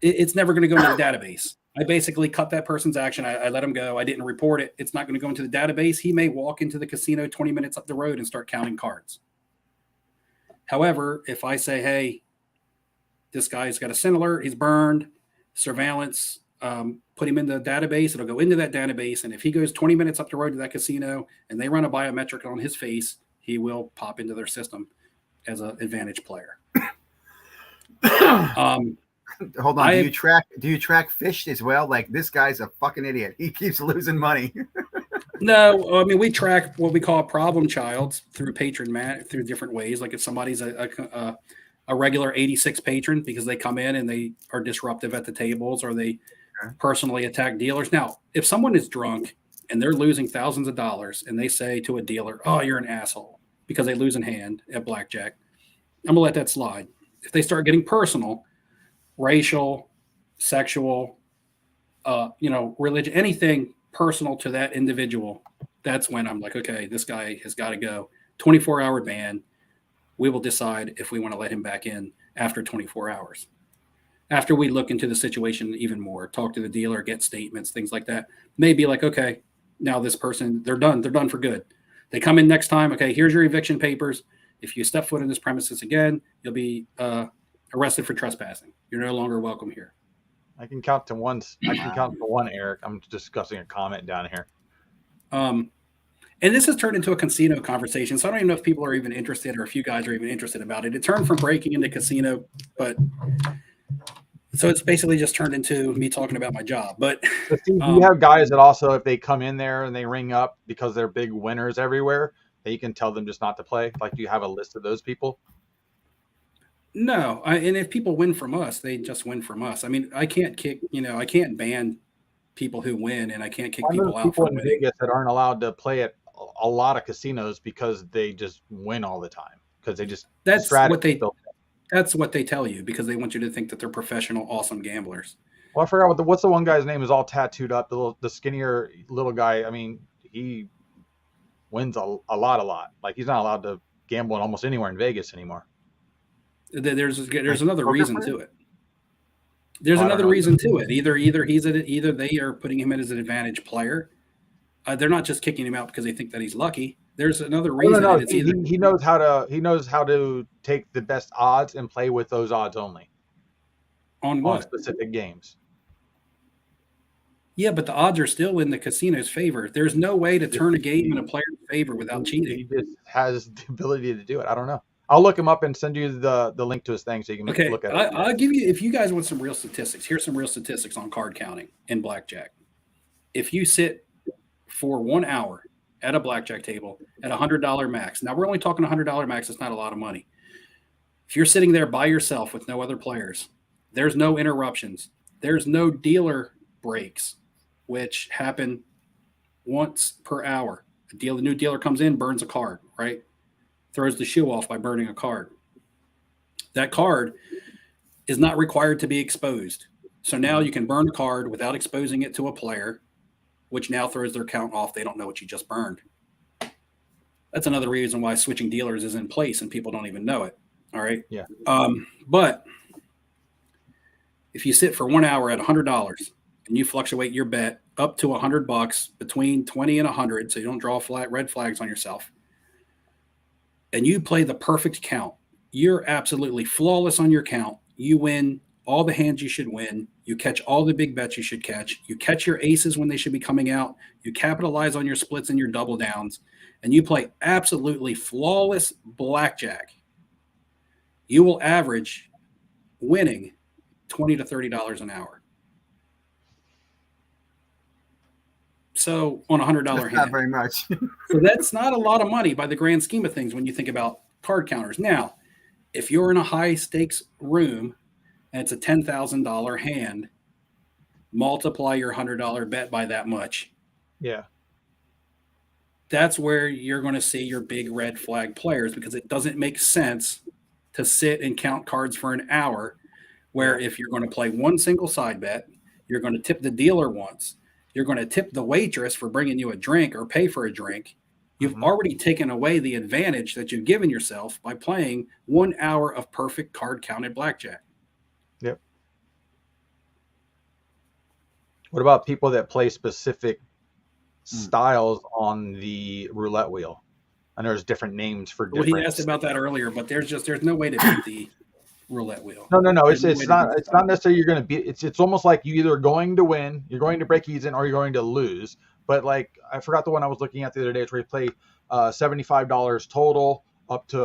it's never going to go into the database. I basically cut that person's action. I let him go. I didn't report it. It's not going to go into the database. He may walk into the casino 20 minutes up the road and start counting cards. However, if I say, hey, this guy's got a SIN alert, he's burned, surveillance, put him in the database, it'll go into that database. And if he goes 20 minutes up the road to that casino and they run a biometric on his face, he will pop into their system as an advantage player. Hold on. Do you track fish as well? Like, this guy's a fucking idiot. He keeps losing money. No, I mean, we track what we call problem childs through through different ways. Like if somebody's a regular 86 patron because they come in and they are disruptive at the tables or they personally attack dealers. Now, if someone is drunk and they're losing thousands of dollars and they say to a dealer, oh, you're an asshole because they lose in hand at blackjack, I'm gonna let that slide. If they start getting personal, racial, sexual, religion, anything personal to that individual, that's when I'm like, okay, this guy has got to go. 24-hour ban. We will decide if we want to let him back in after 24 hours. After we look into the situation even more, talk to the dealer, get statements, things like that. Maybe like, okay, now this person, they're done. They're done for good. They come in next time. Okay, here's your eviction papers. If you step foot in this premises again, you'll be arrested for trespassing. You're no longer welcome here. I can count to one, Eric. I'm discussing a comment down here. And this has turned into a casino conversation. So I don't even know if people are even interested or if you guys are even interested about it. It turned from breaking into casino, but so it's basically just turned into me talking about my job. But you have guys that also, if they come in there and they ring up because they're big winners everywhere, that you can tell them just not to play. Like, do you have a list of those people? No, and if people win from us, they just win from us. I mean, I can't I can't ban people who win, and I can't kick people out from in Vegas that aren't allowed to play at a lot of casinos because they just win all the time because they just that's what they tell you because they want you to think that they're professional, awesome gamblers. Well, I forgot what's the one guy's name is all tattooed up, the skinnier little guy. I mean, he wins a lot. Like, he's not allowed to gamble in almost anywhere in Vegas anymore. There's another reason to it. There's I don't another know. reason to it. Either they are putting him in as an advantage player. They're not just kicking him out because they think that he's lucky. There's another No, reason, no, and no. it's either He knows how to take the best odds and play with those odds only on on what? specific games. Yeah, but the odds are still in the casino's favor. There's no way to turn a game in a player's favor without cheating. He just has the ability to do it. I don't know. I'll look him up and send you the link to his thing so you can Okay, look at it. I'll give you, if you guys want some real statistics, here's some real statistics on card counting in blackjack. If you sit for 1 hour at a blackjack table at $100 max, now we're only talking $100 max, it's not a lot of money. If you're sitting there by yourself with no other players, there's no interruptions, there's no dealer breaks, which happen once per hour. The new dealer comes in, burns a card, right? Throws the shoe off by burning a card. That card is not required to be exposed. So now you can burn a card without exposing it to a player, which now throws their count off. They don't know what you just burned. That's another reason why switching dealers is in place and people don't even know it. All right. Yeah. But if you sit for 1 hour at $100 and you fluctuate your bet up to $100 between 20 and 100, so you don't draw red flags on yourself, and you play the perfect count, you're absolutely flawless on your count. You win all the hands you should win. You catch all the big bets you should catch. You catch your aces when they should be coming out. You capitalize on your splits and your double downs, and you play absolutely flawless blackjack. You will average winning $20 to $30 an hour. So on $100 hand, not very much. so that's not a lot of money by the grand scheme of things when you think about card counters. Now, if you're in a high stakes room and it's a $10,000 hand, multiply your $100 bet by that much. Yeah. That's where you're going to see your big red flag players, because it doesn't make sense to sit and count cards for an hour, where if you're going to play one single side bet, you're going to tip the dealer once, you're going to tip the waitress for bringing you a drink or pay for a drink. You've already taken away the advantage that you've given yourself by playing 1 hour of perfect card counted blackjack. Yep. What about people that play specific styles on the roulette wheel? And there's different names for different. Well, he asked about that earlier, but there's no way to beat the roulette wheel. No. It's not necessarily you're going to beat. It's almost like you either going to win, you're going to break even, or you're going to lose. But like I forgot the one I was looking at the other day. It's where you play $75 total up to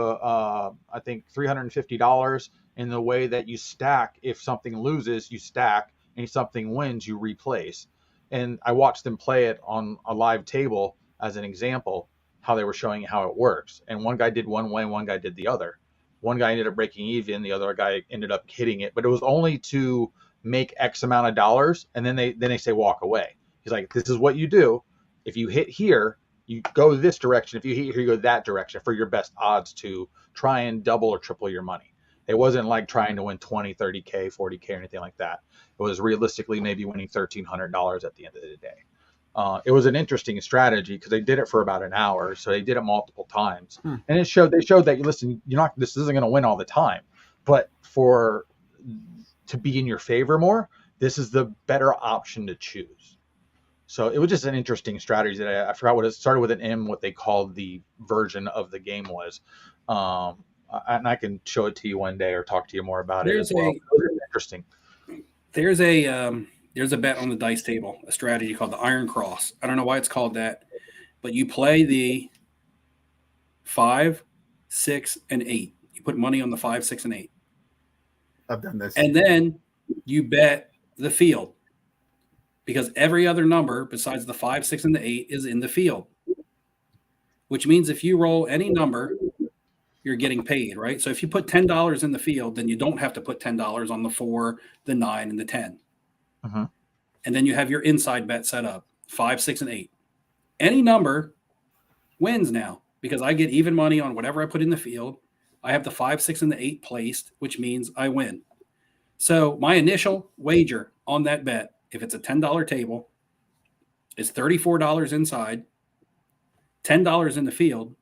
I think $350 in the way that you stack. If something loses, you stack, and if something wins, you replace. And I watched them play it on a live table as an example, how they were showing how it works. And one guy did one way, one guy did the other. One guy ended up breaking even, the other guy ended up hitting it, but it was only to make X amount of dollars, and then they say walk away. He's like, this is what you do. If you hit here, you go this direction. If you hit here, you go that direction for your best odds to try and double or triple your money. It wasn't like trying to win 20, 30K, 40K, or anything like that. It was realistically maybe winning $1,300 at the end of the day. It was an interesting strategy because they did it for about an hour. So they did it multiple times. And they showed that, listen, this isn't going to win all the time, but to be in your favor more, this is the better option to choose. So it was just an interesting strategy that I forgot what it started with an M, what they called the version of the game was. And I can show it to you one day or talk to you more about it as well. It was interesting. There's a bet on the dice table, a strategy called the Iron Cross. I don't know why it's called that, but you play the 5, 6, and 8. You put money on the 5, 6, and 8. I've done this. And then you bet the field, because every other number besides the 5, 6, and the 8 is in the field, which means if you roll any number, you're getting paid, right? So if you put $10 in the field, then you don't have to put $10 on the 4, the 9, and the 10. And then you have your inside bet set up, 5, 6, and 8. Any number wins now because I get even money on whatever I put in the field. I have the 5, 6, and the 8 placed, which means I win. So my initial wager on that bet, if it's a $10 table, is $34 inside, $10 in the field.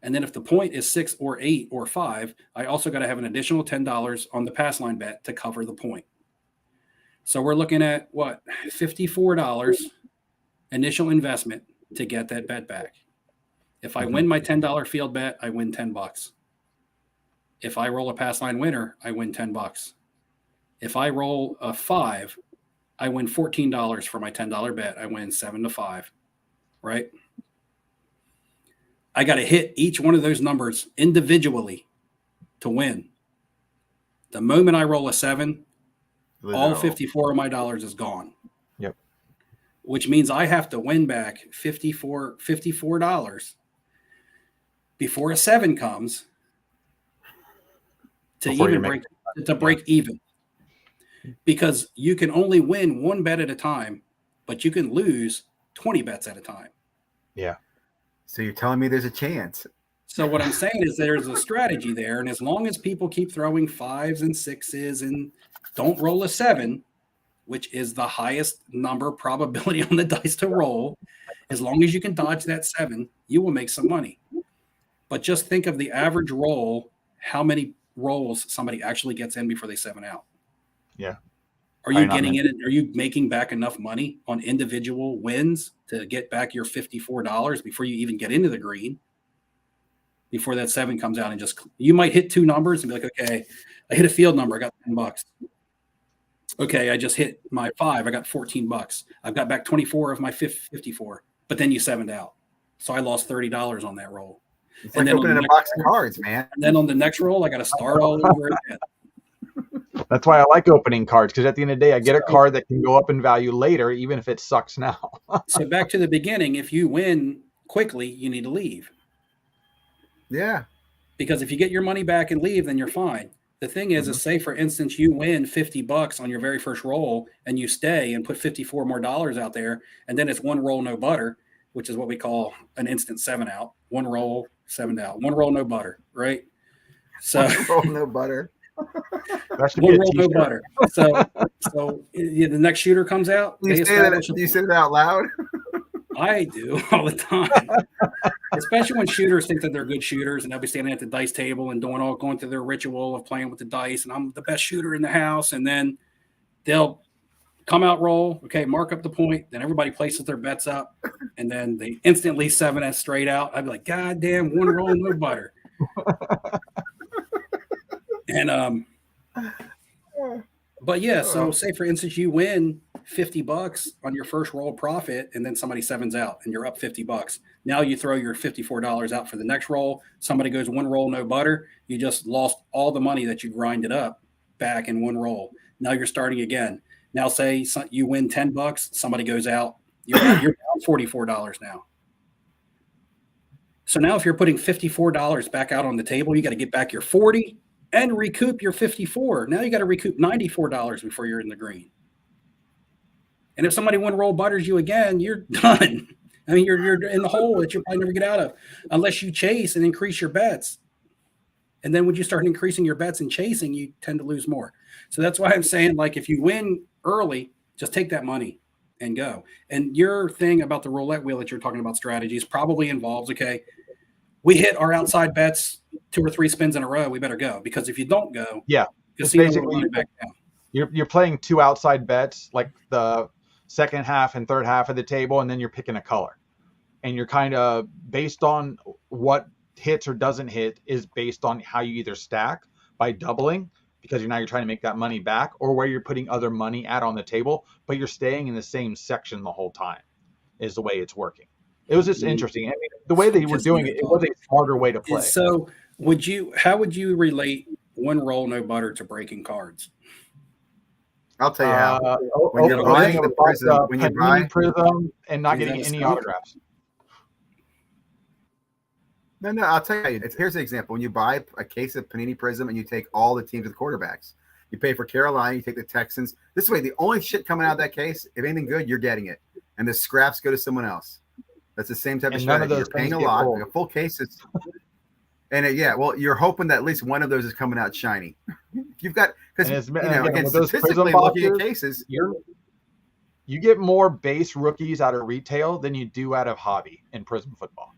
And then if the point is 6 or 8 or 5, I also got to have an additional $10 on the pass line bet to cover the point. So we're looking at what, $54 initial investment to get that bet back. If I win my $10 field bet, I win $10. If I roll a pass line winner, I win $10. If I roll a 5, I win $14 for my $10 bet. I win 7-5, right? I got to hit each one of those numbers individually to win. The moment I roll a 7, all 54 of my dollars is gone. Yep. Which means I have to win back $54 before a 7 comes to break even. Because you can only win one bet at a time, but you can lose 20 bets at a time. Yeah. So you're telling me there's a chance. So what I'm saying is there's a strategy there. And as long as people keep throwing 5s and 6s and don't roll a 7, which is the highest number probability on the dice to roll, as long as you can dodge that 7, you will make some money. But just think of the average roll, how many rolls somebody actually gets in before they 7 out. Yeah. Are you getting in it? Are you making back enough money on individual wins to get back your $54 before you even get into the green? Before that 7 comes out, and just, you might hit 2 numbers and be like, okay, I hit a field number, I got $10. Okay, I just hit my 5, I got $14. I've got back 24 of my 54, but then you 7'd out. So I lost $30 on that roll. It's like opening a box of cards, man. And then on the next roll, I got to start all over again. That's why I like opening cards, because at the end of the day, I get a card that can go up in value later, even if it sucks now. So back to the beginning, if you win quickly, you need to leave. Yeah. Because if you get your money back and leave, then you're fine. The thing is say, for instance, you win $50 on your very first roll and you stay and put $54 more out there, and then it's one roll, no butter, which is what we call an instant 7 out. One roll, 7 out. One roll, no butter, right? So one roll, no butter. One roll, no butter. So the next shooter comes out. Do you say that out loud? I do all the time, especially when shooters think that they're good shooters, and they'll be standing at the dice table and going through their ritual of playing with the dice, and I'm the best shooter in the house, and then they'll come out, roll, okay, mark up the point, then everybody places their bets up, and then they instantly 7S straight out. I'd be like, God damn, one roll, no butter. And but yeah, so say for instance you win $50 on your first roll profit, and then somebody 7's out and you're up $50. Now you throw your $54 out for the next roll. Somebody goes one roll, no butter. You just lost all the money that you grinded up back in one roll. Now you're starting again. Now say you win $10, somebody goes out, you're down $44 now. So now if you're putting $54 back out on the table, you got to get back your 40 and recoup your 54. Now you got to recoup $94 before you're in the green. And if somebody one roll butters you again, you're done. I mean, you're in the hole that you'll probably never get out of unless you chase and increase your bets. And then when you start increasing your bets and chasing, you tend to lose more. So that's why I'm saying, like, if you win early, just take that money and go. And your thing about the roulette wheel that you're talking about strategies probably involves, okay, we hit our outside bets 2 or 3 spins in a row, we better go. Because if you don't go, casino will run it back down. You're playing 2 outside bets, like the second half and third half of the table, and then you're picking a color. And you're kind of based on what hits or doesn't hit is based on how you either stack by doubling, because you're trying to make that money back, or where you're putting other money on the table, but you're staying in the same section the whole time is the way it's working. It was just interesting. I mean, the way they were doing it, it was a smarter way to play. So how would you relate one roll, no butter to breaking cards? I'll tell you how. When you're buying the Prism, when you buy Prism and not getting any autographs. No, I'll tell you. Here's an example. When you buy a case of Panini Prism and you take all the teams with quarterbacks, you pay for Carolina, you take the Texans. This way, the only shit coming out of that case, if anything good, you're getting it. And the scraps go to someone else. That's the same type of strategy. You're paying a lot. Like a full case is... And you're hoping that at least one of those is coming out shiny. You've got, because again, statistically looking at cases, you get more base rookies out of retail than you do out of hobby in Prism football.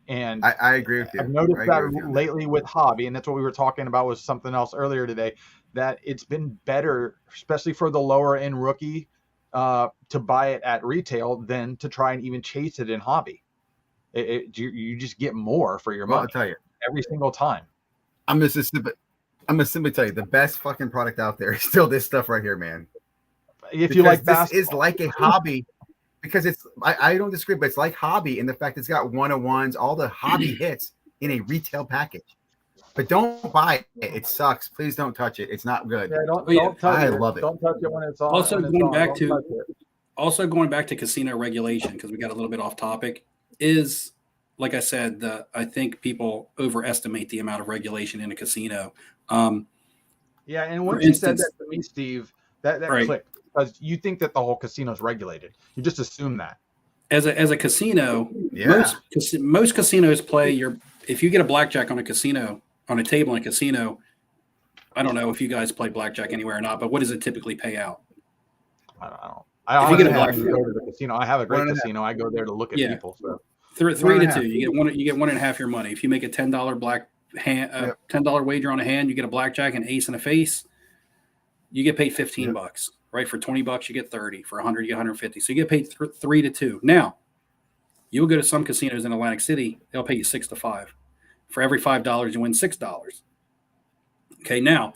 And I agree with you. I've noticed that lately with hobby, and that's what we were talking about was something else earlier today. that it's been better, especially for the lower end rookie, to buy it at retail than to try and even chase it in hobby. You just get more for your Well, I'll money tell you, every single time. I'm gonna simply tell you the best fucking product out there is still this stuff right here, man. If you like this basketball, is like a hobby because I don't disagree, but it's like hobby in the fact it's got 101s, all the hobby hits in a retail package. But don't buy it. It sucks. Please don't touch it. It's not good. yeah, don't touch I it. love it. Don't touch it when it's on. Also when it's going on. back Don't to- touch it. Also, going back to casino regulation, because we got a little bit off topic, is like I said, I think people overestimate the amount of regulation in a casino. Yeah, and For once you said instance- that to me, Steve, that Right. clicked, because you think that the whole casino is regulated. You just assume that. As a casino, Yeah. most casinos play if you get a blackjack on a table in a casino, I don't know if you guys play blackjack anywhere or not, but what does it typically pay out? I don't know. I If you get a honestly black- go to the casino. I have a great 1.5. casino. I go there to look at Yeah. people. So Three One and to a half. two. You get one and a half your money. If you make a $10 Yep. $10 wager on a hand, you get a blackjack, an ace, and a face. You get paid $15, right? For $20, you get 30. For 100, you get 150. So you get paid 3 to 2. Now, you'll go to some casinos in Atlantic City. They'll pay you 6 to 5. For every $5, you win $6. Okay, now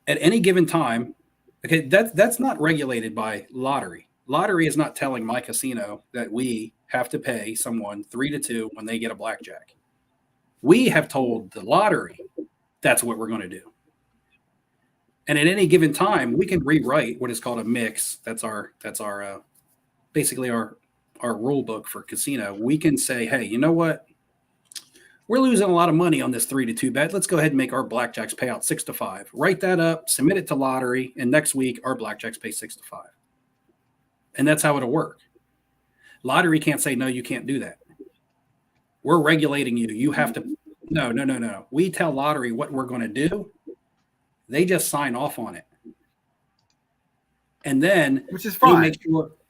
at any given time, okay, that's not regulated by lottery. Lottery is not telling my casino that we have to pay someone 3 to 2 when they get a blackjack. We have told the lottery that's what we're going to do. And at any given time, we can rewrite what is called a mix. That's our basically our rule book for casino. We can say, hey, you know what? We're losing a lot of money on this 3 to 2 bet. Let's go ahead and make our blackjacks pay out 6 to 5. Write that up, submit it to lottery, and next week our blackjacks pay 6 to 5. And that's how it'll work. Lottery can't say, no, you can't do that. We're regulating you. You have to. No. We tell lottery what we're going to do. They just sign off on it. And then Which is fine.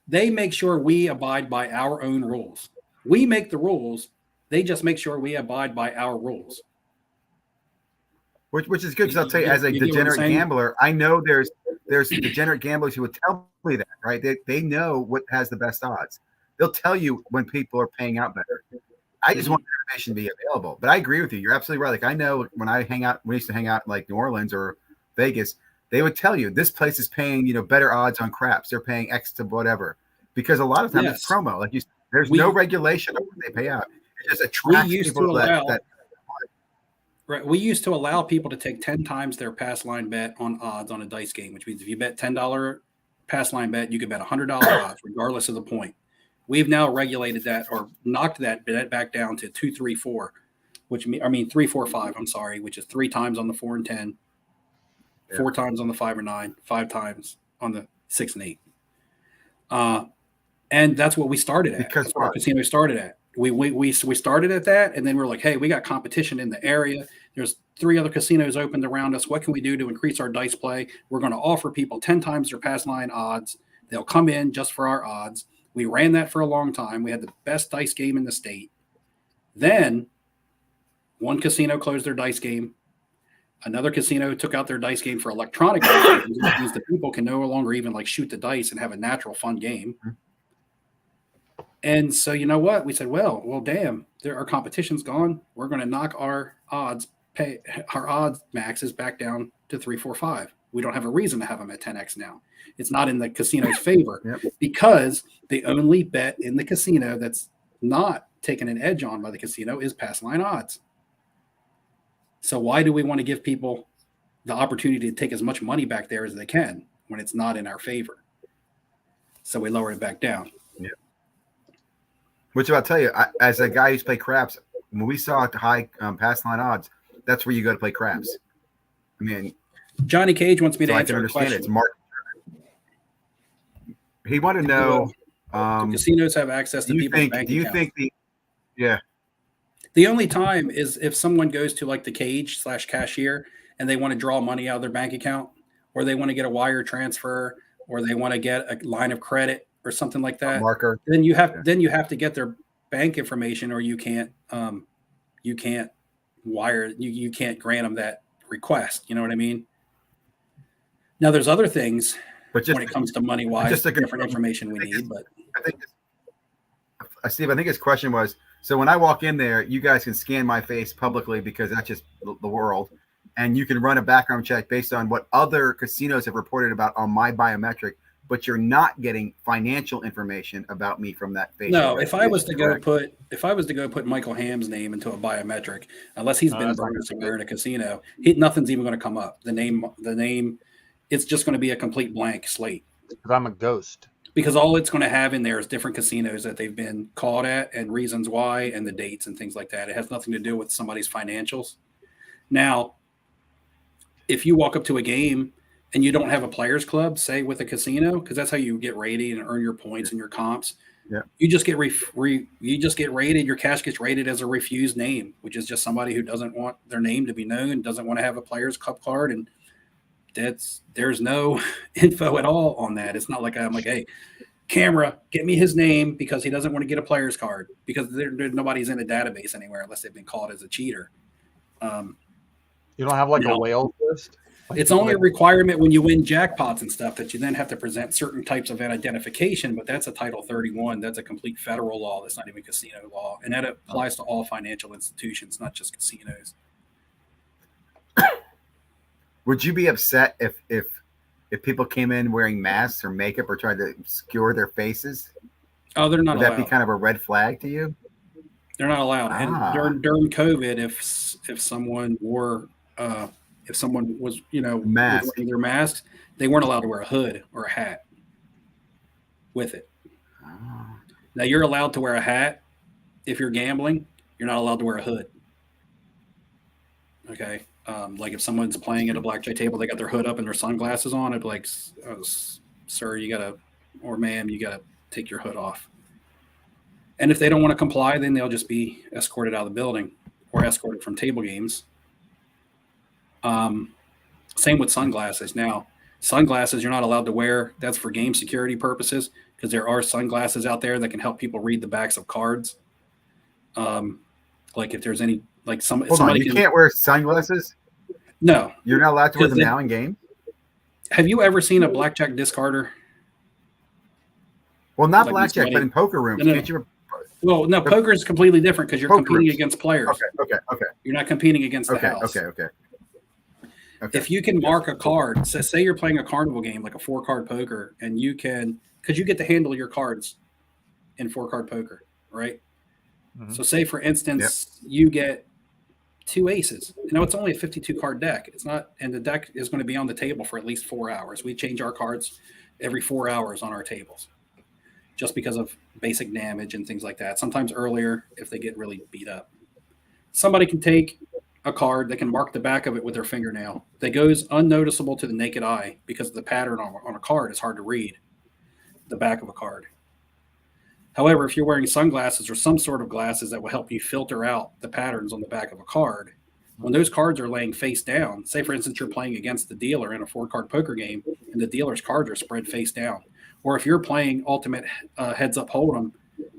they make sure we abide by our own rules. We make the rules. They just make sure we abide by our rules. Which is good because I'll tell you, You as a get what I'm degenerate saying? gambler, I know there's degenerate gamblers who would tell me that, right? They know what has the best odds. They'll tell you when people are paying out better. I just want the information to be available. But I agree with you. You're absolutely right. Like I know when I used to hang out in like New Orleans or Vegas, they would tell you this place is paying, better odds on craps. They're paying X to whatever. Because a lot of times it's promo. Like there's no regulation of what they pay out. It just attracts people that Right. We used to allow people to take 10 times their pass line bet on odds on a dice game, which means if you bet $10 pass line bet, you could bet $100 odds, regardless of the point. We've now regulated that or knocked that bet back down to 2, 3, 4, 3, 4, 5. I'm sorry, which is 3 times on the 4 and 10, 4 times on the 5 or 9, 5 times on the 6 and 8. And that's what we started at. Because that's what our casino started at. We started at that, and then we're like, hey, we got competition in the area. There's 3 other casinos opened around us. What can we do to increase our dice play? We're going to offer people 10 times their pass line odds. They'll come in just for our odds. We ran that for a long time. We had the best dice game in the state. Then one casino closed their dice game. Another casino took out their dice game for electronic dice games, which means the people can no longer even like shoot the dice and have a natural fun game. And so, you know what? We said, well, damn, our competition's gone. We're going to knock our odds maxes back down to 3, 4, 5. We don't have a reason to have them at 10x now. It's not in the casino's favor because the only bet in the casino that's not taken an edge on by the casino is pass line odds. So why do we want to give people the opportunity to take as much money back there as they can when it's not in our favor? So we lower it back down. Yeah. Which I'll tell you, as a guy who's played craps, when we saw high pass line odds, that's where you go to play craps. I mean, Johnny Cage wants me to I answer can a understand question. it. It's market. He wanted to know. Do casinos have access to people's bank accounts? The only time is if someone goes to like the cage / cashier and they want to draw money out of their bank account, or they want to get a wire transfer, or they want to get a line of credit or something like that. Marker. Then you have to get their bank information, or you can't wire. You can't grant them that request. You know what I mean? Now, there's other things But just when it comes to money wise, just to different confirm, information we I think need. But I think Steve, I think his question was, so when I walk in there, you guys can scan my face publicly because that's just the world, and you can run a background check based on what other casinos have reported about on my biometric, but you're not getting financial information about me from that face. no, if I was to go put Michael Ham's name into a biometric, unless he's been that's burned not somewhere in a casino, nothing's even going to come up. The name, it's just going to be a complete blank slate. Because I'm a ghost. Because all it's going to have in there is different casinos that they've been caught at and reasons why and the dates and things like that. It has nothing to do with somebody's financials. Now, if you walk up to a game and you don't have a players club, say with a casino, because that's how you get rated and earn your points and your comps. Yeah. You just get you just get rated. Your cash gets rated as a refused name, which is just somebody who doesn't want their name to be known, doesn't want to have a players club card, and there's no info at all on that. It's not like I'm like, hey, camera, get me his name because he doesn't want to get a player's card because nobody's in a database anywhere unless they've been caught as a cheater. You don't have like a whales list? Like, It's only a requirement when you win jackpots and stuff that you then have to present certain types of identification, but that's a Title 31. That's a complete federal law. That's not even casino law. And that applies to all financial institutions, not just casinos. Would you be upset if people came in wearing masks or makeup or tried to obscure their faces? Oh, they're not Would that allowed. be kind of a red flag to you? They're not allowed. And during COVID, if someone wore if someone was, Mask. wearing their masks, they weren't allowed to wear a hood or a hat with it. Oh. Now you're allowed to wear a hat if you're gambling. You're not allowed to wear a hood. Okay. Like if someone's playing at a blackjack table, they got their hood up and their sunglasses on. I'd be like, oh, sir, or ma'am, you gotta take your hood off. And if they don't want to comply, then they'll just be escorted out of the building or escorted from table games. Same with sunglasses. Now, sunglasses you're not allowed to wear. That's for game security purposes because there are sunglasses out there that can help people read the backs of cards. Like if there's any, like Hold on, you can't wear sunglasses? No. You're not allowed to wear them now in game? Have you ever seen a blackjack discarder? Well, not Like blackjack, but in poker rooms. No. Can't you? Well, no, poker is completely different because you're competing against players. Okay. You're not competing against the house. Okay. If you can mark a card, so say you're playing a carnival game like a 4-card poker, and you can, because you get to handle your cards in 4-card poker, right? Mm-hmm. So say for instance, you get 2 aces. It's only a 52-card deck. It's not, and the deck is going to be on the table for at least 4 hours. We change our cards every 4 hours on our tables, just because of basic damage and things like that. Sometimes earlier if they get really beat up. Somebody can take a card, they can mark the back of it with their fingernail. That goes unnoticeable to the naked eye because the pattern on a card is hard to read, the back of a card. However, if you're wearing sunglasses or some sort of glasses that will help you filter out the patterns on the back of a card, when those cards are laying face down, say for instance you're playing against the dealer in a 4-card poker game and the dealer's cards are spread face down, or if you're playing ultimate heads up hold'em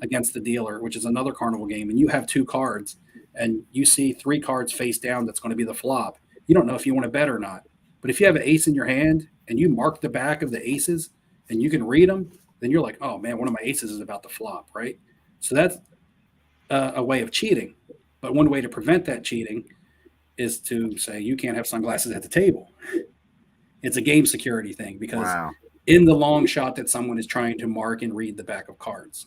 against the dealer, which is another carnival game, and you have 2 cards and you see 3 cards face down that's going to be the flop, you don't know if you want to bet or not. But if you have an ace in your hand and you mark the back of the aces and you can read them, then you're like, oh man, one of my aces is about to flop, right? So that's a way of cheating. But one way to prevent that cheating is to say you can't have sunglasses at the table. It's a game security thing because in the long shot that someone is trying to mark and read the back of cards.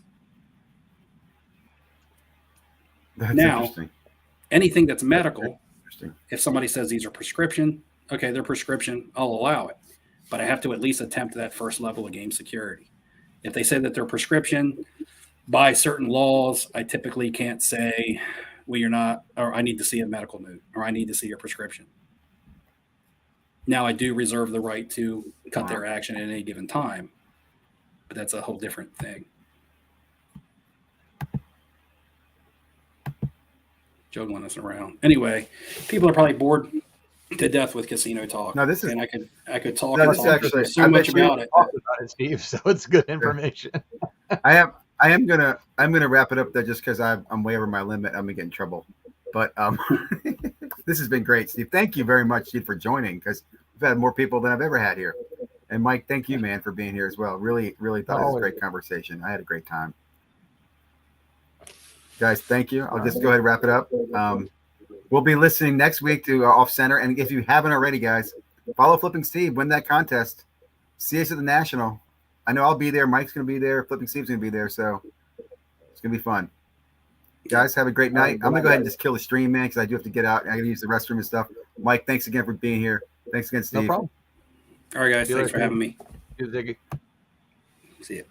That's now, interesting. Anything that's medical, if somebody says these are prescription, okay, they're prescription, I'll allow it. But I have to at least attempt that first level of game security. If they say that they're prescription by certain laws, I typically can't say, well, you're not, or I need to see a medical note, or I need to see your prescription. Now, I do reserve the right to cut their action at any given time, but that's a whole different thing. Juggling us around. Anyway, people are probably bored to death with casino talk. No, this is, and I could talk, no, and talk actually, so much about it. Steve, so it's good information. I am gonna wrap it up there just because I'm way over my limit. I'm gonna get in trouble. But this has been great, Steve. Thank you very much, Steve, for joining because we've had more people than I've ever had here. And Mike, thank you, man, for being here as well. Really, really thought it was a Always. great conversation. I had a great time. Guys, thank you. I'll just go ahead and wrap it up. We'll be listening next week to Off Center. And if you haven't already, guys, follow Flipping Steve, win that contest. See us at the National. I know I'll be there. Mike's going to be there. Flipping Steve's going to be there. So it's going to be fun. Guys, have a great night. I'm going to go ahead and just kill the stream, man, because I do have to get out. I got to use the restroom and stuff. Mike, thanks again for being here. Thanks again, Steve. No problem. All right, guys. See you Thanks later. for having me. See you, Ziggy. See you.